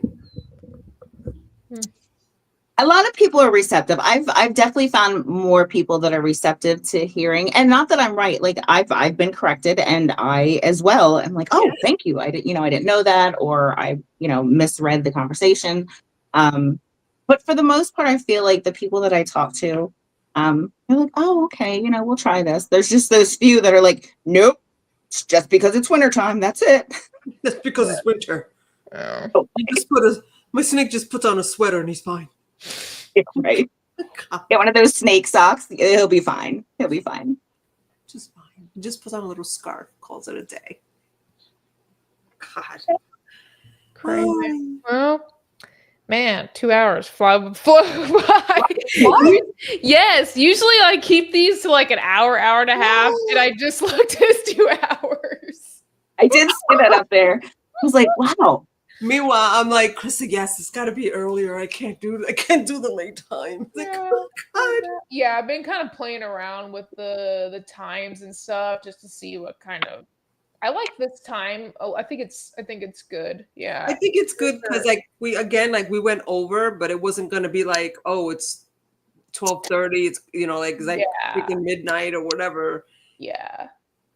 A lot of people are receptive. I've definitely found more people that are receptive to hearing, and not that I'm right. Like I've been corrected, and I as well. I'm like, oh, thank you. I didn't know that, or I misread the conversation. But for the most part, I feel like the people that I talk to, they're like, oh, okay, we'll try this. There's just those few that are like, nope, it's just because it's wintertime. That's it. That's because it's winter. Oh. You just my snake just puts on a sweater and he's fine. Yeah, right. Get one of those snake socks. He'll be fine. He'll be fine. Just fine. Just puts on a little scarf, calls it a day. God. Crazy. Well, man, 2 hours fly by. What? Yes, usually I keep these to like an hour, hour and a half, and I just looked at it's 2 hours. I did see that up there. I was like, wow. Meanwhile, I'm like, Krista, yes, it's got to be earlier. I can't do the late time. Like, Yeah. oh, God. Yeah, I've been kind of playing around with the times and stuff just to see what kind of. I like this time. Oh, I think it's good. Yeah. I think it's good because we went over, but it wasn't gonna be like, oh, it's 12:30. It's freaking midnight or whatever. Yeah.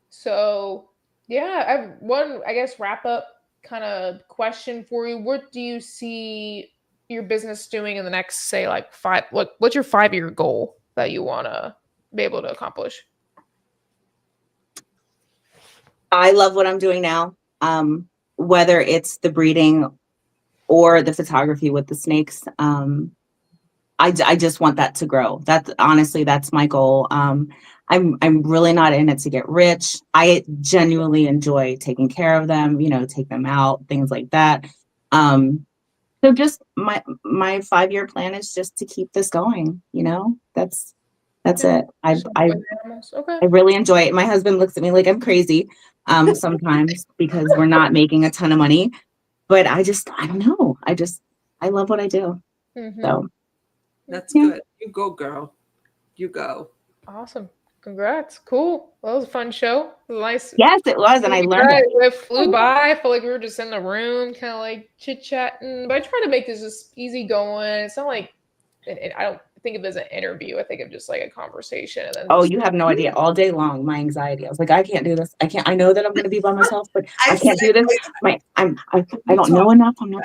So yeah, I have one, I guess, wrap up kind of question for you. What do you see your business doing in the next, say, like what's your 5-year goal that you want to be able to accomplish? I love what I'm doing now. Whether it's the breeding or the photography with the snakes, I just want that to grow. That's my goal. I'm really not in it to get rich. I genuinely enjoy taking care of them, take them out, things like that. So just my 5-year plan is just to keep this going. That's it. I really enjoy it. My husband looks at me like I'm crazy sometimes because we're not making a ton of money, but I don't know. I love what I do. Mm-hmm. So that's good. You go, girl. You go. Awesome. Congrats. Cool. Well, it was a fun show. It was nice. Yes, it was. And I learned it flew by. I felt like we were just in the room, kind of like chit-chatting. But I try to make this just easy going. It's not like, I don't think of it as an interview. I think of just like a conversation. And then you have no idea. All day long, my anxiety. I was like, I can't do this. I know that I'm going to be by myself, but I can't do this. I don't know enough. I'm not.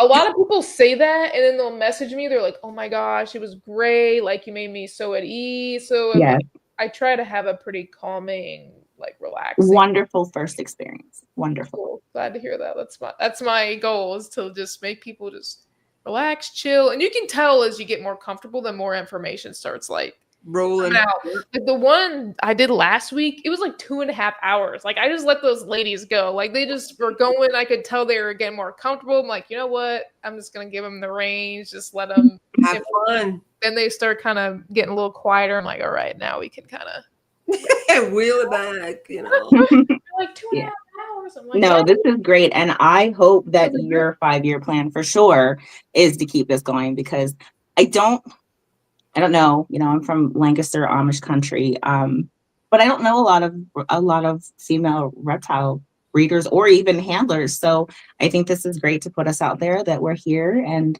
A lot of people say that, and then they'll message me. They're like, "Oh my gosh, it was great. Like you made me so at ease." So yes. I try to have a pretty calming, like relaxing, wonderful first experience. Wonderful. Cool. Glad to hear that. That's my goal, is to just make people just relax, chill, and you can tell as you get more comfortable, the more information starts like rolling out. Like the one I did last week, it was like 2.5 hours. Like I just let those ladies go. Like they just were going. I could tell they were getting more comfortable. I'm like, you know what? I'm just gonna give them the range. Just let them have fun. Then they start kind of getting a little quieter. I'm like, all right, now we can kind of wheel it back. Like 2.5 hours. I'm like, no, this is great, and I hope that your 5-year plan for sure is to keep this going, because I don't know. I'm from Lancaster, Amish country, but I don't know a lot of female reptile breeders or even handlers. So I think this is great to put us out there that we're here and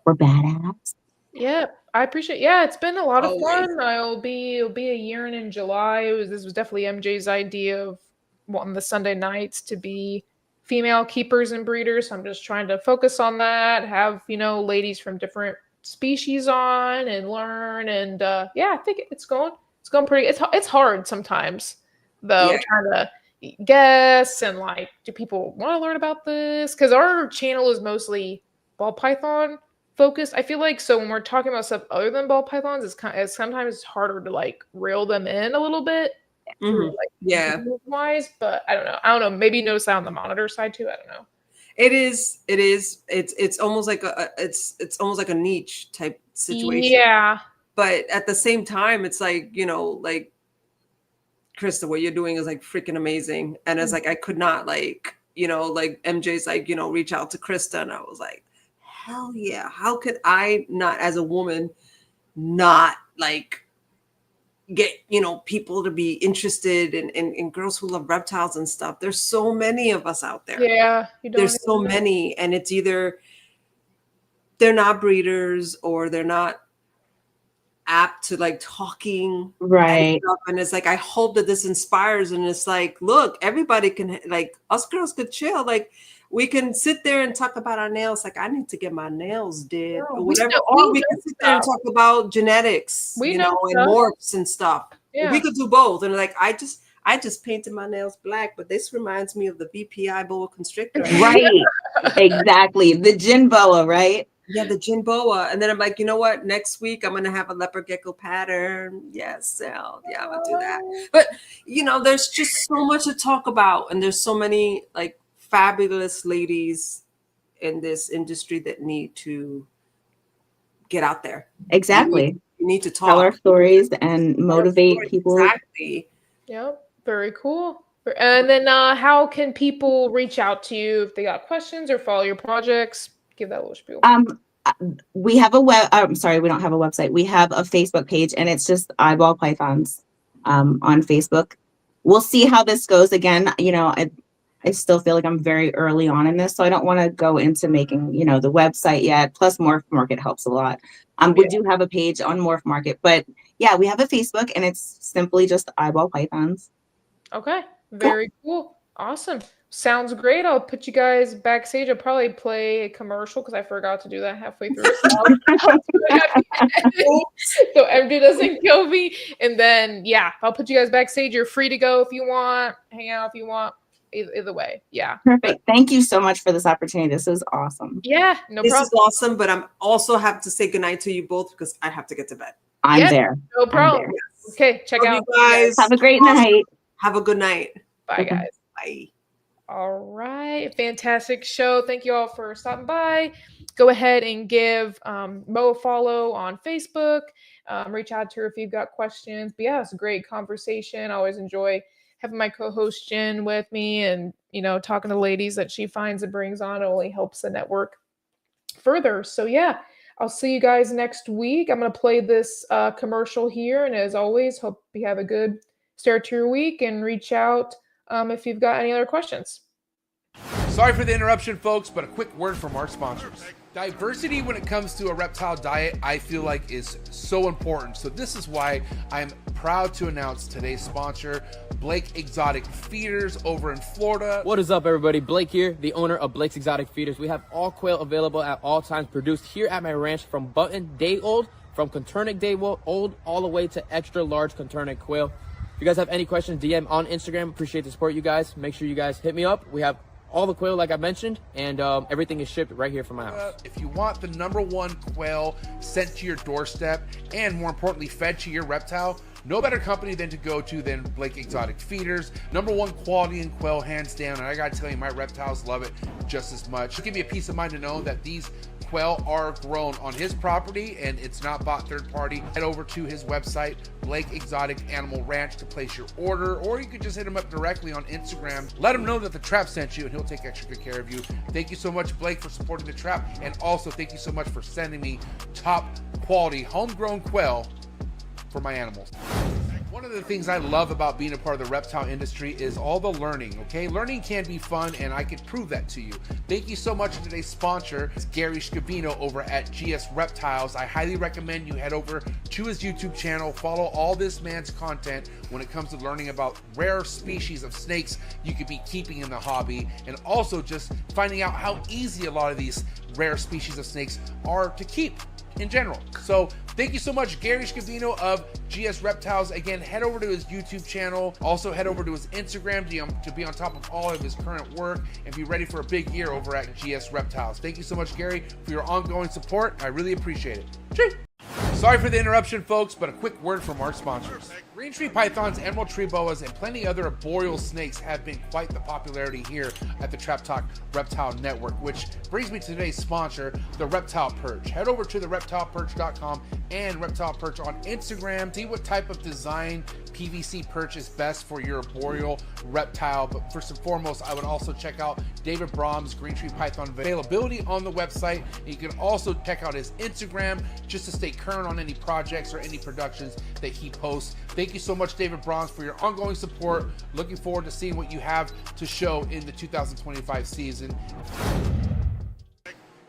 we're badass. Yeah, I appreciate. Yeah, it's been a lot of fun. It'll be a year in July. This was definitely MJ's idea of wanting the Sunday nights to be female keepers and breeders. So I'm just trying to focus on that. Have ladies from different species on and learn, and I think it's going pretty. It's hard sometimes though, trying to guess and like, do people want to learn about this? Because our channel is mostly ball python focused. I feel like, so when we're talking about stuff other than ball pythons, it's sometimes harder to like reel them in a little bit. Mm-hmm. Wise, but I don't know. Maybe notice that on the monitor side too. I don't know. It is. It's almost like it's almost like a niche type situation. Yeah. But at the same time, it's like, like Krista, what you're doing is like freaking amazing. And it's like, I could not like MJ's like, reach out to Krista. And I was like, hell yeah. How could I not, as a woman, not like get, people to be interested in girls who love reptiles and stuff. There's so many of us out there. Yeah. There's so many. And it's either they're not breeders or they're not apt to like talking. Right. And it's like, I hope that this inspires. And it's like, look, everybody can, like, us girls could chill. Like, we can sit there and talk about our nails. Like, I need to get my nails did or we whatever. know- Or we we can know sit there and stuff. talk about genetics, We you know know, and stuff. morphs and stuff. Yeah. We could do both. And like, I just painted my nails black, but this reminds me of the VPI boa constrictor. Right. Exactly. The gin boa, right? Yeah, the gin boa. And then I'm like, you know what? Next week I'm gonna have a leopard gecko pattern. Yes, so yeah, I'm gonna do that. But you know, there's just so much to talk about, and there's so many like fabulous ladies in this industry that need to get out there. Exactly. You need to talk. Tell our stories and motivate people. Exactly. Yep. Very cool. And then how can people reach out to you if they got questions or follow your projects? Give that a little spiel. We have a web. I'm sorry, we don't have a website. We have a Facebook page, and it's just Eyeball Pythons on Facebook. We'll see how this goes. Again, you know, I still feel like I'm very early on in this, so I don't want to go into making, you know, the website yet. Plus, Morph Market helps a lot. We do have a page on Morph Market, but yeah, we have a Facebook, and it's simply just Eyeball Pythons. Okay. Very cool. Awesome. Sounds great. I'll put you guys backstage. I'll probably play a commercial because I forgot to do that halfway through. So MJ doesn't kill me. And then, yeah, I'll put you guys backstage. You're free to go if you want, hang out if you want. Either way. Yeah. Perfect. Thank you so much for this opportunity. This is awesome. Yeah, no This problem. is awesome, but I'm also have to say goodnight to you both because I have to get to bed. I'm Yeah. there. No problem. there. Okay, check Love out. you guys. Have a great night. Have a good night. Bye, guys. Bye. All right. Fantastic show. Thank you all for stopping by. Go ahead and give Mo a follow on Facebook. Reach out to her if you've got questions. But yeah, it's a great conversation. I always enjoy having my co-host Jen with me and, you know, talking to ladies that she finds and brings on. It only helps the network further. So yeah, I'll see you guys next week. I'm going to play this commercial here. And as always, hope you have a good start to your week and reach out if you've got any other questions. Sorry for the interruption, folks, but a quick word from our sponsors. Diversity when it comes to a reptile diet, I feel like is so important. So this is why I'm proud to announce today's sponsor, Blake Exotic Feeders over in Florida. What is up, everybody? Blake here, the owner of Blake's Exotic Feeders. We have all quail available at all times, produced here at my ranch from button day old, from Coturnic day old, all the way to extra large Coturnic quail. If you guys have any questions, DM on Instagram. Appreciate the support, you guys. Make sure you guys hit me up. We have all the quail like I mentioned, and everything is shipped right here from my house. If you want the #1 quail sent to your doorstep and more importantly fed to your reptile, no better company than to go to than Blake Exotic Feeders. #1 quality in quail, hands down, and I gotta tell you, my reptiles love it just as much. Give me a peace of mind to know that these quail are grown on his property and it's not bought third party. Head over to his website, Blake Exotic Animal Ranch, to place your order, or you could just hit him up directly on Instagram. Let him know that the Trap sent you and he'll take extra good care of you. Thank you so much, Blake, for supporting the Trap, and also thank you so much for sending me top quality homegrown quail for my animals. One of the things I love about being a part of the reptile industry is all the learning, okay? Learning can be fun, and I can prove that to you. Thank you so much to today's sponsor, it's Gary Scavino over at gs.reptiles. I highly recommend you head over to his YouTube channel, follow all this man's content when it comes to learning about rare species of snakes you could be keeping in the hobby, and also just finding out how easy a lot of these rare species of snakes are to keep in general. So thank you so much, Gary Scavino of GS Reptiles. Again, head over to his YouTube channel. Also head over to his Instagram to be on top of all of his current work and be ready for a big year over at GS Reptiles. Thank you so much, Gary, for your ongoing support. I really appreciate it. Cheers. Sorry for the interruption, folks, but a quick word from our sponsors. Green tree pythons, emerald tree boas, and plenty other arboreal snakes have been quite the popularity here at the Trap Talk Reptile Network, which brings me to today's sponsor, the Reptile Perch. Head over to the reptileperch.com and Reptile Perch on Instagram. See what type of design PVC perch is best for your arboreal reptile. But first and foremost, I would also check out David Brom's Green Tree Python availability on the website. And you can also check out his Instagram just to stay current on any projects or any productions that he posts. Thank you so much, David Broms, for your ongoing support. Looking forward to seeing what you have to show in the 2025 season.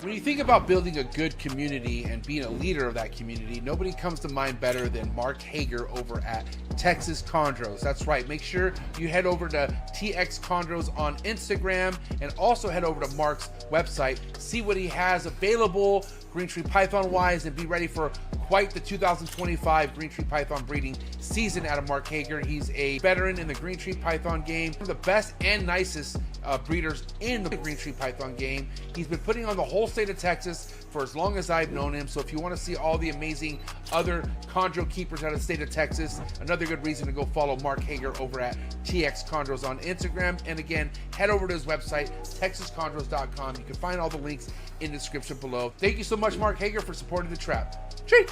When you think about building a good community and being a leader of that community, nobody comes to mind better than Mark Hager over at Texas Chondros. That's right. Make sure you head over to TX Chondros on Instagram and also head over to Mark's website. See what he has available green tree python wise and be ready for quite the 2025 green tree python breeding season out of Mark Hager. He's a veteran in the green tree python game, one of the best and nicest breeders in the green tree python game. He's been putting on the whole state of Texas for as long as I've known him. So if you want to see all the amazing other chondro keepers out of the state of Texas, another good reason to go follow Mark Hager over at TX Chondros on Instagram. And again, head over to his website, texaschondros.com. You can find all the links in the description below. Thank you so much, Mark Hager, for supporting the trap. Cheers.